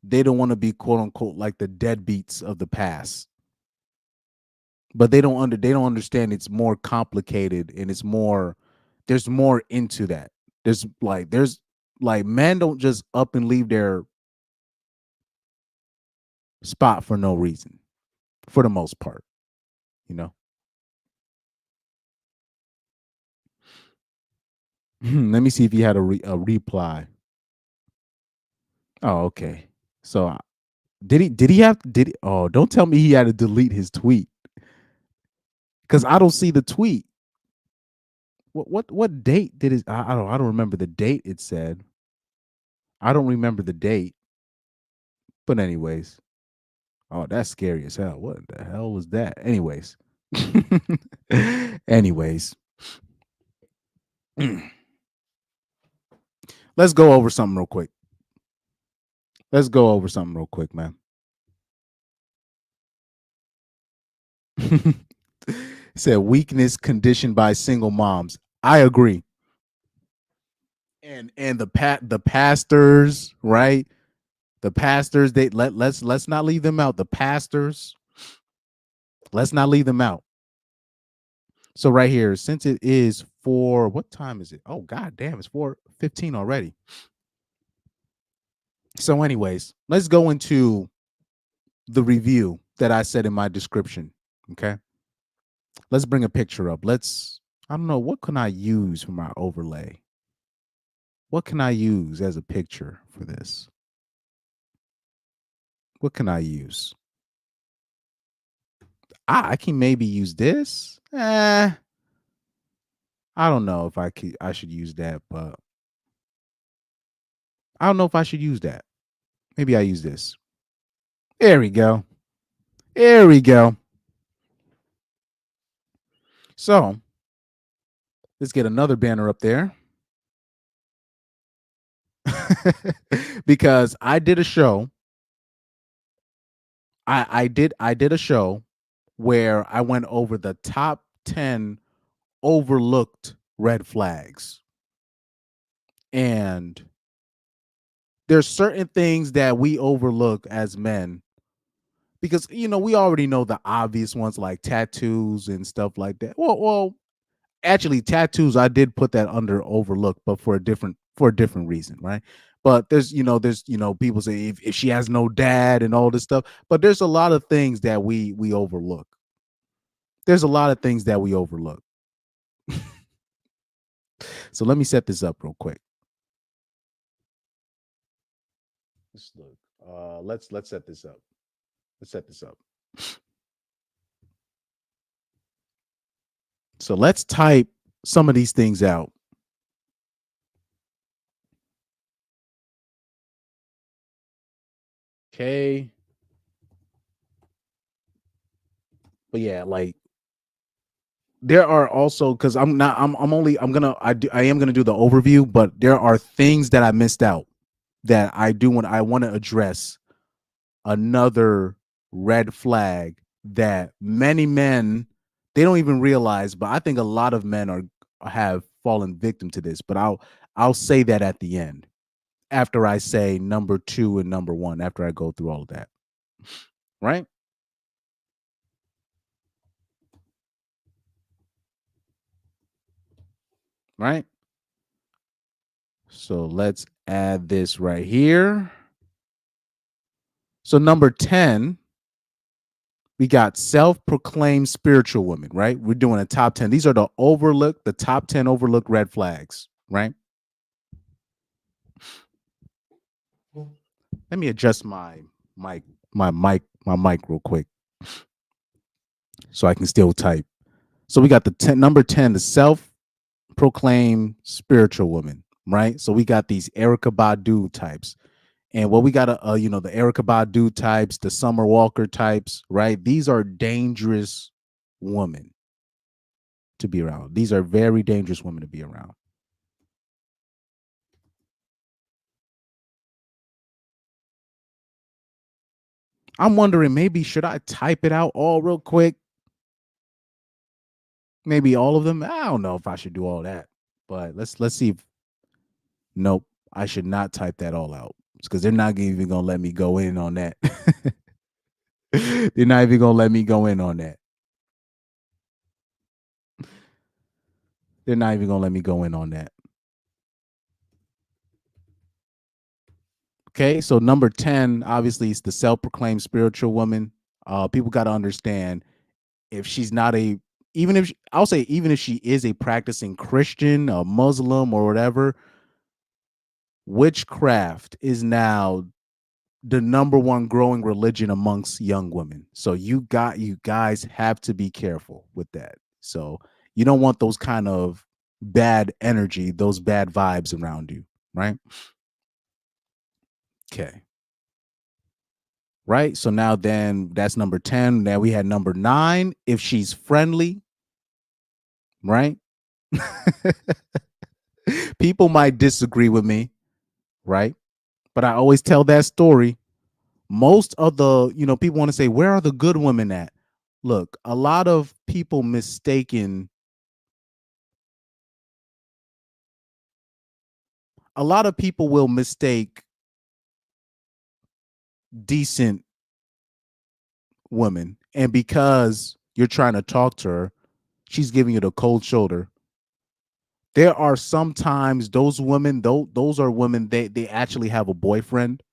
they don't want to be, quote unquote, like the deadbeats of the past. But they don't understand it's more complicated, and there's more into that. There's like men don't just up and leave their spot for no reason, for the most part, you know. Let me see if he had a reply. Oh, okay. So oh, don't tell me he had to delete his tweet, because I don't see the tweet. What date did it? I don't remember the date it said. I don't remember the date. But anyways, oh, that's scary as hell. What the hell was that? Anyways, anyways, let's go over something real quick. Man. Said weakness conditioned by single moms. I agree. And the pastors, right? The pastors, let's not leave them out. The pastors, let's not leave them out. So right here, since it is what time is it? Oh, god damn, it's 4:15 already. So anyways, let's go into the review that I said in my description. Okay. Let's bring a picture up. I don't know, what can I use for my overlay? What can I use as a picture for this? What can I use? I can maybe use this. I don't know if I should use that, but I don't know if I should use that. Maybe I use this. There we go. There we go. So Let's get another banner up there. Because I did a show. I did a show where I went over the top 10 overlooked red flags. And there's certain things that we overlook as men because we already know the obvious ones like tattoos and stuff like that. Well, actually tattoos I did put that under overlook, but for a different reason, right? But there's people say if she has no dad and all this stuff, but there's a lot of things that we overlook. There's a lot of things that we overlook. So let me set this up real quick. Let's look. Let's set this up. Let's set this up. So let's type some of these things out. Okay. But yeah, like there are also, because I am gonna do the overview, but there are things that I missed out that I want to address. Another red flag that many men, they don't even realize, but I think a lot of men have fallen victim to this. But I'll say that at the end, after I say number 2 and number 1, after I go through all of that, right? Right. So let's add this right here. So number 10, we got self-proclaimed spiritual women, right? We're doing a top 10. These are the top 10 overlooked red flags, right? Let me adjust my mic real quick so I can still type. So we got number 10, the self-proclaimed spiritual woman, right? So we got these Erykah Badu types. And what we got, the Erykah Badu types, the Summer Walker types, right? These are dangerous women to be around. These are very dangerous women to be around. I'm wondering, maybe should I type it out all real quick? Maybe all of them. I don't know if I should do all that, but let's see if. Nope, I should not type that all out because they're not even gonna let me go in on that. They're not even gonna let me go in on that. They're not even gonna let me go in on that. Okay, so number 10, obviously, is the self-proclaimed spiritual woman. People got to understand, if she's not even if she is a practicing Christian, a Muslim, or whatever, witchcraft is now the number 1 growing religion amongst young women. So you guys have to be careful with that. So you don't want those kind of bad energy, those bad vibes around you, right? Okay. Right. So now then that's number 10. Now we had number 9, if she's friendly, right? People might disagree with me, right? But I always tell that story. Most of the, people want to say, where are the good women at? Look, a lot of people will mistake decent women, and because you're trying to talk to her, she's giving you the cold shoulder. There are sometimes those women, those are women, they actually have a boyfriend,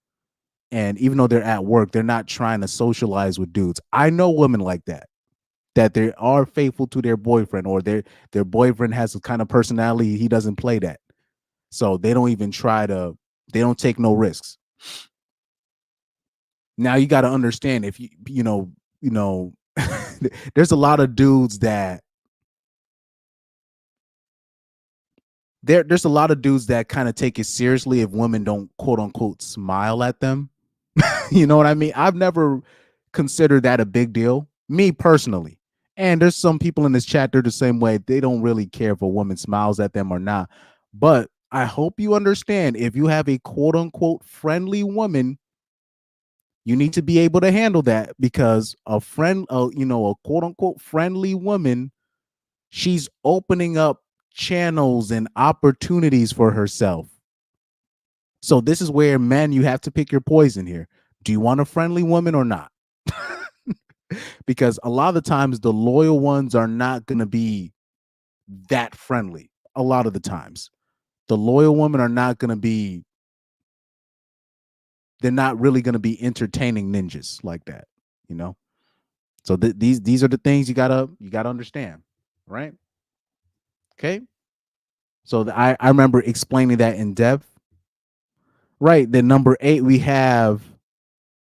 and even though they're at work, they're not trying to socialize with dudes. I know women like that they are faithful to their boyfriend, or their boyfriend has a kind of personality he doesn't play that, so they don't even they don't take no risks. Now you got to understand, if there's a lot of dudes that there's a lot of dudes that kind of take it seriously if women don't quote unquote smile at them. You know what I mean? I've never considered that a big deal, me personally. And there's some people in this chat, they're the same way. They don't really care if a woman smiles at them or not. But I hope you understand, if you have a quote unquote friendly woman, you need to be able to handle that, because a friend, a quote unquote friendly woman, she's opening up channels and opportunities for herself. So this is where, men, you have to pick your poison here. Do you want a friendly woman or not? Because a lot of the times the loyal ones are not going to be that friendly. A lot of the times the loyal women are not going to be, they're not really going to be entertaining ninjas like that, you know? So these are the things you gotta understand, right? Okay. So I remember explaining that in depth. Right. Then number 8, we have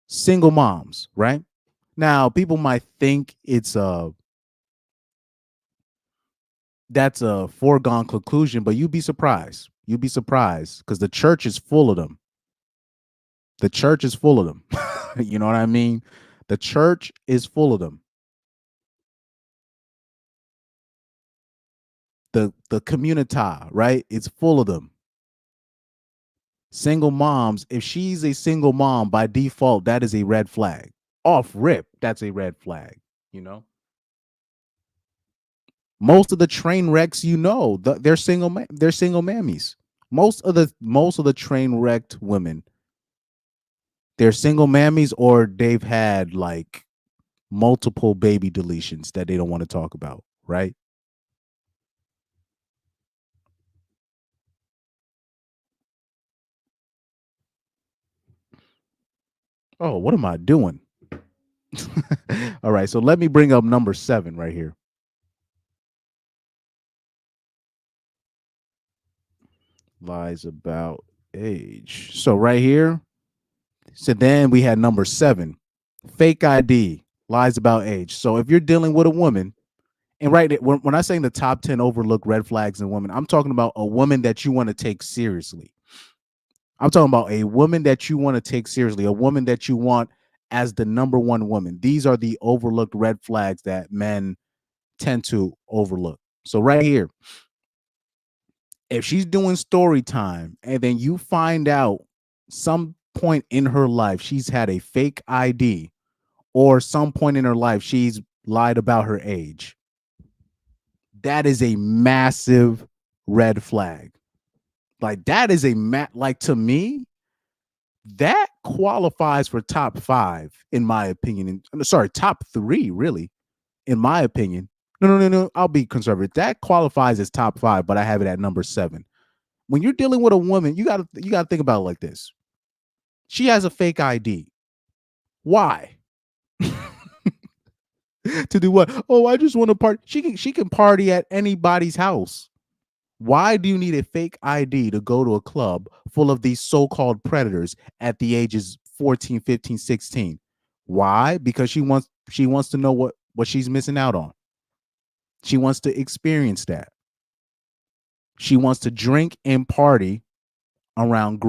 single moms, right? Now, people might think that's a foregone conclusion, but you'd be surprised. You'd be surprised, because the church is full of them. The church is full of them. You know what I mean? The church is full of them. The community, right? It's full of them. Single moms, if she's a single mom, by default, that is a red flag. Off rip, that's a red flag, you know? Most of the train wrecks, they're single mammies. Most of the train wrecked women, they're single mammies, or they've had like multiple baby deletions that they don't want to talk about, right? Oh, what am I doing? All right, so let me bring up number 7 right here. Lies about age. So right here, so then we had number 7, fake ID, lies about age. So if you're dealing with a woman, and when I say in the top 10 overlooked red flags in women, I'm talking about a woman that you want to take seriously. I'm talking about a woman that you want to take seriously, a woman that you want as the number one woman. These are the overlooked red flags that men tend to overlook. So right here, if she's doing story time and then you find out some point in her life she's had a fake ID, or some point in her life she's lied about her age, that is a massive red flag. Like, that is like, to me, that qualifies for top 5 in my opinion. Sorry, top 3 really, in my opinion. No. I'll be conservative. That qualifies as top 5, but I have it at number 7. When you're dealing with a woman, you gotta think about it like this. She has a fake ID. Why? To do what? Oh, I just want to party. She can party at anybody's house. Why do you need a fake ID to go to a club full of these so-called predators at the ages 14, 15, 16? Why? Because she wants to know what she's missing out on. She wants to experience that. She wants to drink and party around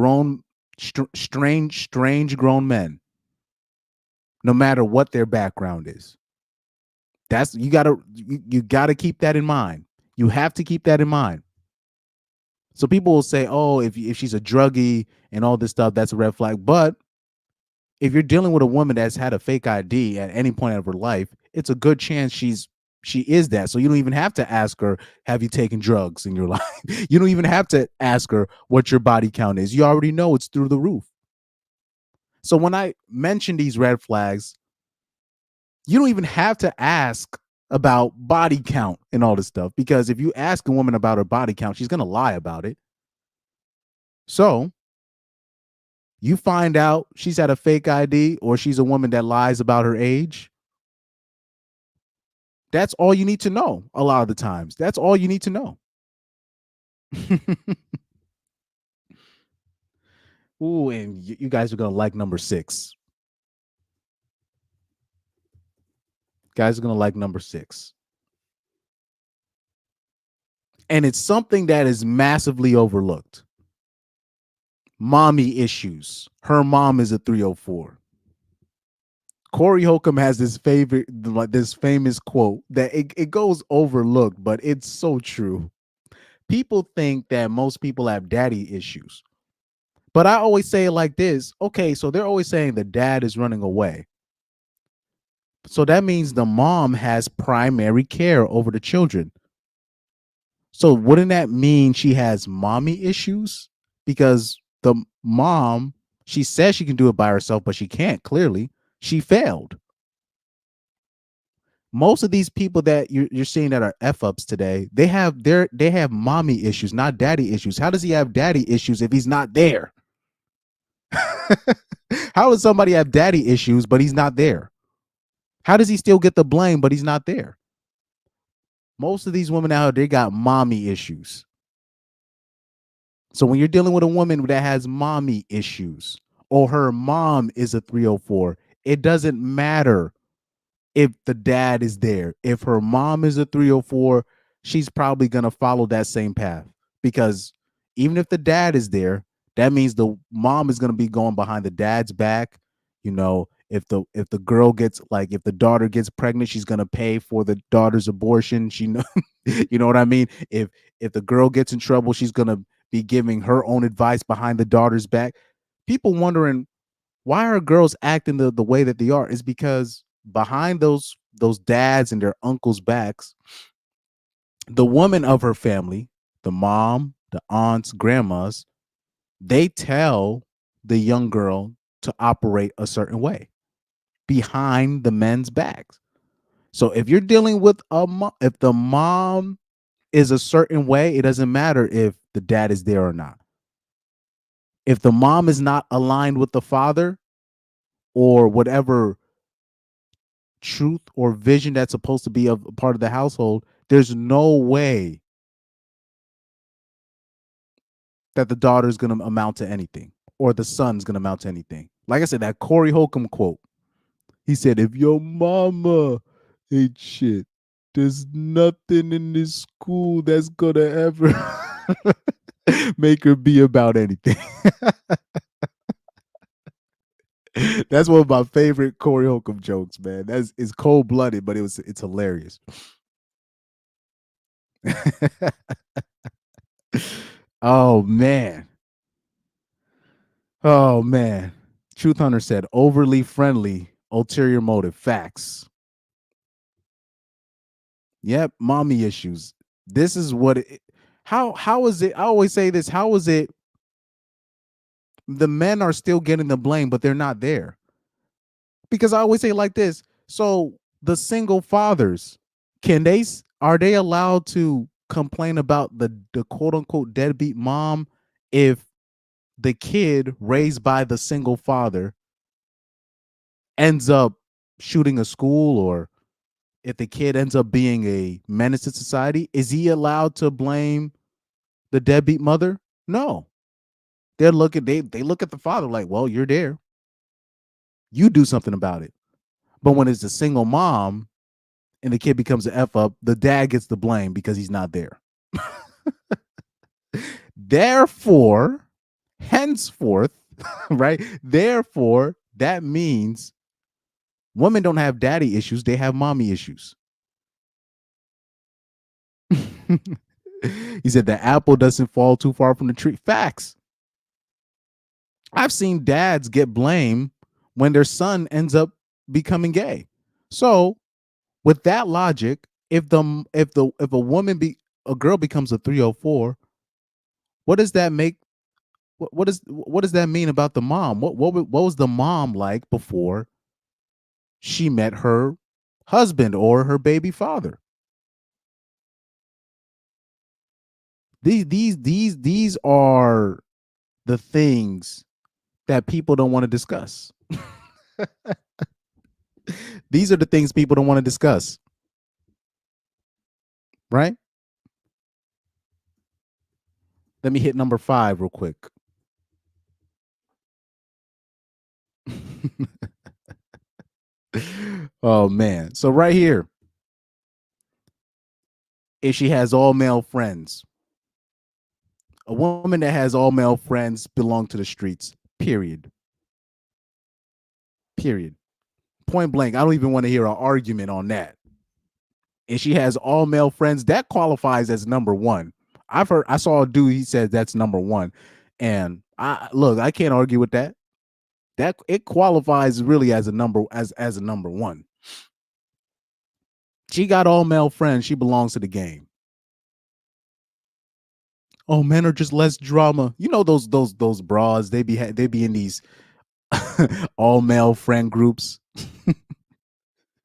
strange grown men, no matter what their background is. You gotta keep that in mind. You have to keep that in mind. So people will say, oh, if she's a druggie and all this stuff, that's a red flag. But if you're dealing with a woman that's had a fake ID at any point of her life, it's a good chance she is that. So you don't even have to ask her, have you taken drugs in your life? You don't even have to ask her what your body count is. You already know it's through the roof. So when I mention these red flags, you don't even have to ask about body count and all this stuff, because if you ask a woman about her body count, she's going to lie about it. So you find out she's had a fake ID, or she's a woman that lies about her age. That's all you need to know. A lot of the times, that's all you need to know. Ooh, and you guys are going to like number 6. Guys are going to like number 6. And it's something that is massively overlooked. Mommy issues. Her mom is a 304. Corey Holcomb has this this famous quote that it goes overlooked, but it's so true. People think that most people have daddy issues. But I always say it like this. Okay, so they're always saying the dad is running away. So that means the mom has primary care over the children. So wouldn't that mean she has mommy issues? Because the mom, she says she can do it by herself, but she can't, clearly. She failed. Most of these people that you're seeing that are F-ups today, they have mommy issues, not daddy issues. How does he have daddy issues if he's not there? How does somebody have daddy issues, but he's not there? How does he still get the blame, but he's not there? Most of these women out here, they got mommy issues. So when you're dealing with a woman that has mommy issues or her mom is a 304, it doesn't matter if the dad is there. If her mom is a 304, she's probably going to follow that same path, because even if the dad is there, that means the mom is going to be going behind the dad's back. You know, if the girl gets, like, if the daughter gets pregnant, she's going to pay for the daughter's abortion. She know, you know what I mean? If the girl gets in trouble, she's going to be giving her own advice behind the daughter's back. People wondering why are girls acting the way that they are is because behind those dads and their uncles' backs, the woman of her family, the mom, the aunts, grandmas, they tell the young girl to operate a certain way behind the men's backs. So if you're dealing with if the mom is a certain way, it doesn't matter if the dad is there or not. If the mom is not aligned with the father or whatever truth or vision that's supposed to be a part of the household, there's no way that the daughter is going to amount to anything or the son's going to amount to anything. Like I said, that Corey Holcomb quote, he said, if your mama ain't shit, there's nothing in this school that's going to ever make her be about anything. That's one of my favorite Corey Holcomb jokes, man. It's cold blooded, but it's hilarious. Oh man. Truth Hunter said overly friendly, ulterior motive. Facts. Yep, mommy issues. This is what how is it? I always say this. How is it the men are still getting the blame, but they're not there? Because I always say it like this. So the single fathers, are they allowed to complain about the quote unquote deadbeat mom if the kid raised by the single father ends up shooting a school, or if the kid ends up being a menace to society? Is he allowed to blame the deadbeat mother? No. They look at the father like, well, you're there. You do something about it. But when it's a single mom and the kid becomes an F up, the dad gets the blame because he's not there. Therefore, henceforth, right? Therefore, that means women don't have daddy issues, they have mommy issues. He said the apple doesn't fall too far from the tree. Facts. I've seen dads get blamed when their son ends up becoming gay. So, with that logic, if a girl becomes a 304, what does that make? What does that mean about the mom? What was the mom like before she met her husband or her baby father? These are the things that people don't want to discuss. These are the things people don't want to discuss. Right? Let me hit number 5 real quick. Oh man. So right here, if she has all male friends, a woman that has all male friends belong to the streets. Period. Point blank. I don't even want to hear an argument on that. And she has all male friends. That qualifies as number one. I saw a dude, he said that's number one. And I can't argue with that. That it qualifies really as a number one. She got all male friends. She belongs to the game. Oh, men are just less drama. You know those bras. They be in these all male friend groups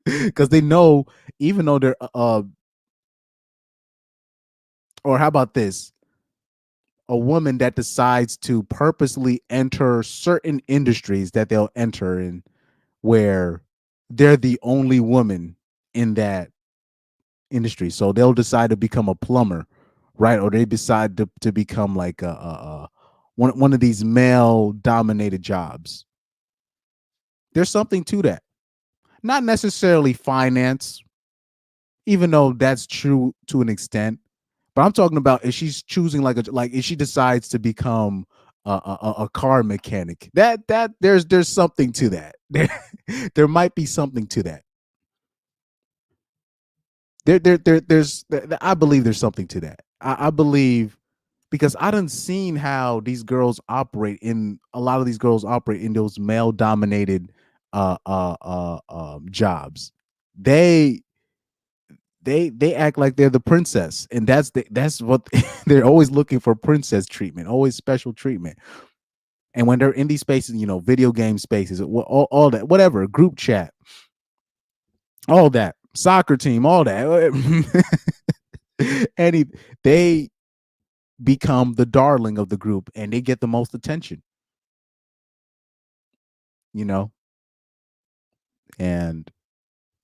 because they know, even though they're or how about this? A woman that decides to purposely enter certain industries that they'll enter in, where they're the only woman in that industry. So they'll decide to become a plumber, right? Or they decide to become like one of these male dominated jobs. There's something to that. Not necessarily finance, even though that's true to an extent. But I'm talking about if she's choosing if she decides to become a car mechanic, that there's something to that. There might be something to that. There's I believe there's something to that. I believe, because I done seen how these girls operate in a lot of these girls operate in those male dominated jobs. They act like they're the princess, and that's what they're always looking for, princess treatment, always special treatment. And when they're in these spaces, video game spaces, all that, whatever, group chat, all that, soccer team, all that, they become the darling of the group, and they get the most attention.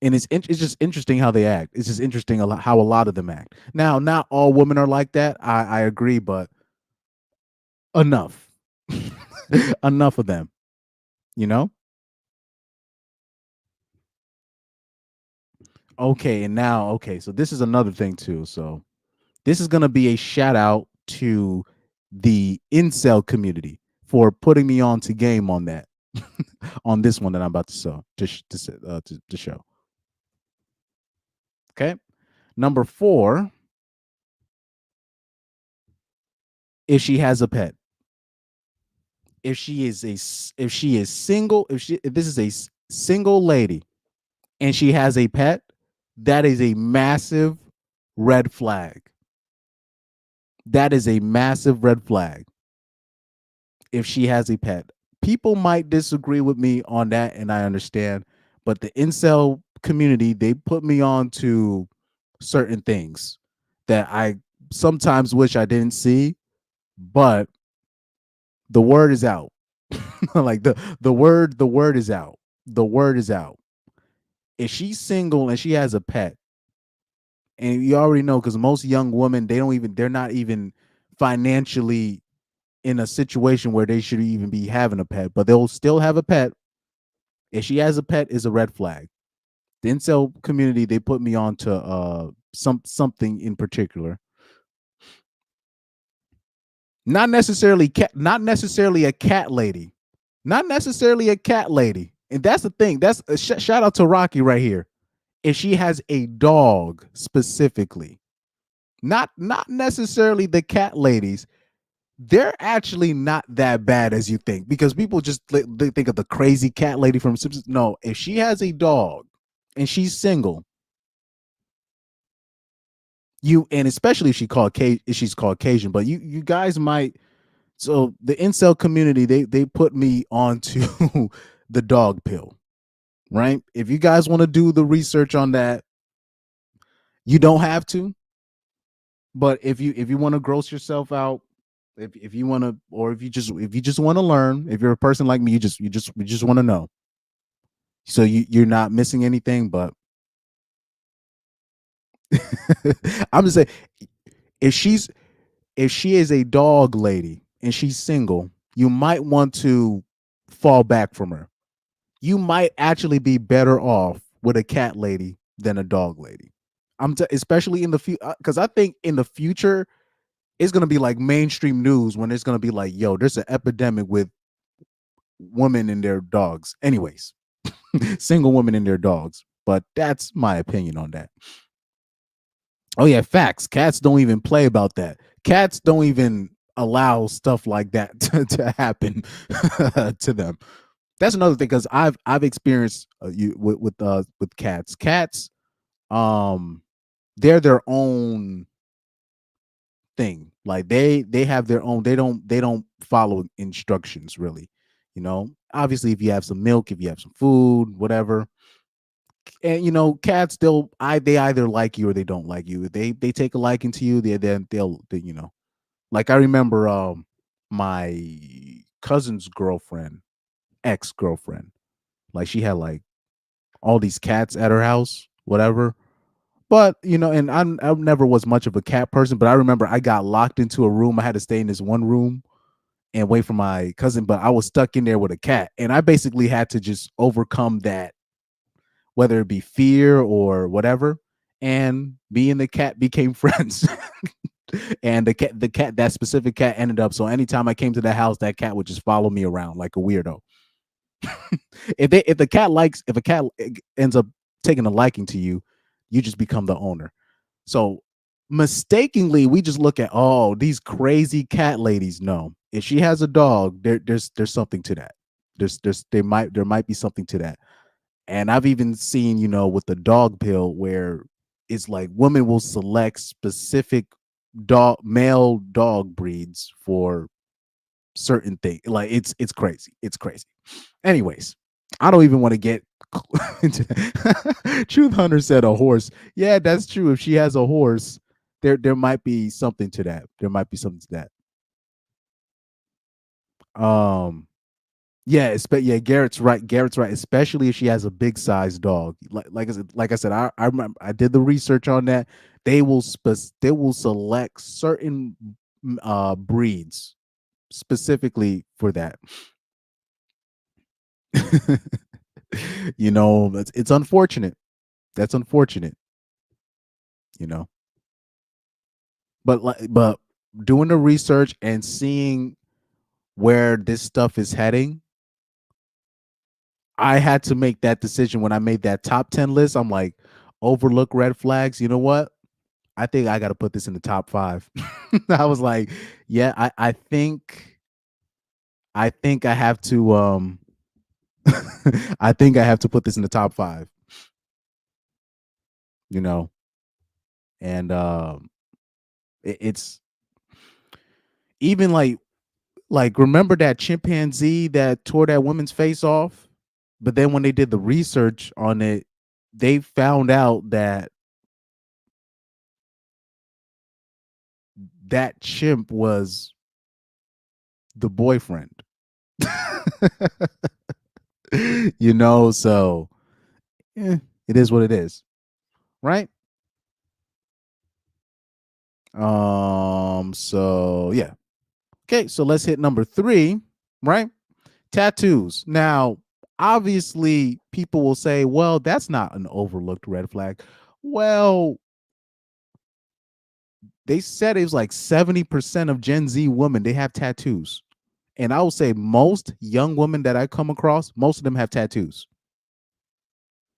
And it's just interesting how they act. It's just interesting how a lot of them act. Now, not all women are like that. I agree, but enough, enough of them. Okay, so this is another thing too. So this is gonna be a shout out to the incel community for putting me on to game on that, on this one that I'm about to show. Okay. Number 4, if she has a pet. If she is single, if this is a single lady and she has a pet, that is a massive red flag. That is a massive red flag. If she has a pet. People might disagree with me on that, and I understand, but the incel community, they put me on to certain things that I sometimes wish I didn't see, but the word is out. Like the word is out. The word is out. If she's single and she has a pet, and you already know, because most young women, they're not even financially in a situation where they should even be having a pet, but they'll still have a pet. If she has a pet, is a red flag. The incel community, they put me on to something in particular. Not necessarily a cat lady. Not necessarily a cat lady. And that's the thing. That's a shout out to Rocky right here. If she has a dog specifically, not necessarily the cat ladies, they're actually not that bad as you think, because people just they think of the crazy cat lady from Simpsons. No, if she has a dog and she's single, and especially if she's Caucasian, but you guys might. So the incel community, they put me onto the dog pill, right? If you guys want to do the research on that, you don't have to. But if you want to gross yourself out, if you want to, or if you just want to learn, if you're a person like me, you just want to know. So you're not missing anything, but I'm just saying, if she is a dog lady and she's single, you might want to fall back from her. You might actually be better off with a cat lady than a dog lady. Especially in the future, because I think in the future it's going to be like mainstream news when it's going to be like, yo, there's an epidemic with women and their dogs. Anyways, single women and their dogs. But that's my opinion on that. Oh yeah, facts. Cats don't even play about that. Cats don't even allow stuff like that to happen to them. That's another thing, because I've experienced with cats. Cats, they're their own thing. Like they have their own. They don't follow instructions really. You know, obviously, if you have some milk, if you have some food, whatever. And cats, they either like you or they don't like you. They take a liking to you. They'll like I remember my cousin's girlfriend, ex-girlfriend, like she had like all these cats at her house, whatever. But and I never was much of a cat person, but I remember I got locked into a room. I had to stay in this one room and wait for my cousin, but I was stuck in there with a cat, and I basically had to just overcome that, whether it be fear or whatever, and me and the cat became friends. And the cat, that specific cat, ended up, so anytime I came to the house, that cat would just follow me around like a weirdo. If a cat ends up taking a liking to you, you just become the owner. So mistakenly, we just look at, oh, these crazy cat ladies. No, if she has a dog, there's something to that. There might be something to that. And I've even seen, with the dog pill, where it's like women will select specific male dog breeds for certain things. Like it's crazy. It's crazy. Anyways, I don't even want to get into that. Truth Hunter said a horse. Yeah, that's true. If she has a horse, there might be something to that. There might be something to that. Yeah, Garrett's right. Garrett's right, especially if she has a big size dog. Like I said, I remember I did the research on that. They will select certain breeds specifically for that. It's unfortunate. That's unfortunate. But doing the research and seeing where this stuff is heading, I had to make that decision when I made that top 10 list. I'm like, overlook red flags. You know what? I think I got to put this in the top 5. I was like, yeah, I think I have to I think I have to put this in the top 5. And it's even like remember that chimpanzee that tore that woman's face off? But then when they did the research on it, they found out that that chimp was the boyfriend. So it is what it is, right? So yeah. Okay, so let's hit number 3, right? Tattoos. Now, obviously, people will say, well, that's not an overlooked red flag. Well, they said it was like 70% of Gen Z women, they have tattoos. And I will say most young women that I come across, most of them have tattoos.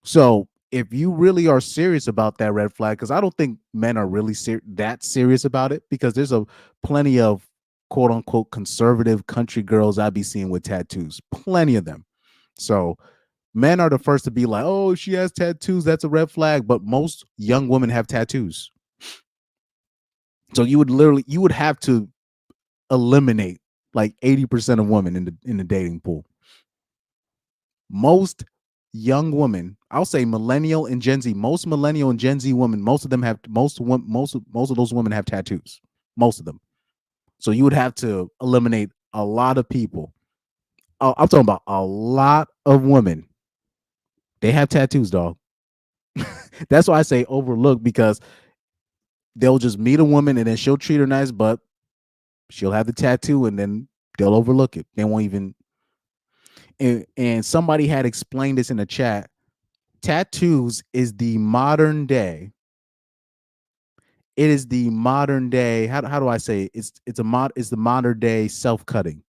So if you really are serious about that red flag, because I don't think men are really that serious about it, because there's plenty of quote unquote conservative country girls I be seeing with tattoos, plenty of them. So men are the first to be like, oh, she has tattoos, that's a red flag. But most young women have tattoos. So you would have to eliminate like 80% of women in the dating pool. Most young women, I'll say millennial and Gen Z, most millennial and Gen Z women, most of those women have tattoos. Most of them. So you would have to eliminate a lot of people. I'm talking about a lot of women. They have tattoos, dog. That's why I say overlook, because they'll just meet a woman and then she'll treat her nice, but she'll have the tattoo and then they'll overlook it. They won't even. And somebody had explained this in the chat. Tattoos is the modern day. It is the modern day. How do I say it? It's the modern day self-cutting,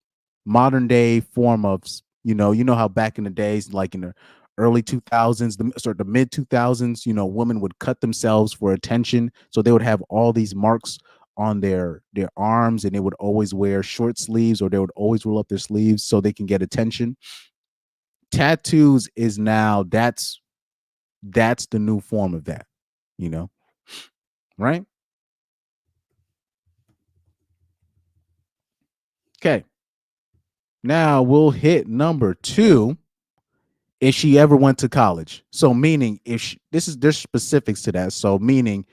modern day form of, you know how back in the days, like in the early 2000s, the mid 2000s, women would cut themselves for attention. So they would have all these marks on their arms, and they would always wear short sleeves, or they would always roll up their sleeves so they can get attention. Tattoos is now that's the new form of that, right? Okay. Now we'll hit number 2. If she ever went to college. So meaning there's specifics to that. So meaning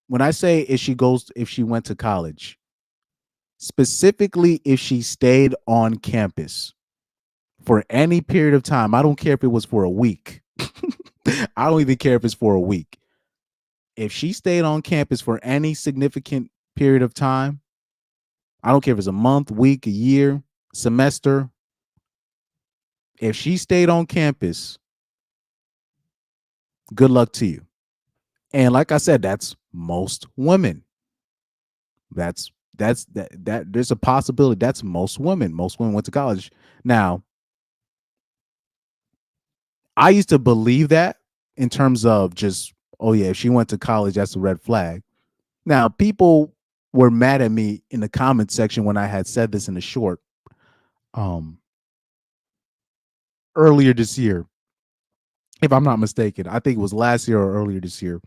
when I say if she went to college, specifically if she stayed on campus for any period of time, I don't care if it was for a week. I don't even care if it's for a week. If she stayed on campus for any significant period of time, I don't care if it's a month, week, a year, semester. If she stayed on campus, good luck to you. And like I said, that's most women. That there's a possibility that's most women. Most women went to college. Now, I used to believe that in terms of just, oh yeah, if she went to college, that's a red flag. Now, people were mad at me in the comment section when I had said this in the short earlier this year. If I'm not mistaken, I think it was last year or earlier this year.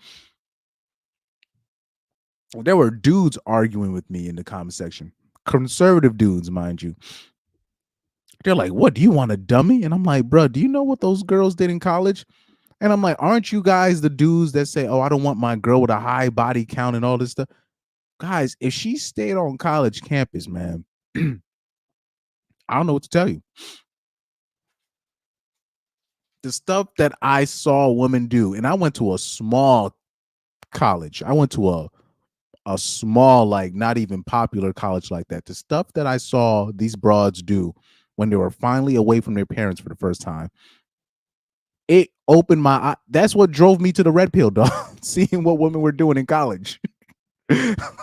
There were dudes arguing with me in the comment section, conservative dudes, mind you. They're like, what, do you want a dummy? And I'm like, bro, do you know what those girls did in college? And I'm like, aren't you guys the dudes that say, oh, I don't want my girl with a high body count and all this stuff? Guys, if she stayed on college campus, man, I don't know what to tell you. The stuff that I saw women do, and I went to a small college. I went to a small, like not even popular college like that. The stuff that I saw these broads do when they were finally away from their parents for the first time, it opened my eye. That's what drove me to the red pill, dog. Seeing what women were doing in college.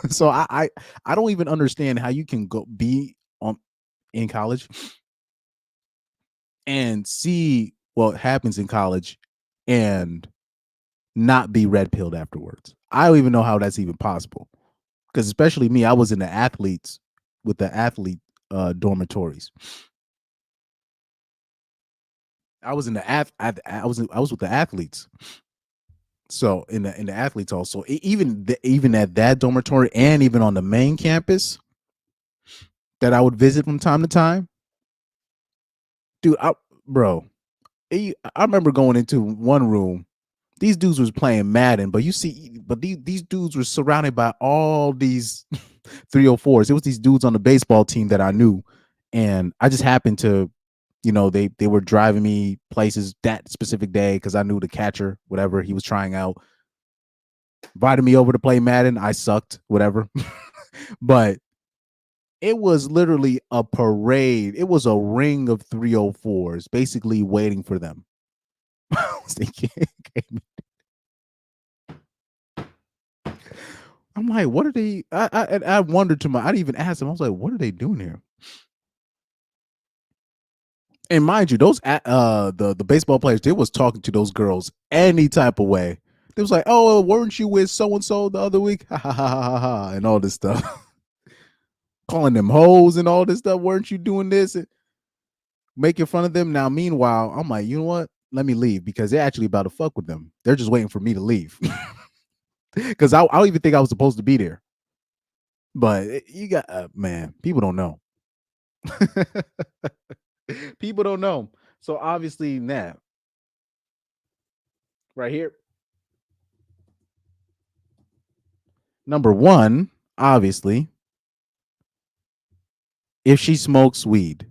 So I don't even understand how you can go be in college and see what happens in college and not be red pilled afterwards. I don't even know how that's even possible. Because especially me, I was in the athletes with the athlete dormitories. I was in the I was with the athletes. So in the athletes also, even at that dormitory and even on the main campus that I would visit from time to time, dude, I remember going into one room. These dudes was playing Madden, but these dudes were surrounded by all these 304s. It was these dudes on the baseball team that I knew, and I just happened to, they were driving me places that specific day because I knew the catcher, whatever he was trying out, invited me over to play Madden. I sucked, whatever, but it was literally a parade. It was a ring of 304s, basically waiting for them. I'm like, what are they? I wondered I didn't even ask them. I was like, what are they doing here? And mind you, those the baseball players, they was talking to those girls any type of way. They was like, oh, weren't you with so and so the other week? Ha ha ha ha ha, and all this stuff. Calling them hoes and all this stuff. Weren't you doing this? And making fun of them. Now, meanwhile, I'm like, you know what? Let me leave because they're actually about to fuck with them. They're just waiting for me to leave. Because I don't even think I was supposed to be there. But you got, man, people don't know. People don't know. So obviously now, right here, number one, obviously, if she smokes weed,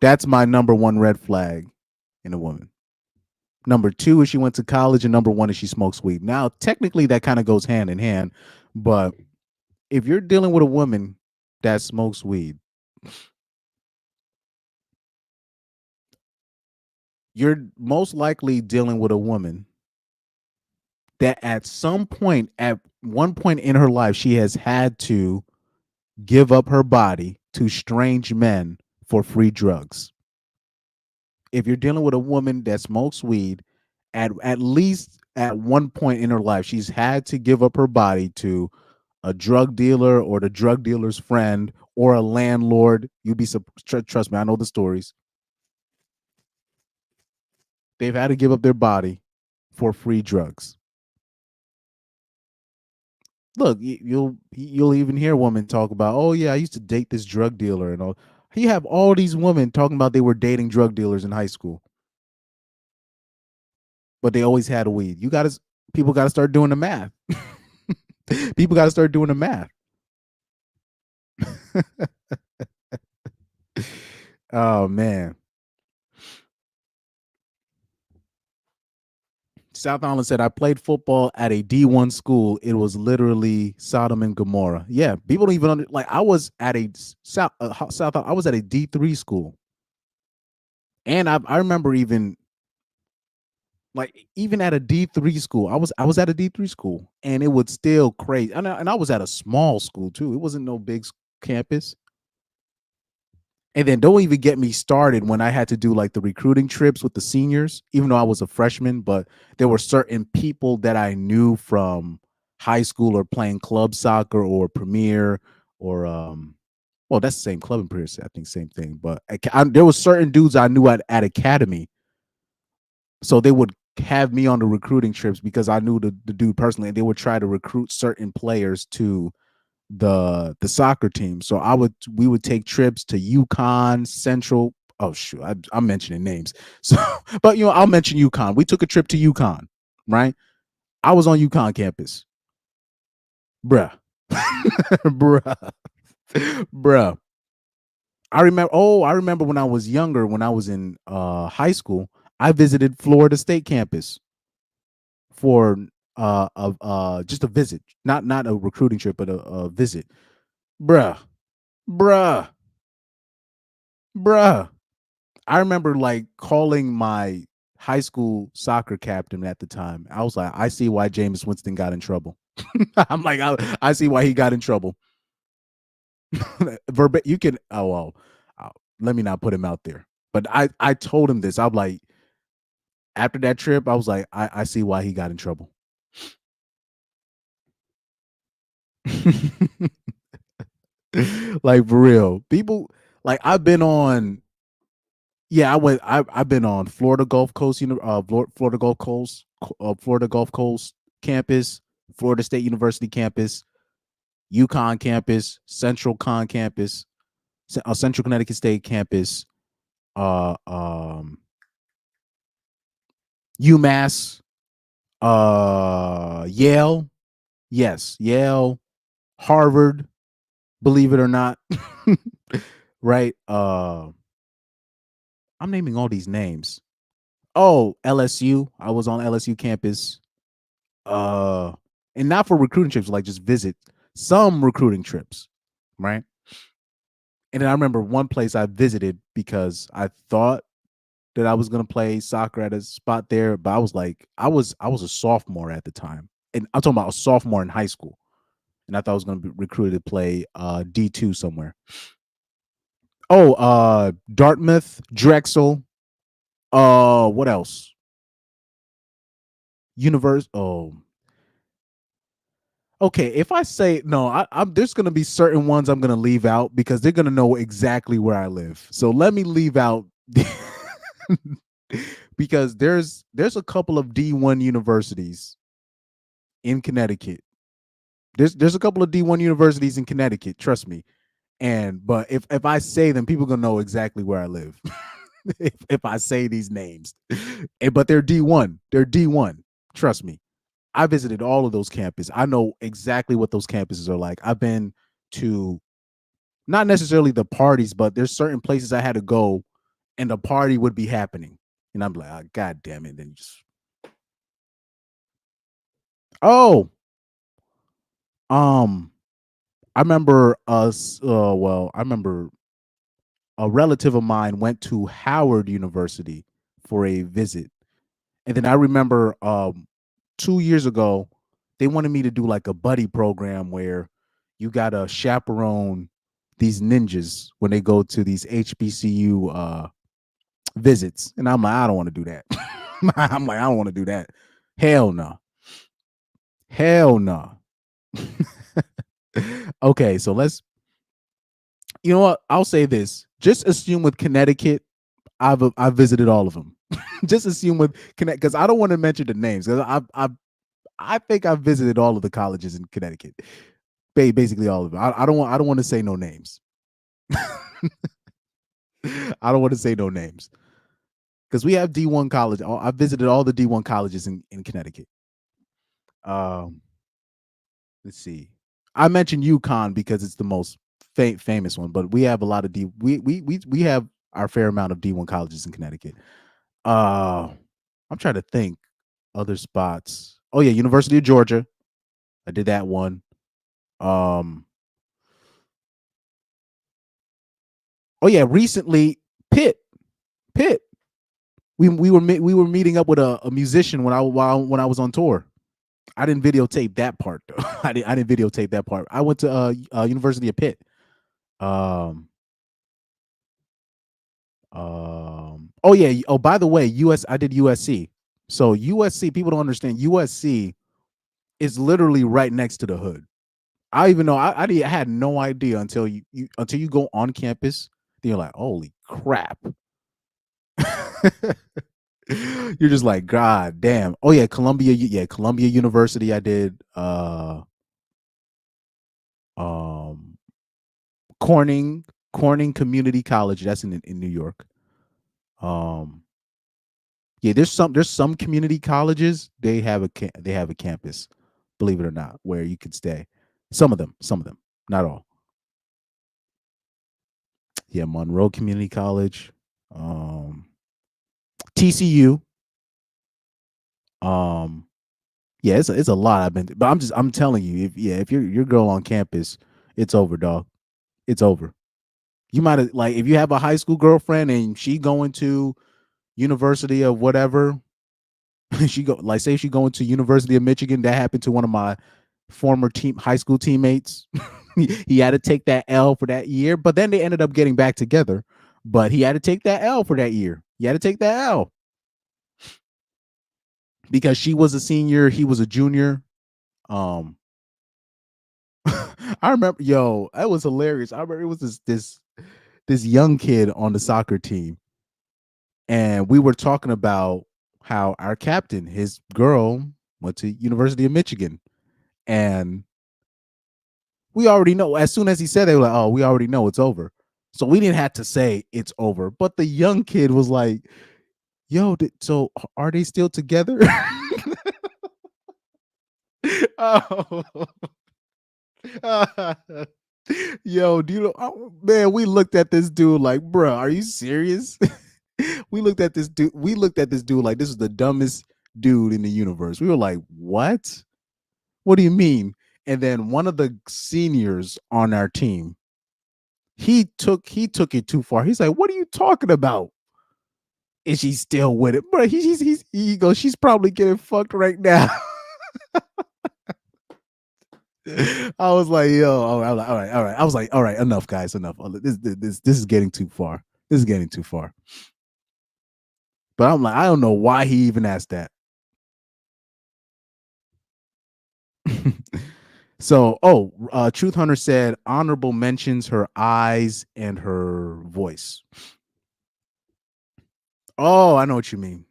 that's my number one red flag in a woman. Number two is she went to college, and number one is she smokes weed. Now, technically, that kind of goes hand in hand, but if you're dealing with a woman that smokes weed, you're most likely dealing with a woman that at one point in her life, she has had to give up her body to strange men for free drugs. if you're dealing with a woman that smokes weed, at least at one point in her life, she's had to give up her body to a drug dealer or the drug dealer's friend or a landlord. You'd be trust me, I know the stories. They've had to give up their body for free drugs. Look, you'll even hear women talk about, oh yeah, I used to date this drug dealer and all. You have all these women talking about they were dating drug dealers in high school, but they always had a weed. People got to start doing the math. People got to start doing the math. Oh man. South Island said, I played football at a D1 school. It was literally Sodom and Gomorrah. Yeah, people don't even I was at a I was at a D3 school. And I remember even at a D3 school, I was at a D3 school and it was still crazy. And I was at a small school too. It wasn't no big campus. And then don't even get me started when I had to do like the recruiting trips with the seniors, even though I was a freshman, but there were certain people that I knew from high school or playing club soccer or Premier or well, that's the same club and Premier, I think same thing. But there was certain dudes I knew at Academy. So they would have me on the recruiting trips because I knew the dude personally, and they would try to recruit certain players to the soccer team. So we would take trips to UConn, Central. Oh shoot, I'm mentioning names. So, but I'll mention UConn. We took a trip to UConn, right? I was on UConn campus, bruh, bruh. I remember when I was younger, when I was in high school, I visited Florida State campus for just a visit, not a recruiting trip, but a visit. Bruh. I remember like calling my high school soccer captain at the time. I was like, I see why Jameis Winston got in trouble. I'm like, I see why he got in trouble. You can, let me not put him out there. But I told him this. I'm like, after that trip, I was like, I see why he got in trouble. Like for real, people like I've been on. Yeah, I've been on Florida Gulf Coast, Florida Gulf Coast campus, Florida State University campus, UConn campus, Central Con campus, Central Connecticut State campus, UMass, Yale, yes, Yale, Harvard, believe it or not, right? I'm naming all these names. Oh, LSU. I was on LSU campus. And not for recruiting trips, like just visit some recruiting trips, right? And then I remember one place I visited because I thought that I was gonna play soccer at a spot there, but I was a sophomore at the time. And I'm talking about a sophomore in high school. And I thought I was gonna be recruited to play D2 somewhere. Oh, Dartmouth, Drexel, what else? Okay, if I say no, there's gonna be certain ones I'm gonna leave out because they're gonna know exactly where I live. So let me leave out because there's a couple of D1 universities in Connecticut. There's a couple of D1 universities in Connecticut, trust me. But if I say them, people are gonna know exactly where I live. if I say these names. But they're D1. They're D1. Trust me. I visited all of those campuses. I know exactly what those campuses are like. I've been to not necessarily the parties, but there's certain places I had to go and the party would be happening. And I'm like, oh, God damn it. Then just I remember I remember a relative of mine went to Howard University for a visit. And then I remember 2 years ago, they wanted me to do like a buddy program where you got to chaperone these ninjas when they go to these HBCU visits, and I'm like, I don't want to do that. I'm like, I don't want to do that. Hell no. Hell no. Okay, so you know what? I'll say this. Just assume with Connecticut, I've visited all of them. Just assume with Connecticut, because I don't want to mention the names. Because I think I've visited all of the colleges in Connecticut. Basically all of them. I don't want to say no names. I don't want to say no names. Because we have D1 college. I visited all the D1 colleges in Connecticut. Let's see. I mentioned UConn because it's the most famous one, but we have a lot of we have our fair amount of D1 colleges in Connecticut. I'm trying to think other spots. Oh yeah, University of Georgia. I did that one. Oh yeah, recently Pitt. We were meeting up with a musician when I was on tour. I didn't videotape that part though. I didn't videotape that part. I went to University of Pitt. Oh yeah. Oh, by the way, I did USC. So USC, people don't understand. USC is literally right next to the hood. I even know I had no idea until you go on campus. Then you're like, holy crap. You're just like, God damn. Oh yeah, Columbia University. I did Corning Community College. That's in New York. Yeah, there's some community colleges. They have a campus, believe it or not, where you can stay. Some of them, not all. Yeah, Monroe Community College, TCU. Yeah, it's a lot I've been to, but I'm telling you, if your girl on campus, it's over, dog. It's over. You might have, like, if you have a high school girlfriend and she going to University of whatever, say she going to University of Michigan. That happened to one of my former high school teammates. He had to take that L for that year, but then they ended up getting back together. But he had to take that L for that year. He had to take that L because she was a senior, he was a junior. I remember, that was hilarious. I remember it was this young kid on the soccer team, and we were talking about how our captain, his girl, went to University of Michigan, and we already know. As soon as he said, they were like, "Oh, we already know it's over." So we didn't have to say it's over. But the young kid was like, "Yo, so are they still together?" Oh. Yo, do you know? Oh, man, we looked at this dude like, "Bruh, are you serious?" We looked at this dude like this is the dumbest dude in the universe. We were like, "What? What do you mean?" And then one of the seniors on our team, he took it too far. He's like, "What are you talking about? Is she still with it?" Bro, he goes, "She's probably getting fucked right now." I was like, "Yo, all right." I was like, "All right, enough, guys, enough. This is getting too far. This is getting too far." But I'm like, I don't know why he even asked that. So, Truth Hunter said honorable mentions her eyes and her voice. Oh, I know what you mean.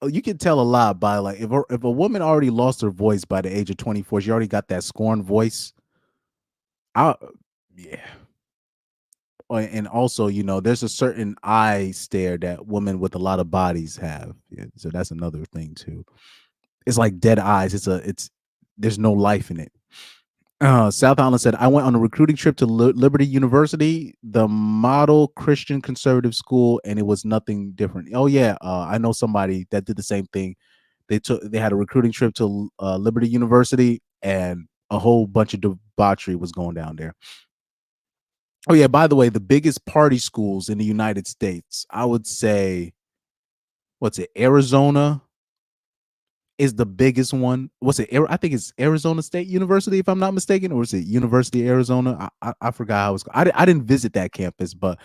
You can tell a lot by, like, if a woman already lost her voice by the age of 24, she already got that scorn voice. Yeah. And also, there's a certain eye stare that women with a lot of bodies have. Yeah, so that's another thing too. It's like dead eyes. There's no life in it. South Island said, I went on a recruiting trip to Liberty University, the model Christian conservative school, and it was nothing different. Oh yeah, I know somebody that did the same thing. They had a recruiting trip to Liberty University, and a whole bunch of debauchery was going down there. Oh yeah, by the way, the biggest party schools in the United States, I would say, Arizona is the biggest one. I think it's Arizona State University, if I'm not mistaken, or is it University of Arizona? I forgot how it's called. I didn't visit that campus, but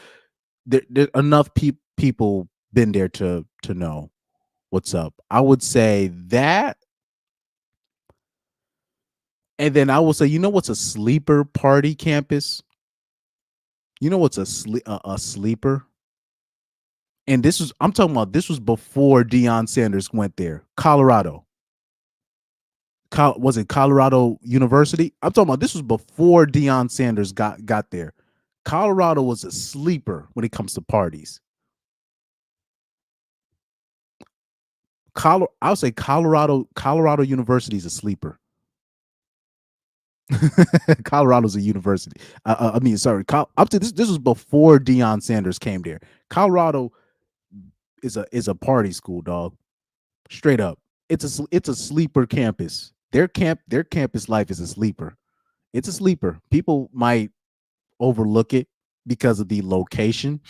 there enough people been there to know what's up. I would say that, and then I will say, you know what's a sleeper party campus? You know what's a sleeper? And I'm talking about, this was before Deion Sanders went there. Colorado. Was it Colorado University? I'm talking about, this was before Deion Sanders got there. Colorado was a sleeper when it comes to parties. I would say Colorado University is a sleeper. Colorado's a university. I mean, sorry. Up to this was before Deion Sanders came there. Colorado is a party school, dog. Straight up, it's a sleeper campus. Their campus life is a sleeper. It's a sleeper. People might overlook it because of the location,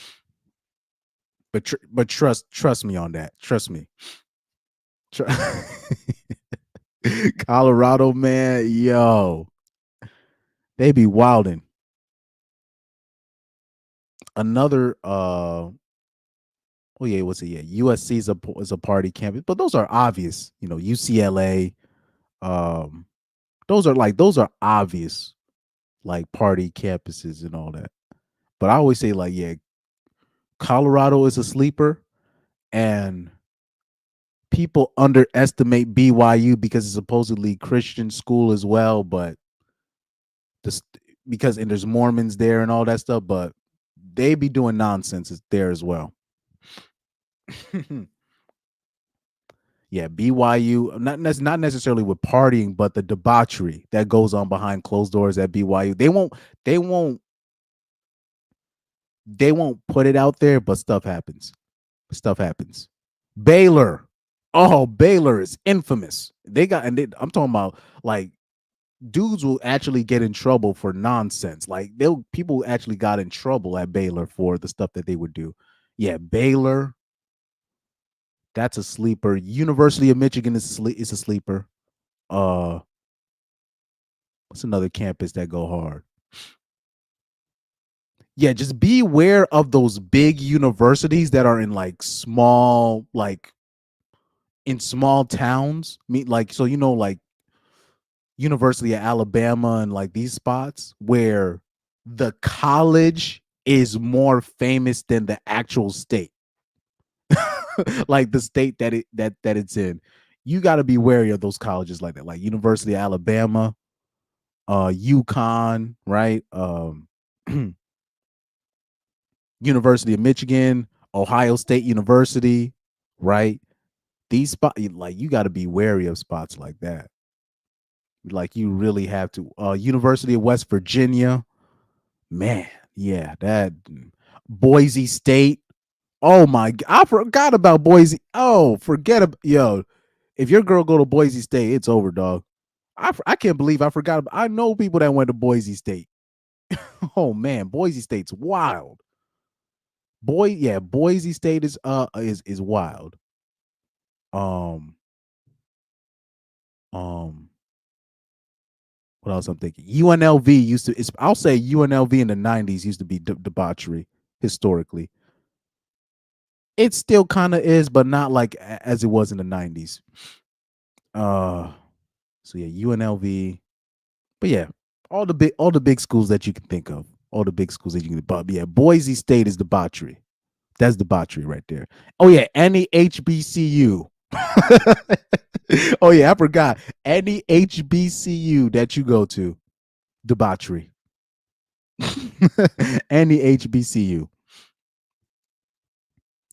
but trust me on that. Trust me. Colorado, man, yo, they be wilding. Another oh yeah, what's it? Yeah, USC is a party campus, but those are obvious. You know, UCLA, those are obvious, like, party campuses and all that. But I always say, like, yeah, Colorado is a sleeper, and people underestimate BYU because it's supposedly Christian school as well, but because and there's Mormons there and all that stuff, but they be doing nonsense there as well. Yeah, BYU, not necessarily with partying, but the debauchery that goes on behind closed doors at BYU. They won't put it out there, but stuff happens. Baylor. Oh, Baylor is infamous. I'm talking about, like, dudes will actually get in trouble for nonsense. Like, people actually got in trouble at Baylor for the stuff that they would do. Yeah, Baylor. That's a sleeper. University of Michigan is a sleeper. What's another campus that go hard? Yeah, just be aware of those big universities that are in, like, small, like, in small towns. Like, so, you know, like University of Alabama and, like, these spots where the college is more famous than the actual state. Like the state that it's in. You got to be wary of those colleges like that, like University of Alabama, UConn, right? University of Michigan, Ohio State University, right? These spots, like, you got to be wary of spots like that. Like, you really have to. University of West Virginia, man, yeah, that. Boise State. Oh my! I forgot about Boise. Oh, forget about, yo. If your girl go to Boise State, it's over, dog. I can't believe I forgot. I know people that went to Boise State. Oh man, Boise State's wild. Boise State is wild. What else I'm thinking? UNLV used to. I'll say UNLV in the 90s used to be debauchery historically. It still kind of is, but not like as it was in the 90s. So yeah, UNLV. But yeah, all the big schools that you can think of. All the big schools that you can. But yeah, Boise State is debauchery. That's debauchery right there. Oh yeah, any HBCU. Oh yeah, I forgot. Any HBCU that you go to, debauchery. Any HBCU.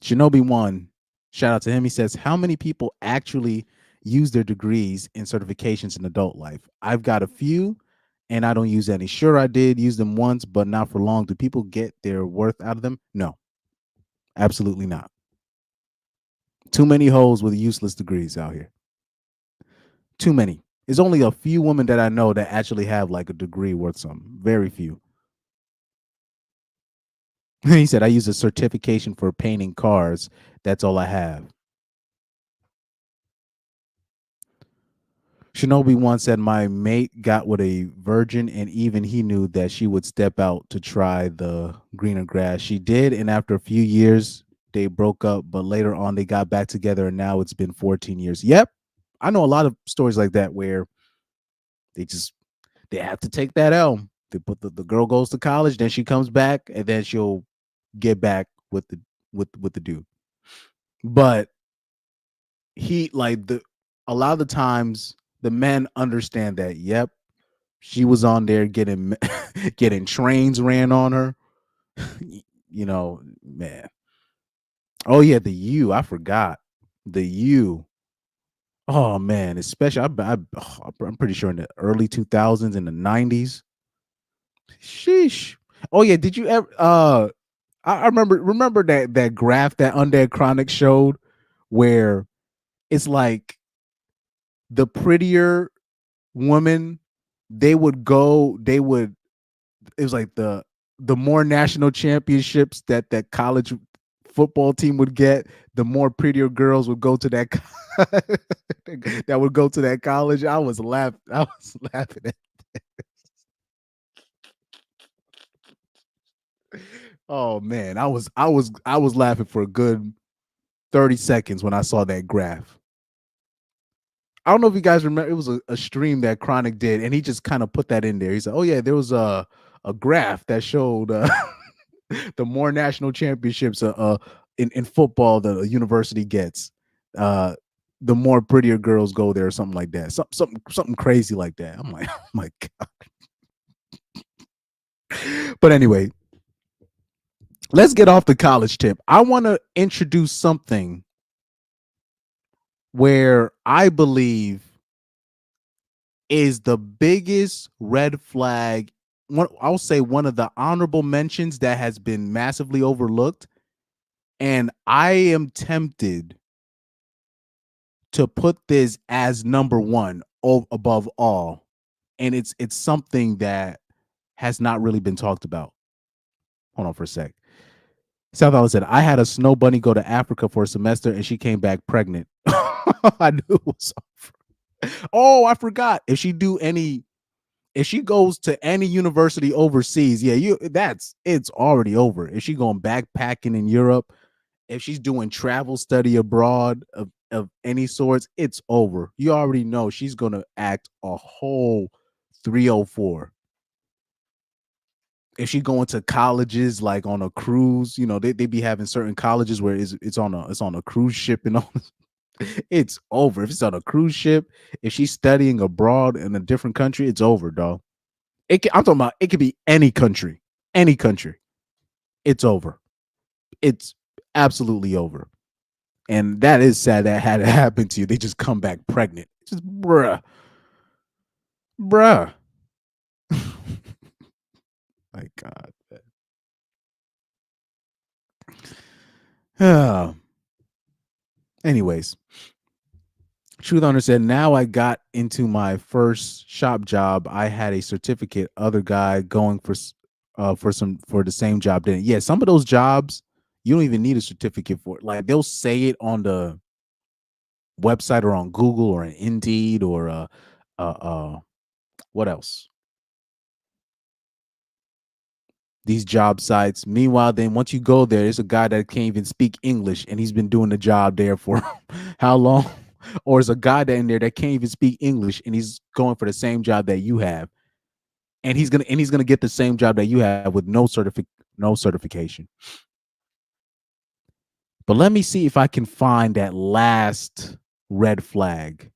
Shinobi One, shout out to him. He says, how many people actually use their degrees and certifications in adult life? I've got a few and I don't use any. Sure, I did use them once, but not for long. Do people get their worth out of them? No, absolutely not. Too many hoes with useless degrees out here. Too many. There's only a few women that I know that actually have, like, a degree worth something. Very few. He said, I use a certification for painting cars. That's all I have. Shinobi once said, "My mate got with a virgin, and even he knew that she would step out to try the greener grass. She did, and after a few years, they broke up. But later on, they got back together, and now it's been 14 years. Yep, I know a lot of stories like that where they have to take that L. They put the girl goes to college, then she comes back, and then she'll get back with the dude. But he like a lot of the times the men understand that. Yep, she was on there getting getting trains ran on her. You know, man. Oh yeah, the U. I forgot the U. Oh man, especially I'm pretty sure in the early 2000s and the 90s. Sheesh. Oh yeah, did you ever? I remember that graph that Undead Chronic showed, where it's like the prettier woman, they would go. They would. It was like the more national championships that college football team would get, the more prettier girls would go to that that would go to that college. I was laughing at. Oh man, I was laughing for a good 30 seconds when I saw that graph. I don't know if you guys remember, it was a stream that Chronic did, and he just kind of put that in there. He said, "Oh yeah, there was a graph that showed the more national championships in football that a university gets, the more prettier girls go there, or something like that. Something crazy like that." I'm like, oh my god. But anyway, let's get off the college tip. I want to introduce something where I believe is the biggest red flag. I'll say one of the honorable mentions that has been massively overlooked. And I am tempted to put this as number one above all. And it's something that has not really been talked about. Hold on for a sec. South Island said, "I had a snow bunny go to Africa for a semester and she came back pregnant." I knew it was over. Oh, I forgot. If she goes to any university overseas, yeah, it's already over. If she going backpacking in Europe, if she's doing travel study abroad of any sorts, it's over. You already know she's gonna act a whole 304. If she going to colleges like on a cruise, they be having certain colleges where it's on a cruise ship and all. It's over. If it's on a cruise ship, if she's studying abroad in a different country, it's over, dog. I'm talking about it could be any country. It's over. It's absolutely over. And that is sad that had it happen to you. They just come back pregnant. Just bruh. My God. Anyways, Truth Hunter said, "Now I got into my first shop job. I had a certificate. Other guy going for the same job didn't. Yeah, some of those jobs you don't even need a certificate for. Like they'll say it on the website or on Google or on Indeed or what else? These job sites. Meanwhile, then once you go there, there's a guy that can't even speak English, and he's been doing the job there for how long? Or is a guy that in there that can't even speak English, and he's going for the same job that you have, and he's gonna get the same job that you have with no certification. But let me see if I can find that last red flag.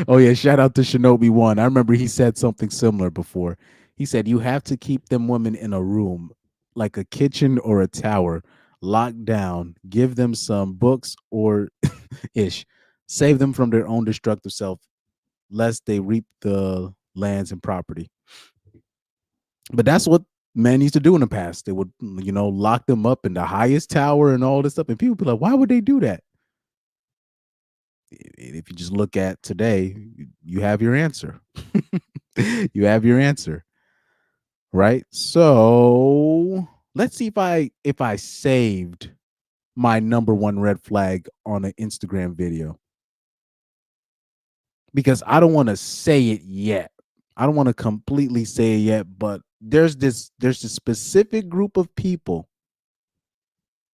Oh yeah, shout out to Shinobi One. I remember he said something similar before. He said you have to keep them women in a room, like a kitchen or a tower, locked down. Give them some books or ish. Save them from their own destructive self, lest they reap the lands and property. But that's what men used to do in the past. They would, lock them up in the highest tower and all this stuff. And people be like, why would they do that? If you just look at today, you have your answer. You have your answer. Right? So let's see if I saved my number one red flag on an Instagram video. Because I don't want to say it yet. I don't want to completely say it yet, but there's this specific group of people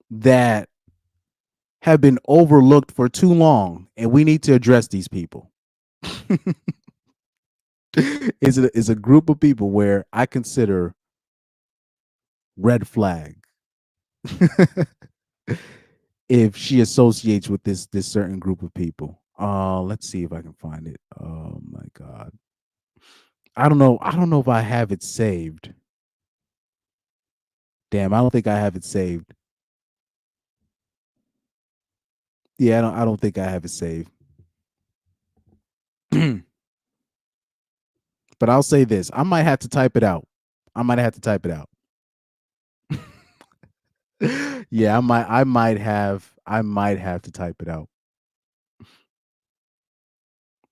that have been overlooked for too long, and we need to address these people. Is a group of people where I consider red flag if she associates with this certain group of people. Let's see if I can find it. Oh my God. I don't know if I have it saved. Damn, I don't think I have it saved. Yeah, I don't think I have it saved. But I'll say this. I might have to type it out. Yeah, I might have to type it out.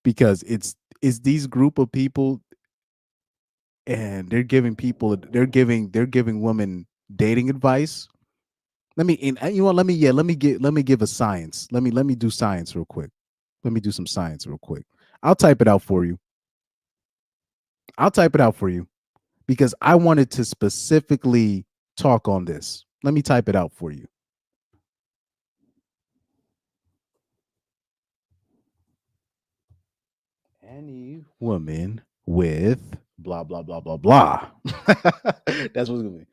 Because it's these group of people, and they're giving women dating advice. Let me give a science. Let me do science real quick. Let me do some science real quick. I'll type it out for you. Because I wanted to specifically talk on this. Let me type it out for you. Any woman with blah blah blah blah blah. That's what's gonna be.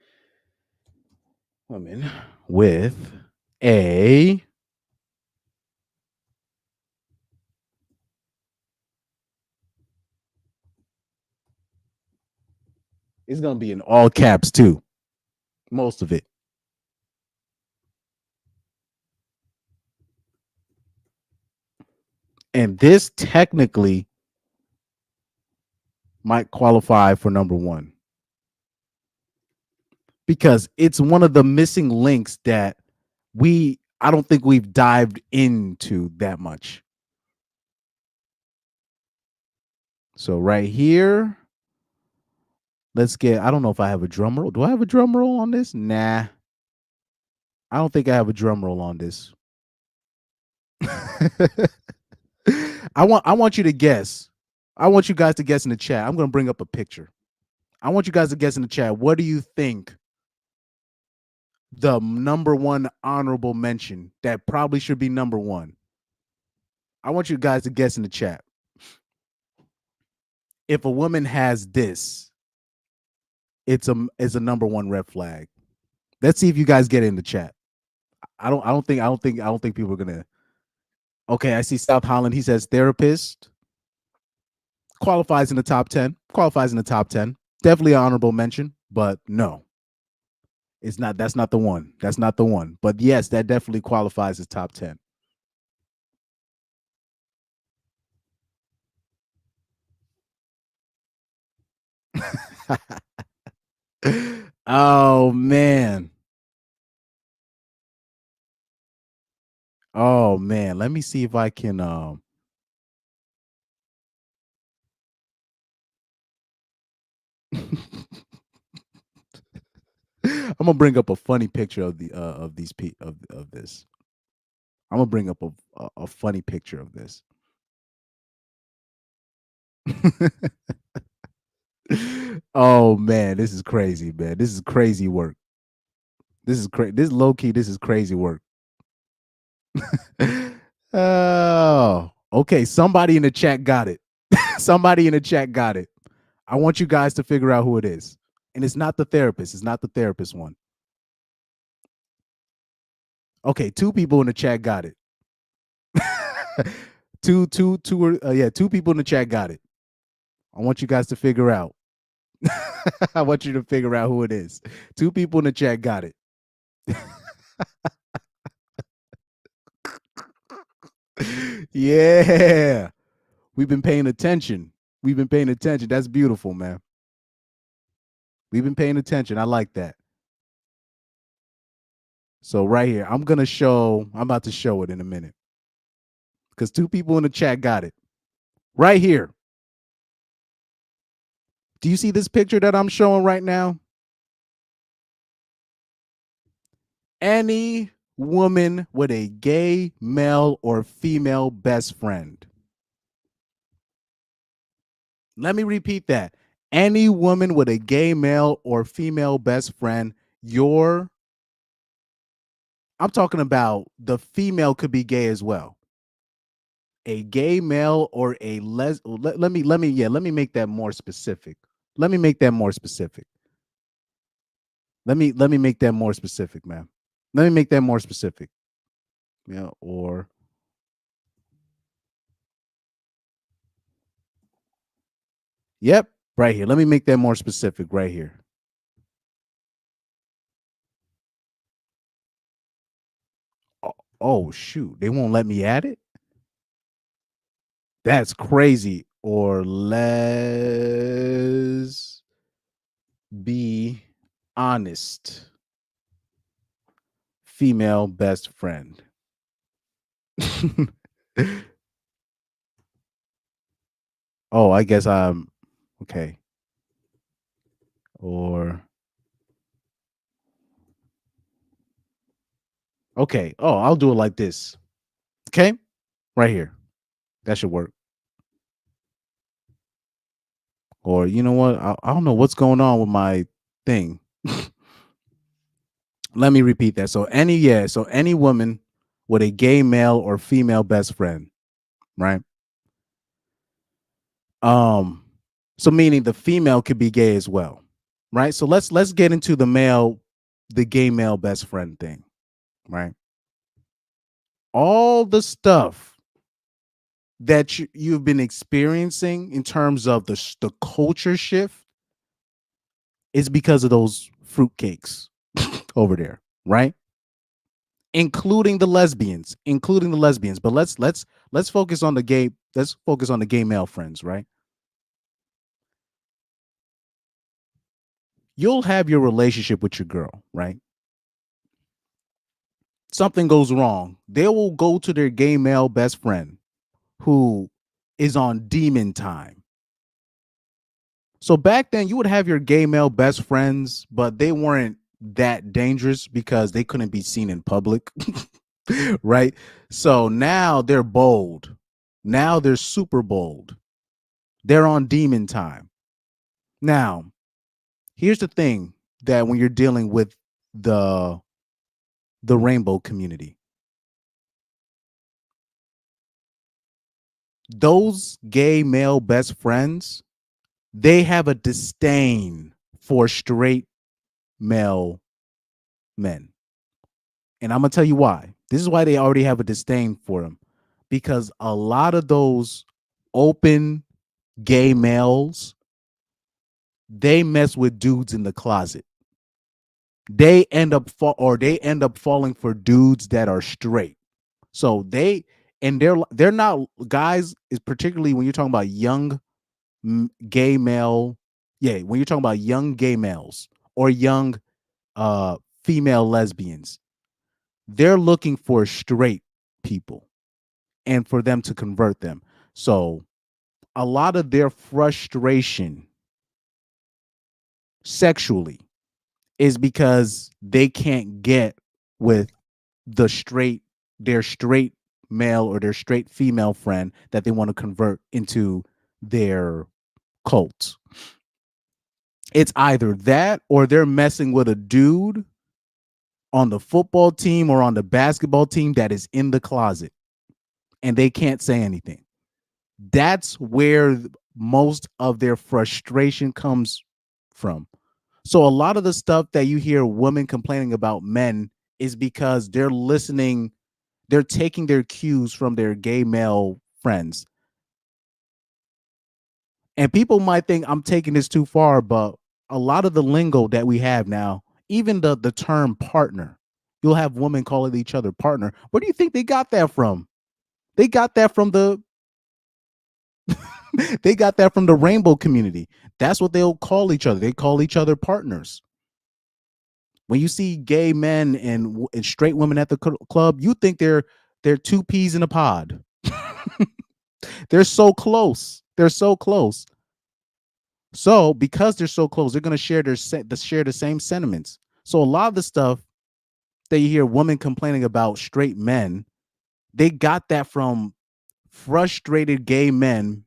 Woman with a it's gonna be in all caps too. Most of it. And this technically might qualify for number one. Because it's one of the missing links that I don't think we've dived into that much. So right here, I don't know if I have a drum roll. Do I have a drum roll on this? Nah. I don't think I have a drum roll on this. I want you to guess. I want you guys to guess in the chat. I'm going to bring up a picture. I want you guys to guess in the chat. What do you think the number one honorable mention that probably should be number one? I want you guys to guess in the chat. If a woman has this, it's a number one red flag. Let's see if you guys get it in the chat. I don't think people are gonna. Okay, I see South Holland. He says therapist qualifies in the top 10. Definitely an honorable mention, but no, it's not. That's not the one. But yes, that definitely qualifies as top 10. Oh man. Let me see if I can I'm gonna bring up a funny picture of the of this. I'm gonna bring up a funny picture of this. Oh man, this is crazy, man. This is crazy work. This low key. This is crazy work. Oh, okay. Somebody in the chat got it. I want you guys to figure out who it is. And it's not the therapist. It's not the therapist one. Okay, two people in the chat got it. two people in the chat got it. I want you guys to figure out. I want you to figure out who it is. Two people in the chat got it. Yeah. We've been paying attention. That's beautiful, man. We've been paying attention. I like that. So right here, I'm about to show it in a minute. Because two people in the chat got it. Right here. Do you see this picture that I'm showing right now? Any woman with a gay male or female best friend. Let me repeat that. Any woman with a gay male or female best friend, I'm talking about the female could be gay as well. A gay male or a let me make that more specific. Let me make that more specific. Let me make that more specific, man. Let me make that more specific. Yeah, or yep, right here. Let me make that more specific right here. Oh shoot, they won't let me add it? That's crazy. Or let's be honest. Female best friend. Oh, I guess I'm okay. Or okay. Oh, I'll do it like this. Okay, right here. That should work. Or you know what? I don't know what's going on with my thing. Let me repeat that. So any woman with a gay male or female best friend, right? So meaning the female could be gay as well, right? So let's get into the gay male best friend thing, right? All the stuff that you've been experiencing in terms of the culture shift is because of those fruitcakes over there, right? Including the lesbians. But let's focus on the gay. Let's focus on the gay male friends, right? You'll have your relationship with your girl, right? Something goes wrong. They will go to their gay male best friend who is on demon time. So back then you would have your gay male best friends, but they weren't that dangerous because they couldn't be seen in public. Right? So now they're bold. Now they're super bold. They're on demon time. Now, here's the thing that when you're dealing with the rainbow community, those gay male best friends, they have a disdain for straight male men. And I'm going to tell you why. This is why they already have a disdain for them. Because a lot of those open gay males, they mess with dudes in the closet. They end up falling for dudes that are straight. So they're not guys, is particularly when you're talking about young gay male. Yeah, when you're talking about young gay males or young female lesbians, they're looking for straight people and for them to convert them. So a lot of their frustration sexually is because they can't get with their straight male or their straight female friend that they want to convert into their cult. It's either that or they're messing with a dude on the football team or on the basketball team that is in the closet and they can't say anything. That's where most of their frustration comes from. So a lot of the stuff that you hear women complaining about men is because they're taking their cues from their gay male friends. And people might think I'm taking this too far, but a lot of the lingo that we have now, even the term partner, you'll have women calling each other partner. Where do you think they got that from? They got that from the rainbow community. That's what they'll call each other. They call each other partners. When you see gay men and straight women at the club, you think they're two peas in a pod. They're so close. They're so close. So because they're so close, they're going to share the same sentiments. So a lot of the stuff that you hear women complaining about straight men, they got that from frustrated gay men,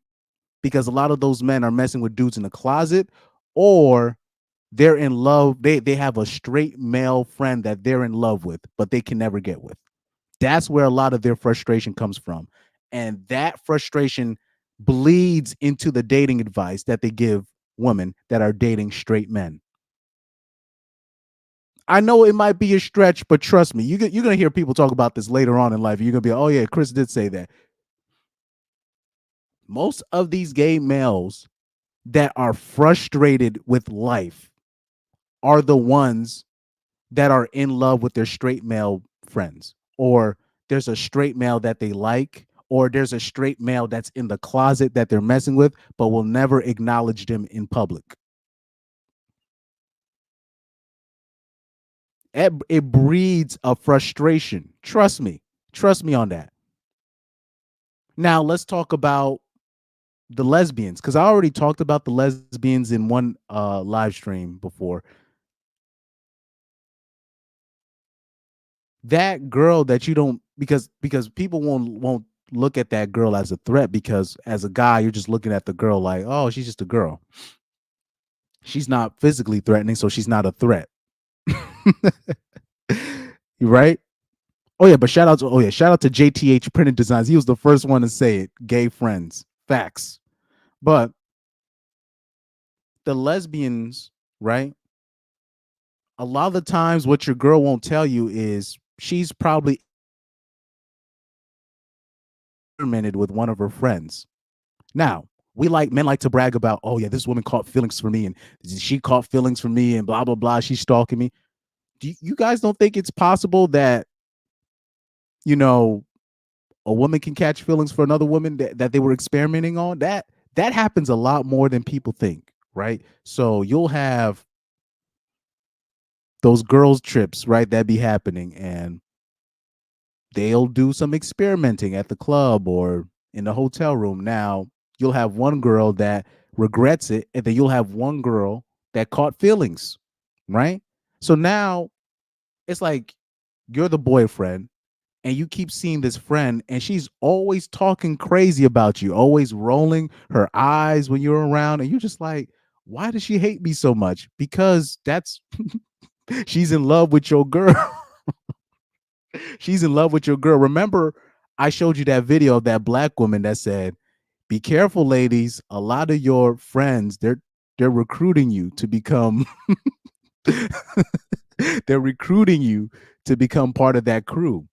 because a lot of those men are messing with dudes in the closet, or they're in love. They have a straight male friend that they're in love with, but they can never get with. That's where a lot of their frustration comes from. And that frustration bleeds into the dating advice that they give women that are dating straight men. I know it might be a stretch, but trust me, you're going to hear people talk about this later on in life. You're going to be, oh yeah, Chris did say that. Most of these gay males that are frustrated with life are the ones that are in love with their straight male friends, or there's a straight male that they like, or there's a straight male that's in the closet that they're messing with, but will never acknowledge them in public. It breeds a frustration. Trust me on that. Now let's talk about the lesbians, because I already talked about the lesbians in one live stream before. That girl that you don't, because people won't look at that girl as a threat, because as a guy you're just looking at the girl like, oh, she's just a girl. She's not physically threatening, so she's not a threat. Right? Oh yeah, but shout out to JTH Printed Designs. He was the first one to say it. Gay friends. Facts. But the lesbians, right? A lot of the times what your girl won't tell you is she's probably experimented with one of her friends. Now, men like to brag about, oh yeah, this woman caught feelings for me, and she caught feelings for me, and blah blah blah, she's stalking me. Do you guys don't think it's possible that, you know, a woman can catch feelings for another woman that they were experimenting on? That happens a lot more than people think, right? So you'll have those girls trips, right, that be happening, and they'll do some experimenting at the club or in the hotel room. Now you'll have one girl that regrets it, and then you'll have one girl that caught feelings, right? So now it's like you're the boyfriend and you keep seeing this friend, and she's always talking crazy about you, always rolling her eyes when you're around, and you're just like, why does she hate me so much? Because that's she's in love with your girl. She's in love with your girl. Remember, I showed you that video of that black woman that said, be careful, ladies. A lot of your friends, they're recruiting you to become they're recruiting you to become part of that crew.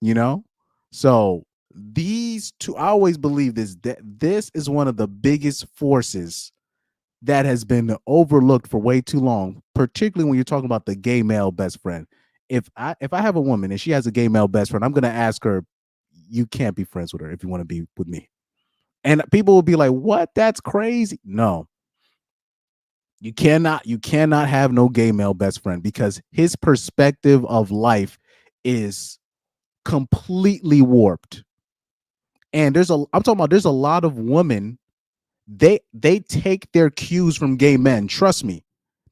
You know? So these two, I always believe that this is one of the biggest forces that has been overlooked for way too long, particularly when you're talking about the gay male best friend. If I have a woman and she has a gay male best friend, I'm going to ask her, you can't be friends with her if you want to be with me. And people will be like, what? That's crazy. No, you cannot have no gay male best friend, because his perspective of life is completely warped. And there's a lot of women, they take their cues from gay men. Trust me.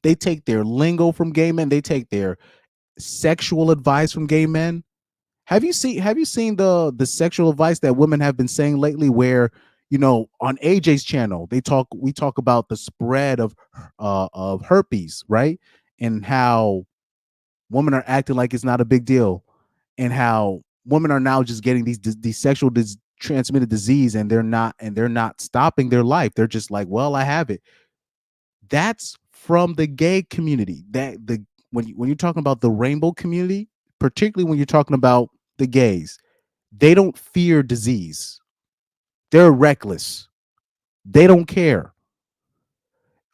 They take their lingo from gay men. They take their sexual advice from gay men. Have you seen the sexual advice that women have been saying lately, where, you know, on AJ's channel, we talk about the spread of herpes, right? And how women are acting like it's not a big deal, and how women are now just getting these sexual transmitted disease, and they're not stopping their life. They're just like, well, I have it. That's from the gay community. When you're talking about the rainbow community, particularly when you're talking about the gays, they don't fear disease. They're reckless. They don't care.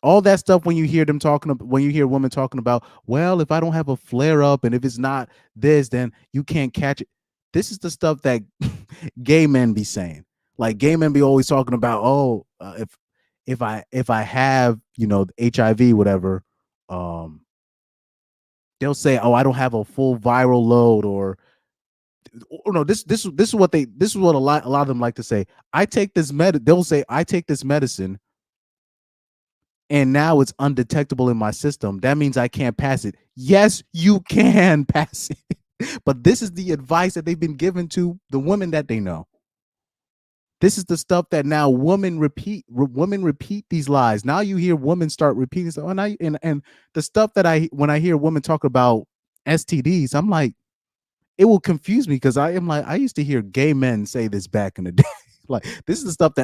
All that stuff, when you hear women talking about, well, if I don't have a flare up, and if it's not this, then you can't catch it. This is the stuff that gay men be saying. Like, gay men be always talking about, oh, if I have, you know, HIV, whatever, they'll say, oh, I don't have a full viral load, or no, this is what a lot of them like to say. They'll say, I take this medicine and now it's undetectable in my system. That means I can't pass it. Yes, you can pass it. But this is the advice that they've been given to the women that they know. This is the stuff that now women repeat these lies. Now you hear women start repeating stuff. And the stuff that when I hear women talk about STDs, I'm like, it will confuse me because I am like, I used to hear gay men say this back in the day. Like, this is the stuff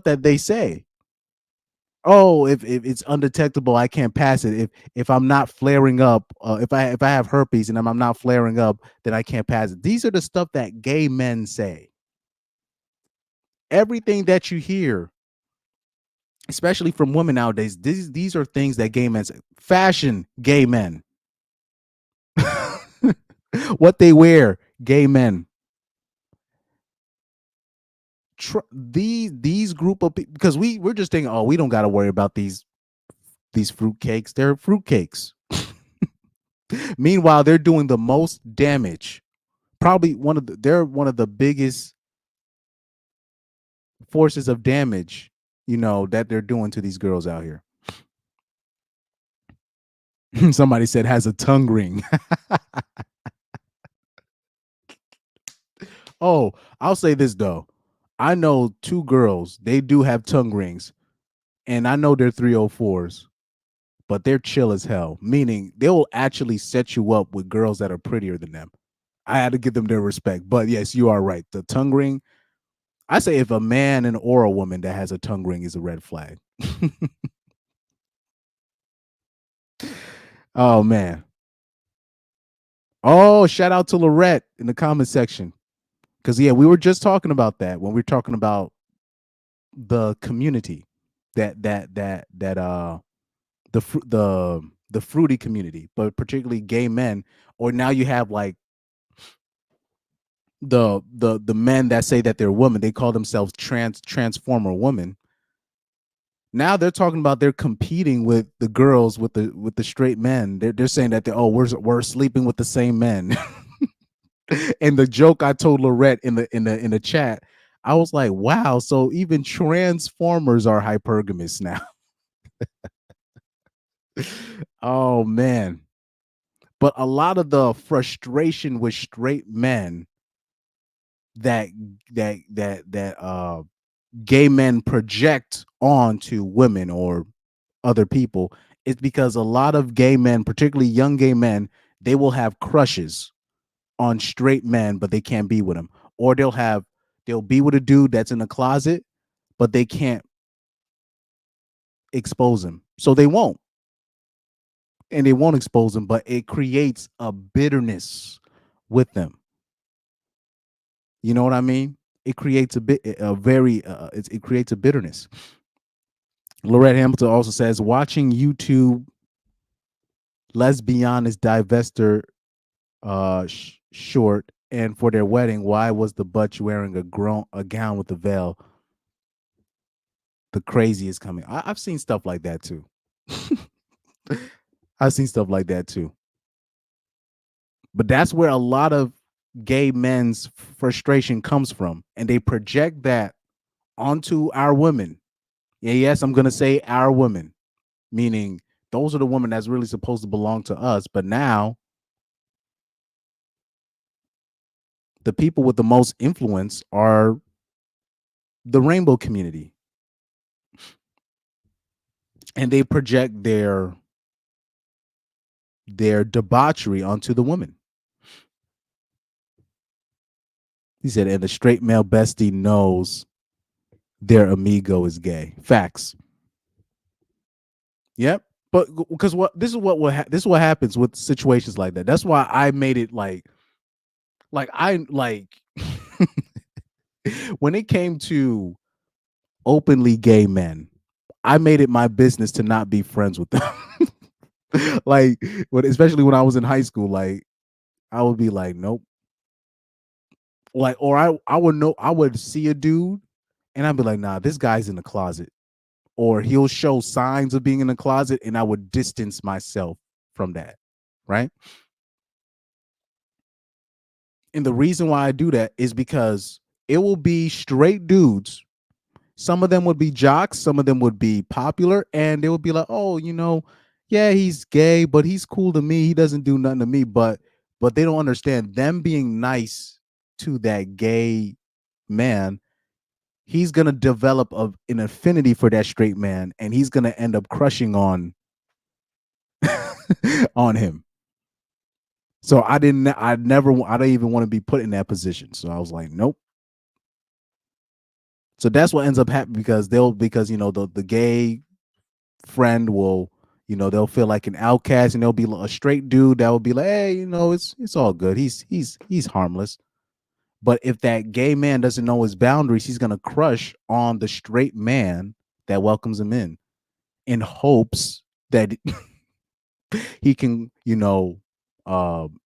that they say. Oh, if it's undetectable, I can't pass it. If I'm not flaring up, if I have herpes and I'm not flaring up, then I can't pass it. These are the stuff that gay men say. Everything that you hear, especially from women nowadays, these are things that gay men say. Fashion, gay men. What they wear, gay men. These group of people, because we're just thinking, oh, we don't got to worry about these fruit cakes. They're fruit cakes. Meanwhile, they're doing the most damage. Probably they're one of the biggest forces of damage, that they're doing to these girls out here. Somebody said has a tongue ring. Oh, I'll say this though. I know 2 girls, they do have tongue rings, and I know they're 304s, but they're chill as hell, meaning they will actually set you up with girls that are prettier than them. I had to give them their respect. But yes, you are right. The tongue ring, I say if a man or a woman that has a tongue ring is a red flag. Oh, man. Oh, shout out to Lorette in the comment section. Because, yeah, we were just talking about that when we were talking about the community, the fruity community, but particularly gay men. Or now you have like the men that say that they're women. They call themselves transformer women. Now they're talking about they're competing with the girls with the straight men. They're saying that we're sleeping with the same men. And the joke I told Lorette in the chat, I was like, wow, so even transformers are hypergamous now. Oh man. But a lot of the frustration with straight men that gay men project onto women or other people is because a lot of gay men, particularly young gay men, they will have crushes on straight men, but they can't be with them. Or they'll be with a dude that's in a closet, but they can't expose him. So they won't. And they won't expose him, but it creates a bitterness with them. You know what I mean? It creates it creates a bitterness. Lorette Hamilton also says, watching YouTube lesbianis divester short, and for their wedding, why was the butch wearing a gown with a veil? The crazy is coming. I've seen stuff like that too. I've seen stuff like that too. But that's where a lot of gay men's frustration comes from, and they project that onto our women. Yeah, yes, I'm gonna say our women, meaning those are the women that's really supposed to belong to us. But now, the people with the most influence are the rainbow community, and they project their debauchery onto the women. He said, and the straight male bestie knows their amigo is gay. Facts. Yep. But because this is what happens with situations like that. That's why I made it like when it came to openly gay men, I made it my business to not be friends with them. Especially when I was in high school, like I would be like, nope. Like, or I would see a dude and I'd be like, nah, this guy's in the closet. Or he'll show signs of being in the closet and I would distance myself from that. Right. And the reason why I do that is because it will be straight dudes some of them would be jocks, some of them would be popular, and they would be like, oh, yeah, he's gay, but he's cool to me. He doesn't do nothing to me. But they don't understand them being nice to that gay man. He's gonna develop an affinity for that straight man, and he's gonna end up crushing on on him. So I didn't even want to be put in that position. So I was like, nope. So that's what ends up happening because the gay friend will, they'll feel like an outcast, and they'll be a straight dude that will be like, hey, it's all good. He's harmless. But if that gay man doesn't know his boundaries, he's gonna crush on the straight man that welcomes him in hopes that he can,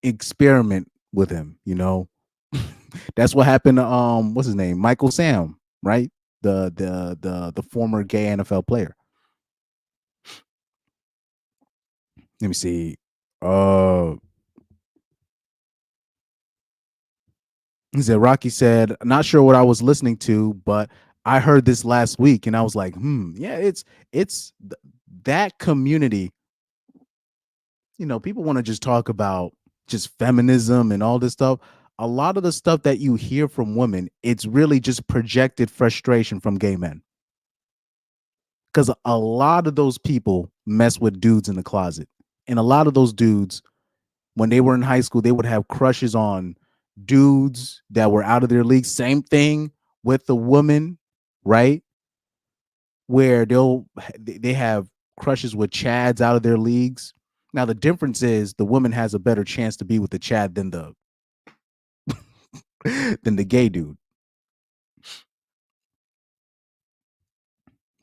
experiment with him. That's what happened to what's his name, Michael Sam, right? The former gay NFL player. Let me see. He said, Rocky said, not sure what I was listening to, but I heard this last week, and I was like, yeah, it's that community. People want to just talk about just feminism and all this stuff. A lot of the stuff that you hear from women, it's really just projected frustration from gay men. Because a lot of those people mess with dudes in the closet. And a lot of those dudes, when they were in high school, they would have crushes on dudes that were out of their league. Same thing with the woman, right? Where they have crushes with chads out of their leagues. Now the difference is the woman has a better chance to be with the chad than the than the gay dude.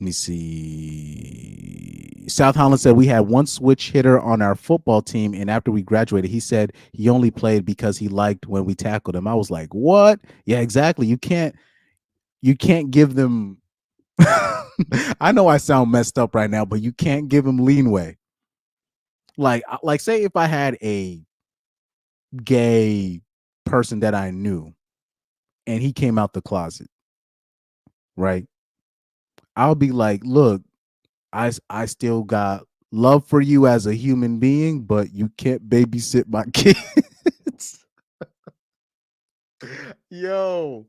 Let me see. South Holland said we had one switch hitter on our football team, and after we graduated, he said he only played because he liked when we tackled him. I was like, what? Yeah, exactly. You can't give them I know I sound messed up right now, but you can't give him leeway. Like say if I had a gay person that I knew and he came out the closet, right? I'll be like, look, I still got love for you as a human being, but you can't babysit my kids. Yo.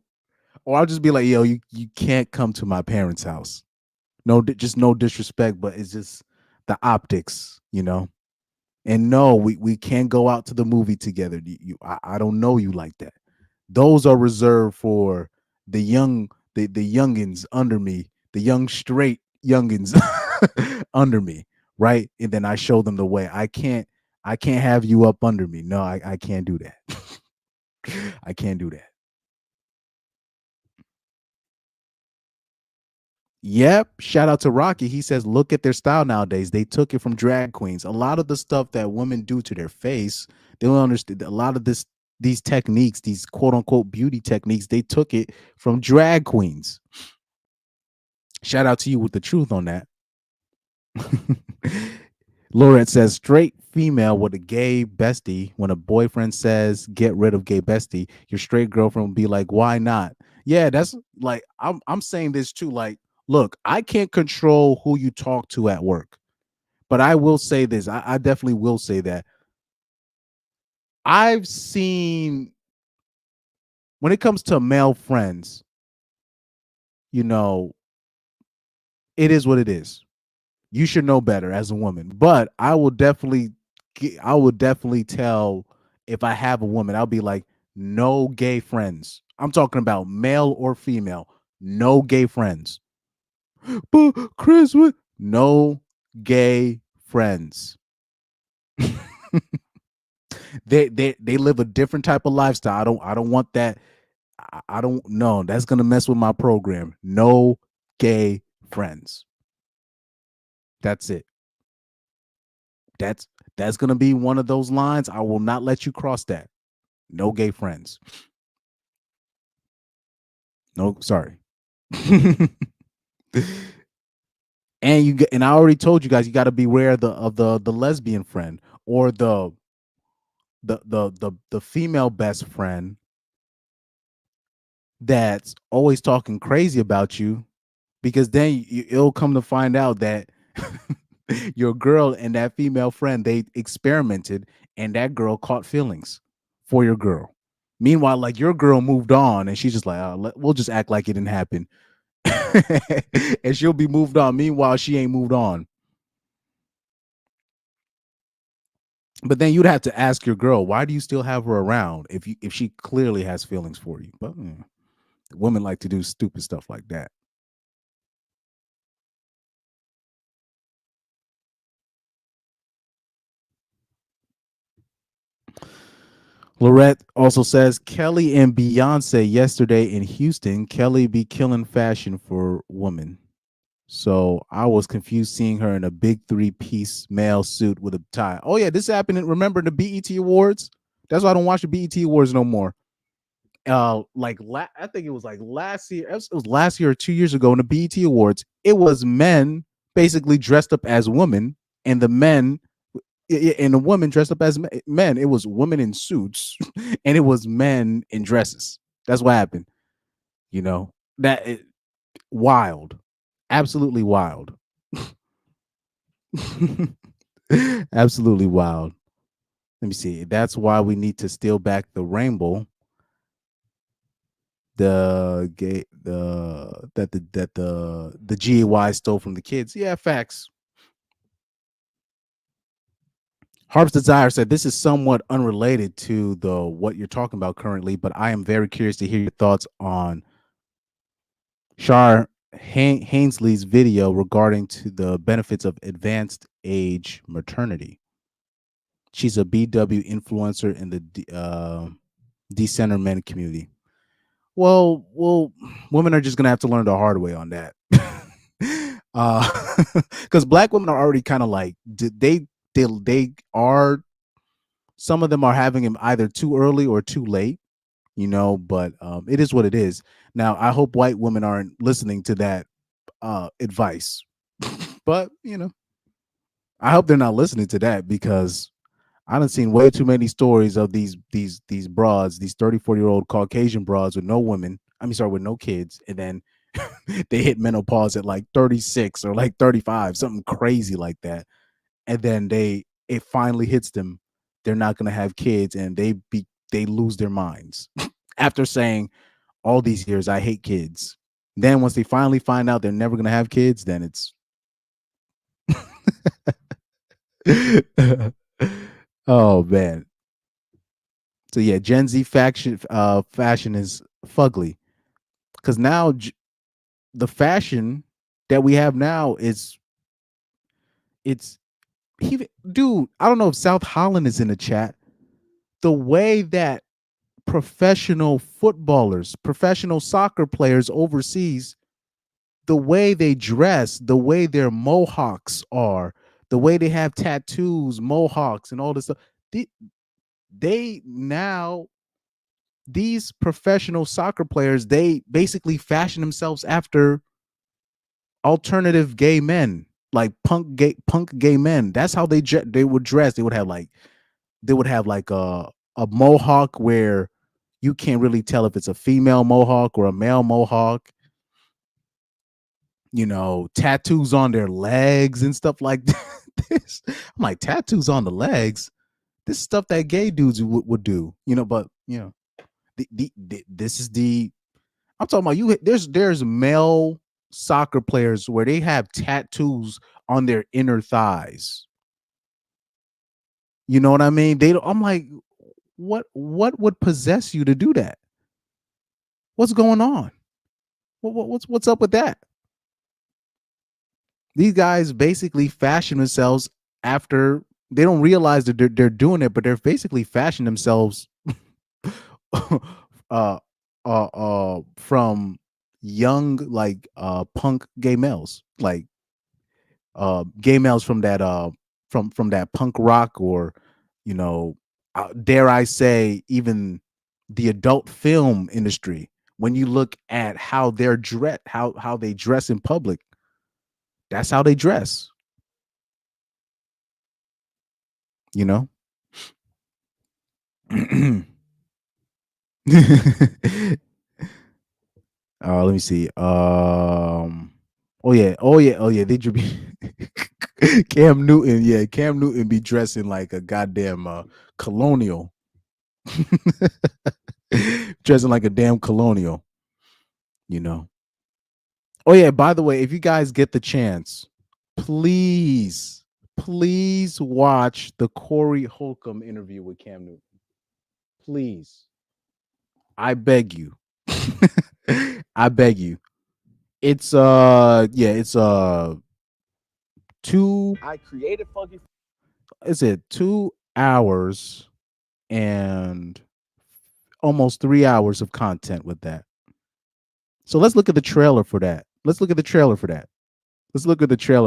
Or I'll just be like, yo, you can't come to my parents' house. No, just no disrespect, but it's just the optics, And no, we can't go out to the movie together. I don't know you like that. Those are reserved for the youngins under me, the young straight youngins under me, right? And then I show them the way. I can't have you up under me. No, I can't do that. I can't do that. Yep. Shout out to Rocky. He says, look at their style nowadays. They took it from drag queens. A lot of the stuff that women do to their face, they don't understand. A lot of these techniques, these quote unquote beauty techniques, they took it from drag queens. Shout out to you with the truth on that. Lorette says, straight female with a gay bestie. When a boyfriend says, get rid of gay bestie, your straight girlfriend will be like, why not? Yeah, that's like, I'm saying this too. Like, look, I can't control who you talk to at work, but I will say this. I definitely will say that. I've seen, when it comes to male friends, it is what it is. You should know better as a woman, but I would definitely tell, if I have a woman, I'll be like, no gay friends. I'm talking about male or female, no gay friends. But Chris, what? No gay friends. They live a different type of lifestyle. I don't want that. I don't know. That's gonna mess with my program. No gay friends. That's it. That's gonna be one of those lines. I will not let you cross that. No gay friends. No, sorry. And I already told you guys, you got to beware of the lesbian friend or the female best friend that's always talking crazy about you, because then it'll come to find out that your girl and that female friend, they experimented, and that girl caught feelings for your girl. Meanwhile, like, your girl moved on, and she's just like, we'll just act like it didn't happen. And she'll be moved on. Meanwhile, she ain't moved on. But then you'd have to ask your girl, why do you still have her around if she clearly has feelings for you? But women like to do stupid stuff like that. Lorette also says, Kelly and Beyonce yesterday in Houston. Kelly be killing fashion for women. So I was confused seeing her in a big 3-piece male suit with a tie. Oh yeah, this happened. Remember the BET Awards? That's why I don't watch the BET Awards no more. I think it was like last year. It was last year or 2 years ago in the BET Awards. It was men basically dressed up as women, and the men and the women dressed up as men. It was women in suits, and it was men in dresses. That's what happened. You know, wild, absolutely wild. Absolutely wild. Let me see. That's why we need to steal back the rainbow. The GAY stole from the kids. Yeah, facts. Harp's Desire said, this is somewhat unrelated to what you're talking about currently, but I am very curious to hear your thoughts on Shar Hainsley's video regarding to the benefits of advanced age maternity. She's a BW influencer in the decenter men community. Well, women are just gonna have to learn the hard way on that. Because Black women are already kind of like they are, some of them are having him either too early or too late, you know, but it is what it is. Now, I hope white women aren't listening to that advice, but you know, I hope they're not listening to that, because I done seen way too many stories of these broads, these 34-year-old Caucasian broads with no women. With no kids, and then they hit menopause at like 36 or like 35, something crazy like that. And then it finally hits them. They're not gonna have kids, and they lose their minds after saying all these years, I hate kids. Then once they finally find out they're never gonna have kids, then it's oh man. So yeah, Gen Z fashion is fugly, because now the fashion that we have now is dude. I don't know if South Holland is in the chat. The way that professional footballers, professional soccer players overseas, the way they dress, the way their mohawks are, the way they have tattoos, mohawks, and all this stuff. These professional soccer players, they basically fashion themselves after alternative gay men, like punk gay men. That's how they would dress. They would have like a mohawk where you can't really tell if it's a female mohawk or a male mohawk. You know, tattoos on their legs and stuff like this. I'm like, tattoos on the legs? This is stuff that gay dudes would do, you know. But you know, this is I'm talking about you. There's male soccer players where they have tattoos on their inner thighs. You know what I mean? I'm like, what would possess you to do that? What's going on? What's up with that? These guys basically fashion themselves after, they don't realize that they're doing it, but they're basically fashioning themselves from young, like punk gay males, like gay males from that from that punk rock, or you know, dare I say, even the adult film industry. When you look at how they're how they dress in public, that's how they dress. You know. Let me see. Oh yeah. They should be Cam Newton. Yeah, Cam Newton be dressing like a goddamn colonial, dressing like a damn colonial. You know. Oh yeah. By the way, if you guys get the chance, please watch the Corey Holcomb interview with Cam Newton. Please, I beg you. I beg you. It's it's two. I created Funky. Is it 2 hours and almost 3 hours of content with that? So let's look at the trailer for that. Let's look at the trailer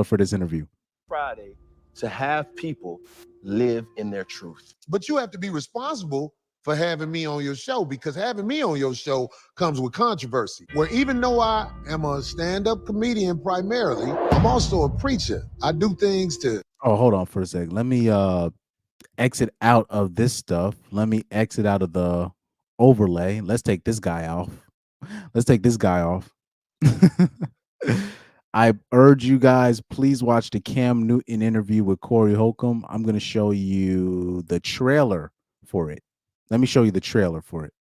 for this interview. Friday to have people live in their truth. But you have to be responsible for having me on your show, because having me on your show comes with controversy. Where even though I am a stand-up comedian primarily, I'm also a preacher. I do things to... Oh, hold on for a second. Let me exit out of this stuff. Let me exit out of the overlay. Let's take this guy off. I urge you guys, please watch the Cam Newton interview with Corey Holcomb. I'm going to show you the trailer for it. Let me show you the trailer for it.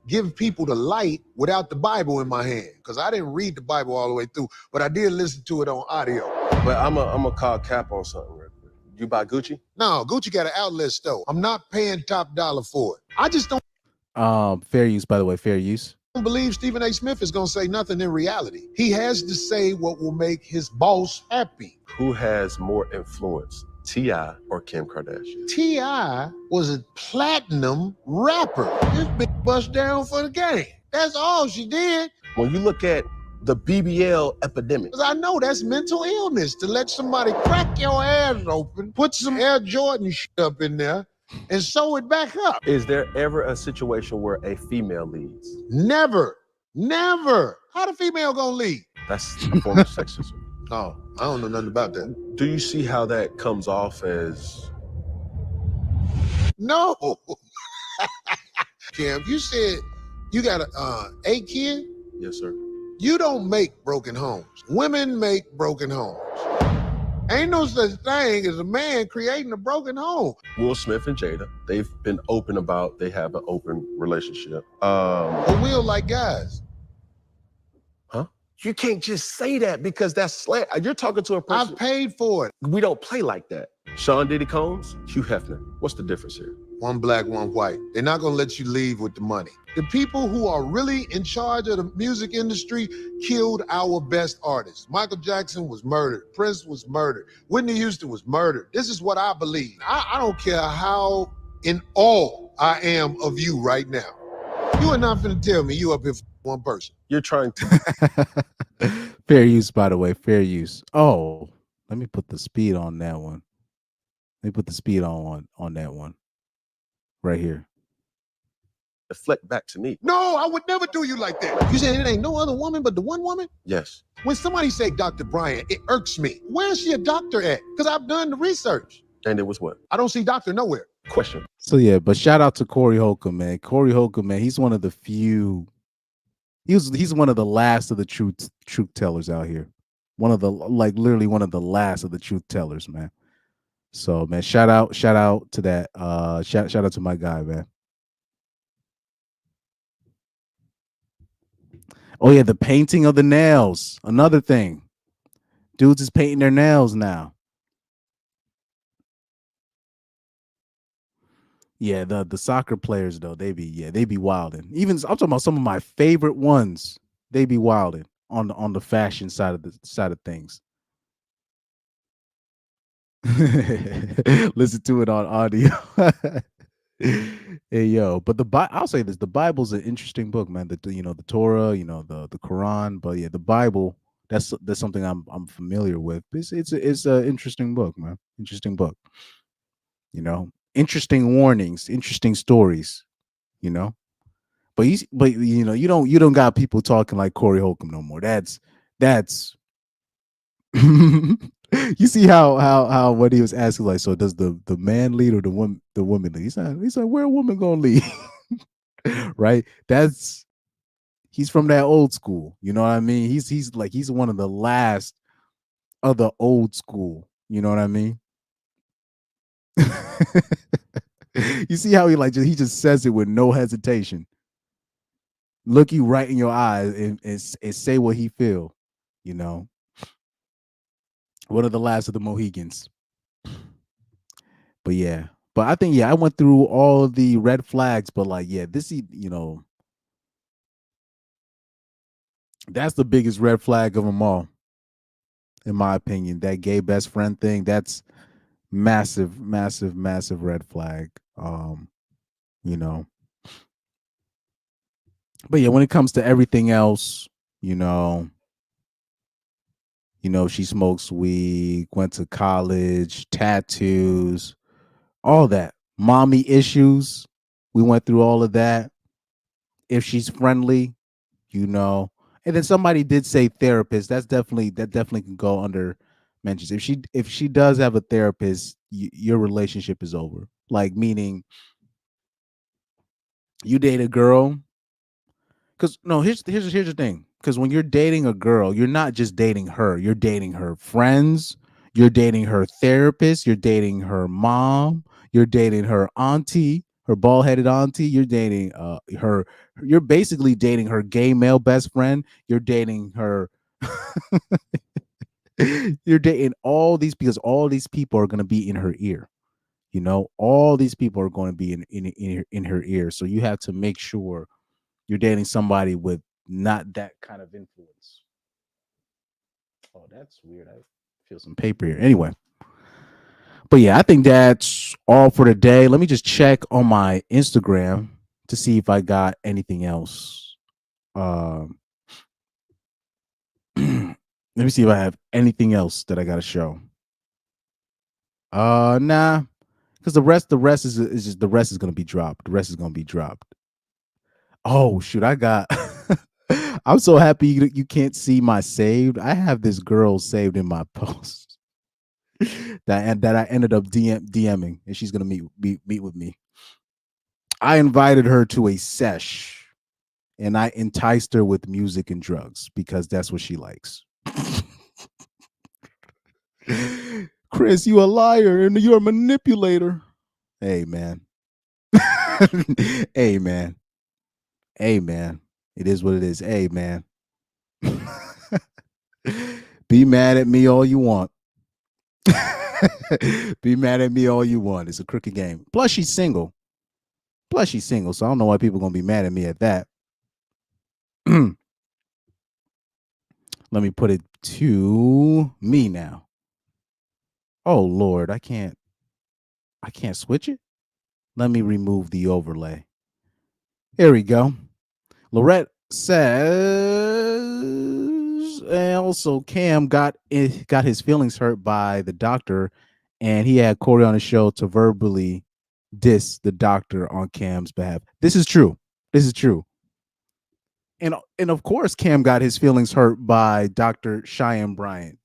Give people the light without the Bible in my hand, because I didn't read the Bible all the way through, but I did listen to it on audio. But I'm a call cap on something real quick. You buy Gucci? No, Gucci got an outlet store. I'm not paying top dollar for it. I just don't Fair use, by the way, fair use. believe Stephen A. Smith is going to say nothing in reality. He has to say what will make his boss happy. Who has more influence, T.I. or Kim Kardashian? T.I. was a platinum rapper. This bitch bust down for the game. That's all she did. When you look at the BBL epidemic, Because I know that's mental illness, to let somebody crack your ass open, put some Air Jordan shit up in there, and sew it back up. is there ever a situation where a female leads? Never. How the female gonna lead? That's a form of sexism. Oh, I don't know nothing about that. Do you see how that comes off as... No. Kim, you said you got a kid? Yes, sir. You don't make broken homes. Women make broken homes. Ain't no such thing as a man creating a broken home. Will Smith and Jada, they've been open about they have an open relationship. Or Will like guys. Huh? You can't just say that because that's slant. You're talking to a person. I've paid for it. We don't play like that. Sean Diddy Combs, Hugh Hefner. What's the difference here? One black, one white. They're not gonna let you leave with the money. The people who are really in charge of the music industry killed our best artists. Michael Jackson was murdered. Prince was murdered. Whitney Houston was murdered. This is what I believe. I don't care how in awe I am of you right now. You are not gonna tell me you up here for one person. You're trying to... Fair use, by the way, fair use. Oh, let me put the speed on that one. Let me put the speed on that one. Right here. deflect back to me. No, I would never do you like that. You saying it ain't no other woman but the one woman? Yes. When somebody say Dr. Bryant, it irks me. Where's she a doctor at? Because I've done the research. And it was what? I don't see doctor nowhere. Question. So yeah, but shout out to Corey Holcomb, man. Corey Holcomb, man, he's one of the few. He's one of the last of the truth tellers out here. One of the literally one of the last of the truth tellers, man. So man, shout out to that. Shout out to my guy, man. Oh yeah, the painting of the nails. Another thing. Dudes is painting their nails now. Yeah, the soccer players though, they be wilding. Even I'm talking about some of my favorite ones. They be wilding on the fashion side of things. Listen to it on audio. Hey yo, but I'll say this: the Bible's an interesting book, man. The Torah, the Quran, but yeah, the Bible. That's something I'm familiar with. It's an interesting book, man. Interesting book. Interesting warnings, interesting stories. But you don't got people talking like Corey Holcomb no more. That's you see how what he was asking, like, so does the man lead or the woman lead? He's like, where a woman gonna lead? Right? That's He's from that old school. You know what I mean? He's one of the last of the old school. You know what I mean? You see how he just says it with no hesitation. Look you right in your eyes and say what he feel. You know, one of the last of the Mohegans. But yeah, but I think I went through all the red flags, but that's the biggest red flag of them all, in my opinion. That gay best friend thing, that's massive, massive, massive red flag. You know. But yeah, when it comes to everything else, she smokes weed, went to college, tattoos, all that. Mommy issues. We went through all of that. If she's friendly, and then somebody did say therapist. That definitely can go under mentions. If she does have a therapist, your relationship is over. Like, meaning you date a girl. Because here's the thing. Because when you're dating a girl, you're not just dating her. You're dating her friends. You're dating her therapist. You're dating her mom. You're dating her auntie, her bald-headed auntie. You're dating her. You're basically dating her gay male best friend. You're dating her. You're dating all these, because all these people are going to be in her ear. All these people are going to be in her ear. So you have to make sure you're dating somebody with not that kind of influence. Oh, that's weird. I feel some paper here. Anyway. But yeah, I think that's all for today. Let me just check on my Instagram to see if I got anything else. Let me see if I have anything else that I got to show. Nah. Because the rest is just, the rest is going to be dropped. The rest is going to be dropped. Oh, shoot. I'm so happy you can't see my saved. I have this girl saved in my post that I ended up DMing, and she's gonna meet with me. I invited her to a sesh, and I enticed her with music and drugs because that's what she likes. Chris, you a liar and you're a manipulator. Hey man. Hey man. Hey man. It is what it is. Hey man. Be mad at me all you want. Be mad at me all you want. It's a crooked game. Plus she's single. So I don't know why people are gonna be mad at me at that. Let me put it to me now. Oh Lord, I can't switch it. Let me remove the overlay. Here we go. Lorette says, and also Cam got his feelings hurt by the doctor, and he had Corey on the show to verbally diss the doctor on Cam's behalf. This is true. And of course, Cam got his feelings hurt by Dr. Cheyenne Bryant.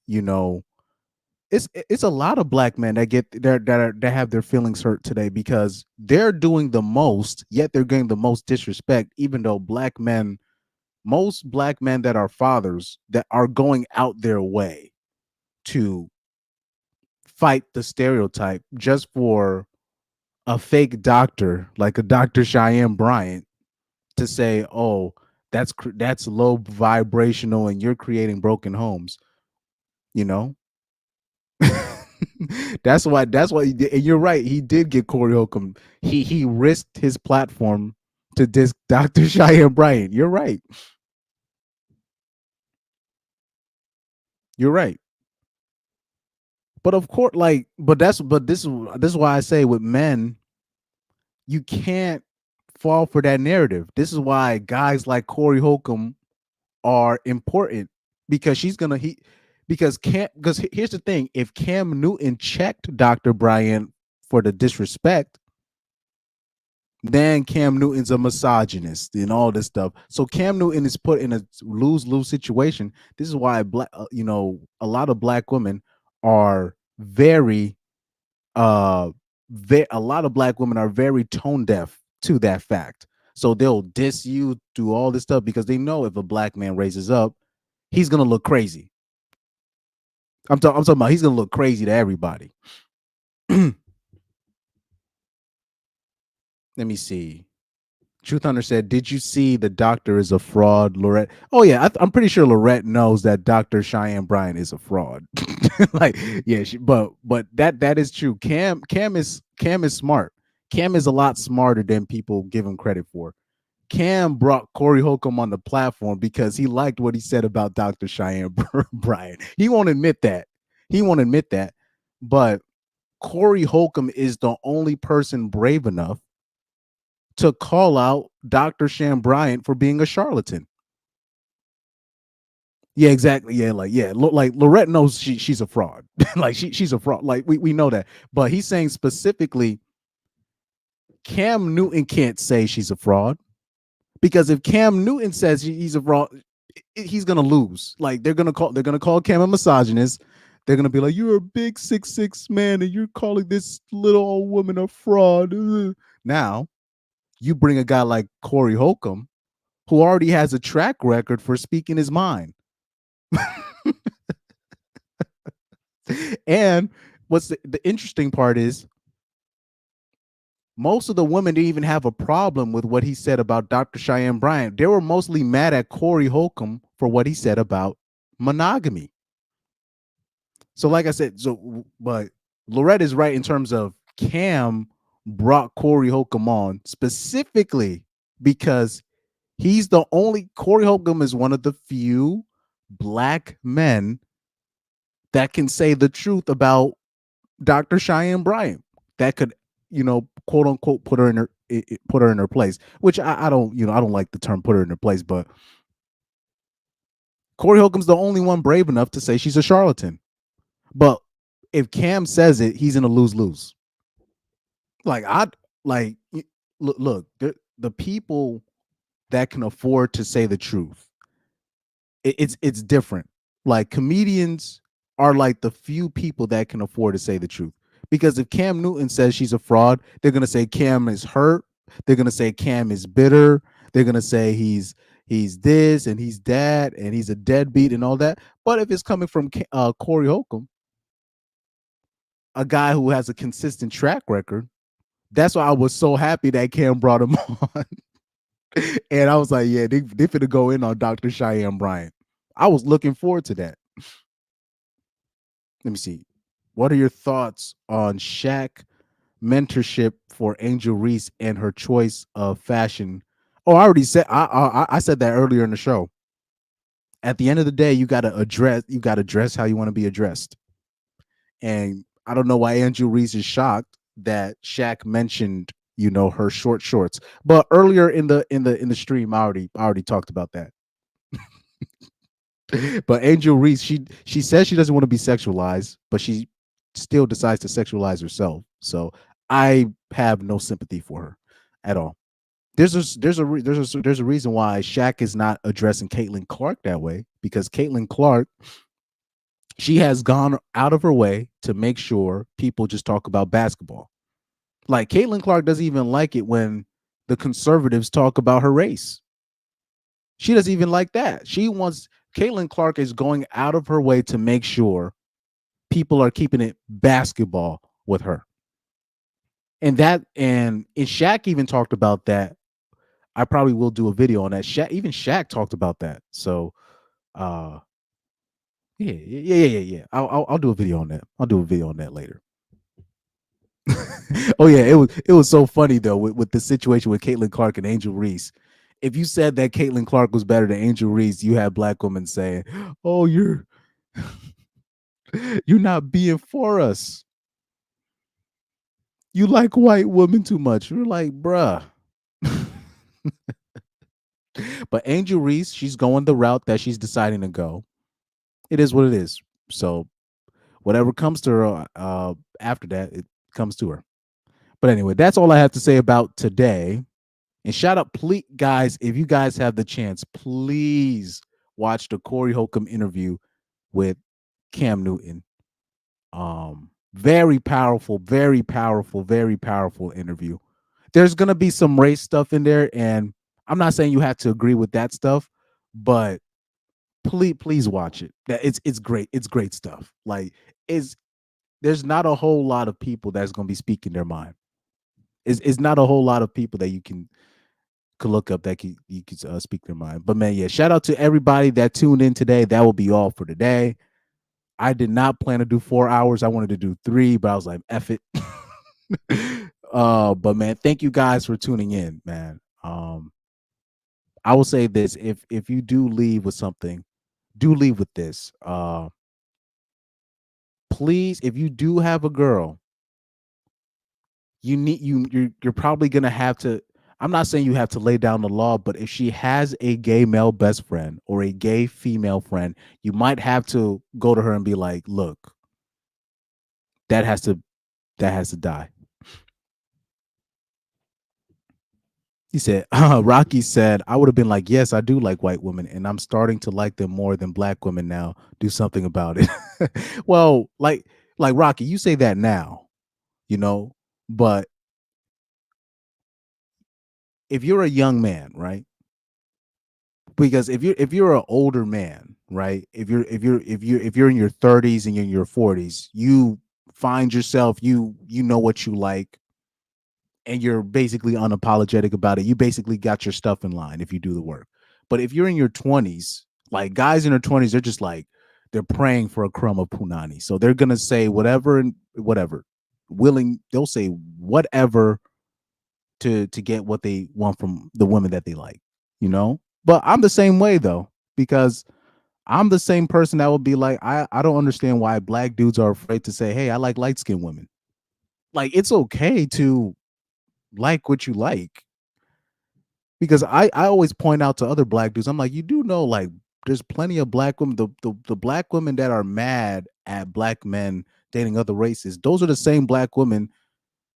It's a lot of black men that have their feelings hurt today because they're doing the most, yet they're getting the most disrespect, even though most black men that are fathers that are going out their way to fight the stereotype just for a fake doctor like a Dr. Cheyenne Bryant to say, oh, that's low vibrational and you're creating broken homes. That's why he did. And you're right, he did get Corey Holcomb. He risked his platform to diss Dr. Cheyenne Bryant. You're right. But of course, this is why I say with men, you can't fall for that narrative. This is why guys like Corey Holcomb are important, because because here's the thing: if Cam Newton checked Dr. Bryant for the disrespect, then Cam Newton's a misogynist and all this stuff. So Cam Newton is put in a lose-lose situation. This is why a lot of black women are very a lot of black women are very tone deaf to that fact. So they'll diss you, do all this stuff because they know if a black man raises up, he's gonna look crazy. I'm talking about he's gonna look crazy to everybody. Let me see. Truth Hunter said, "Did you see the doctor is a fraud, Lorette?" Oh yeah, I'm pretty sure Lorette knows that Dr. Cheyenne Bryant is a fraud. Like, yeah, but that is true. Cam is smart. Cam is a lot smarter than people give him credit for. Cam brought Corey Holcomb on the platform because he liked what he said about Dr. Cheyenne Bryant. He won't admit that. But Corey Holcomb is the only person brave enough to call out Dr. Cheyenne Bryant for being a charlatan. Yeah, exactly. Yeah, like Lorette knows she's a fraud. Like she's a fraud. Like we know that. But he's saying specifically, Cam Newton can't say she's a fraud. Because if Cam Newton says he's a fraud, he's gonna lose. Like they're gonna call Cam a misogynist. They're gonna be like, "You're a big 6'6" man, and you're calling this little old woman a fraud." Now, you bring a guy like Corey Holcomb, who already has a track record for speaking his mind. And what's the interesting part is, most of the women didn't even have a problem with what he said about Dr. Cheyenne Bryant. They were mostly mad at Corey Holcomb for what he said about monogamy. So like I said, but Lorette is right in terms of Cam brought Corey Holcomb on specifically because Corey Holcomb is one of the few black men that can say the truth about Dr. Cheyenne Bryant that could, quote unquote, put her in her place, which I don't like the term put her in her place, but Corey Holcomb's the only one brave enough to say she's a charlatan. But if Cam says it, he's in a lose-lose. Look, the people that can afford to say the truth, it's different. Like, comedians are like the few people that can afford to say the truth. Because if Cam Newton says she's a fraud, they're gonna say Cam is hurt. They're gonna say Cam is bitter. They're gonna say he's this and he's that and he's a deadbeat and all that. But if it's coming from Corey Holcomb, a guy who has a consistent track record, that's why I was so happy that Cam brought him on. And I was like, yeah, they finna go in on Dr. Cheyenne Bryant. I was looking forward to that. Let me see. What are your thoughts on Shaq mentorship for Angel Reese and her choice of fashion? Oh, I already said I said that earlier in the show. At the end of the day, you gotta dress how you want to be addressed. And I don't know why Angel Reese is shocked that Shaq mentioned, her short shorts. But earlier in the stream, I already talked about that. But Angel Reese, she says she doesn't want to be sexualized, but she still decides to sexualize herself. So I have no sympathy for her at all. There's a reason why Shaq is not addressing Caitlin Clark that way, because Caitlin Clark, she has gone out of her way to make sure people just talk about basketball. Like, Caitlin Clark doesn't even like it when the conservatives talk about her race. She doesn't even like that. Caitlin Clark is going out of her way to make sure people are keeping it basketball with her. And Shaq even talked about that. I probably will do a video on that. Shaq talked about that. So yeah. I'll do a video on that. I'll do a video on that later. Oh yeah, it was so funny though with the situation with Caitlin Clark and Angel Reese. If you said that Caitlin Clark was better than Angel Reese, you had black women saying, "Oh, you're not being for us. You like white women too much." We're like, bruh. But Angel Reese, she's going the route that she's deciding to go. It is what it is. So whatever comes to her after that, it comes to her. But anyway, that's all I have to say about today. And shout out, please, guys, if you guys have the chance, please watch the Corey Holcomb interview with Cam Newton. Very powerful interview. there's gonna be some race stuff in there, and I'm not saying you have to agree with that stuff, but please watch it. It's great. It's great stuff. Like there's not a whole lot of people that's gonna be speaking their mind. It's not a whole lot of people that you could look up that you could speak their mind. But man, yeah, shout out to everybody that tuned in today. That will be all for today. I did not plan to do 4 hours. I wanted to do 3, but I was like, F it. But man, thank you guys for tuning in, man. I will say this: if you do leave with something, do leave with this. Please, if you do have a girl, you're probably gonna have to. I'm not saying you have to lay down the law, but if she has a gay male best friend or a gay female friend, you might have to go to her and be like, look, that has to die. He said, Rocky said, I would have been like, yes, I do like white women, and I'm starting to like them more than black women now. Do something about it. Well, like Rocky, you say that now, but if you're a young man, right? Because if you're an older man, right? If you're in your 30s and you're in your 40s, you find yourself, you know what you like, and you're basically unapologetic about it. You basically got your stuff in line if you do the work. But if you're in your 20s, like guys in their 20s, they're just like, they're praying for a crumb of punani. So they're gonna say whatever and whatever. They'll say whatever to get what they want from the women that they like, But I'm the same way though, because I'm the same person that would be like, I don't understand why black dudes are afraid to say, hey, I like light-skinned women. Like, it's okay to like what you like. Because I always point out to other black dudes, I'm like, you do know, like, there's plenty of black women, the black women that are mad at black men dating other races, those are the same black women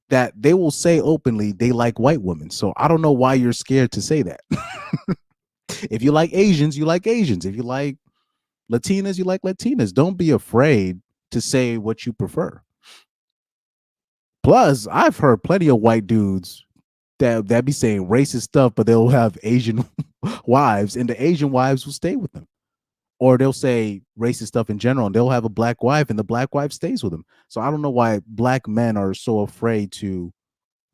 that they will say openly they like white women. So I don't know why you're scared to say that. If you like Asians, you like Asians. If you like Latinas, you like Latinas. Don't be afraid to say what you prefer. Plus, I've heard plenty of white dudes that be saying racist stuff, but they'll have Asian wives, and the Asian wives will stay with them. Or they'll say racist stuff in general, and they'll have a black wife, and the black wife stays with them. So I don't know why black men are so afraid to.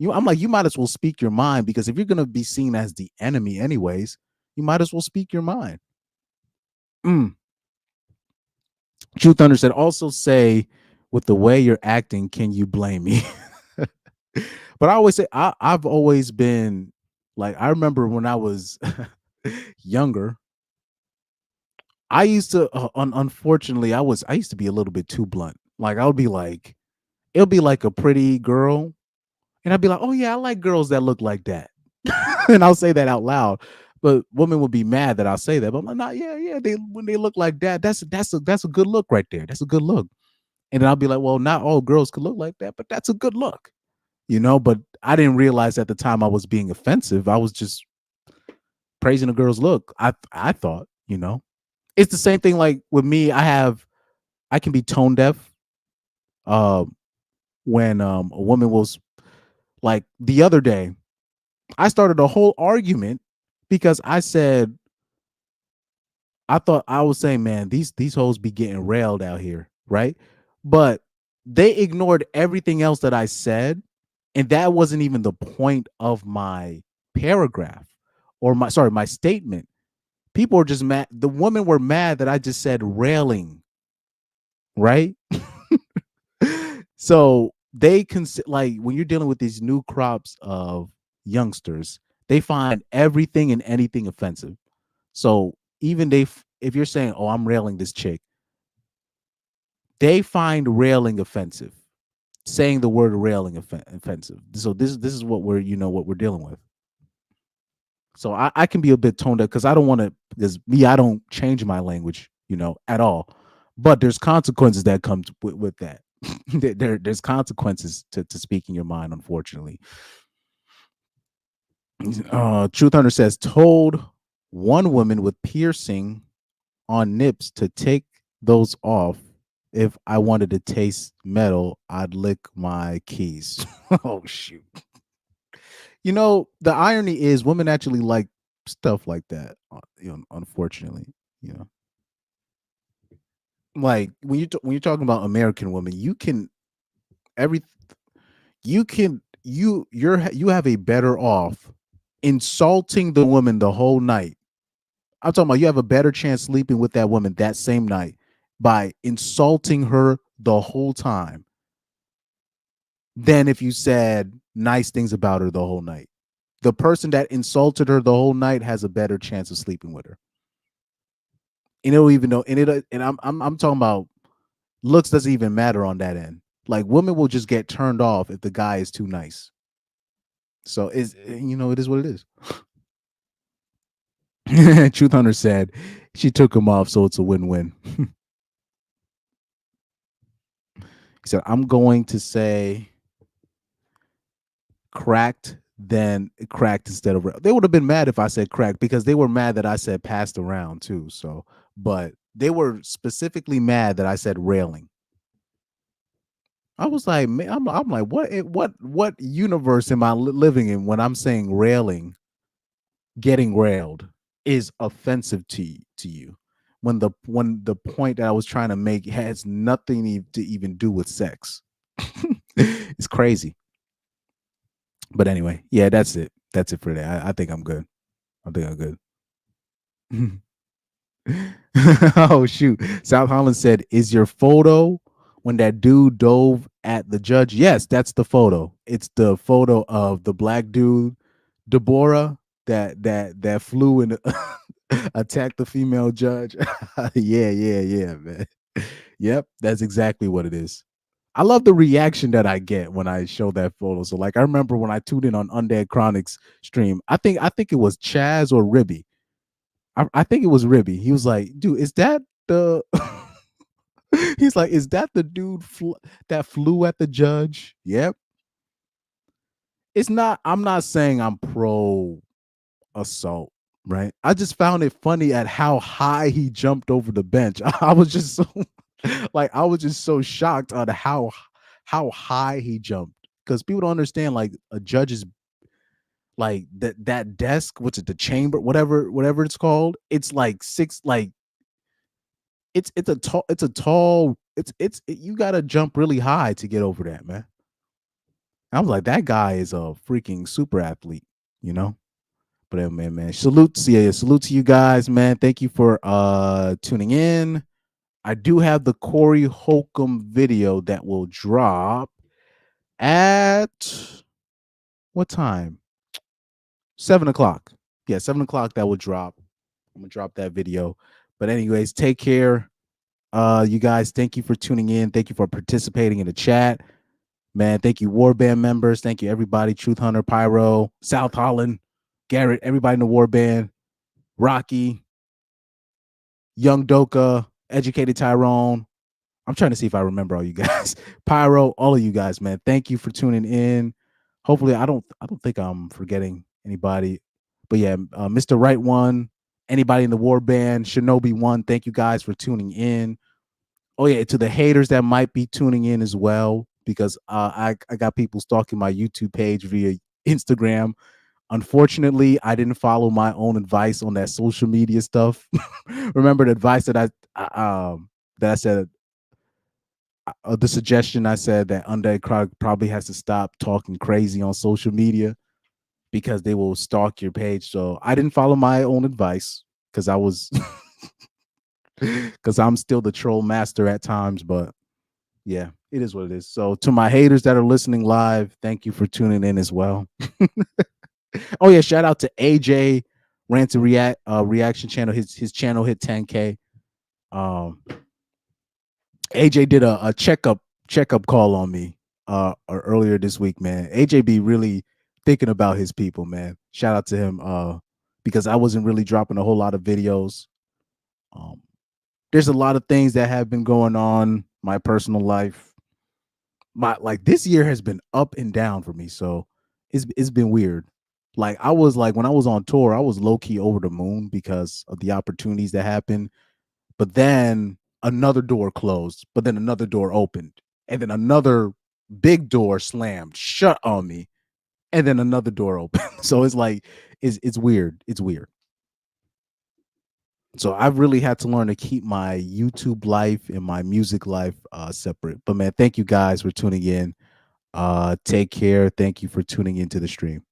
I'm like, you might as well speak your mind, because if you're gonna be seen as the enemy, anyways, you might as well speak your mind. True Thunder said, also say, with the way you're acting, can you blame me? But I always say, I've always been like, I remember when I was younger, I used to, unfortunately, I used to be a little bit too blunt. Like, I would be like, it'll be like a pretty girl, and I'd be like, oh yeah, I like girls that look like that. And I'll say that out loud, but women would be mad that I'll say that. But I'm like, nah, yeah, when they look like that, that's a good look right there. That's a good look. And then I'll be like, well, not all girls could look like that, but that's a good look. But I didn't realize at the time I was being offensive. I was just praising a girl's look. I thought, it's the same thing. Like with me, I can be tone deaf. When a woman was like, the other day, I started a whole argument because I said, I thought I was saying, man, these hoes be getting railed out here, right? But they ignored everything else that I said. And that wasn't even the point of my paragraph or my statement. People were just mad. The women were mad that I just said railing. Right. So they like, when you're dealing with these new crops of youngsters, they find everything and anything offensive. So even if you're saying, oh, I'm railing this chick, they find railing offensive. Saying the word railing offensive. So this is what we're dealing with. So I can be a bit toned up because I don't want to, because I don't change my language, at all. But there's consequences that come with that. There's consequences to speaking your mind, unfortunately. Truth Hunter says, told one woman with piercing on nips to take those off. If I wanted to taste metal, I'd lick my keys. Oh, shoot. You know, the irony is women actually like stuff like that. Unfortunately, you know, like when you're talking about American women, you can every you can you have a better off insulting the woman the whole night. I'm talking about you have a better chance sleeping with that woman that same night by insulting her the whole time than if you said nice things about her the whole night. The person that insulted her the whole night has a better chance of sleeping with her. And it'll even know, and I'm talking about looks doesn't even matter on that end. Like women will just get turned off if the guy is too nice. So it is what it is. Truth Hunter said she took him off, so it's a win-win. He said, I'm going to say cracked, then cracked instead of they would have been mad if I said cracked because they were mad that I said passed around too. So, but they were specifically mad that I said railing. I was like, man, I'm like, what universe am I living in when I'm saying railing, getting railed is offensive to you when the point that I was trying to make has nothing to even do with sex. It's crazy. But anyway, yeah, that's it. That's it for that. I think I'm good. I think I'm good. Oh shoot. South Holland said, is your photo when that dude dove at the judge? Yes, that's the photo. It's the photo of the black dude, Deborah, that flew and attacked the female judge. Yeah, man. Yep, that's exactly what it is. I love the reaction that I get when I show that photo. So like I remember when I tuned in on Undead Chronics stream, I think it was Chaz or Ribby. I think it was Ribby. He was like, dude, is that the he's like, is that the dude that flew at the judge? Yep. It's not, I'm not saying I'm pro assault, right? I just found it funny at how high he jumped over the bench. I was just so like I was just so shocked at how high he jumped because people don't understand like a judge's like that desk, what's it, the chamber, whatever it's called, it's like six, like it's a tall you gotta jump really high to get over that, man. I was like, that guy is a freaking super athlete, you know. But man, salute to you guys, man. Thank you for tuning in. I do have the Corey Holcomb video that will drop at what time? 7:00. Yeah, 7:00 that will drop. I'm gonna drop that video. But anyways, take care. You guys, thank you for tuning in. Thank you for participating in the chat. Man, thank you, Warband members. Thank you, everybody. Truth Hunter, Pyro, South Holland, Garrett, everybody in the Warband, Rocky, Young Doka, Educated Tyrone. I'm trying to see if I remember all you guys. Pyro, all of you guys, man. Thank you for tuning in. Hopefully, I don't think I'm forgetting anybody. But yeah, Mr. Right One, anybody in the Warband, Shinobi One, thank you guys for tuning in. Oh yeah, to the haters that might be tuning in as well, because I got people stalking my YouTube page via Instagram. Unfortunately, I didn't follow my own advice on that social media stuff. Remember the advice that I said, the suggestion I said that Undead Krog probably has to stop talking crazy on social media because they will stalk your page. So I didn't follow my own advice because I was because I'm still the troll master at times, but yeah, it is what it is. So to my haters that are listening live, thank you for tuning in as well. Oh yeah, shout out to AJ Rant to React reaction channel. His channel hit 10K. AJ did a checkup call on me earlier this week, man. AJ be really thinking about his people, man. Shout out to him because I wasn't really dropping a whole lot of videos. There's a lot of things that have been going on my personal life. Like this year has been up and down for me, so it's been weird. Like I was like when I was on tour, I was low key over the moon because of the opportunities that happened. But then another door closed, but then another door opened, and then another big door slammed shut on me. and then another door open. So it's like it's weird. It's weird. So I've really had to learn to keep my YouTube life and my music life separate. But man, thank you guys for tuning in. Take care. Thank you for tuning into the stream.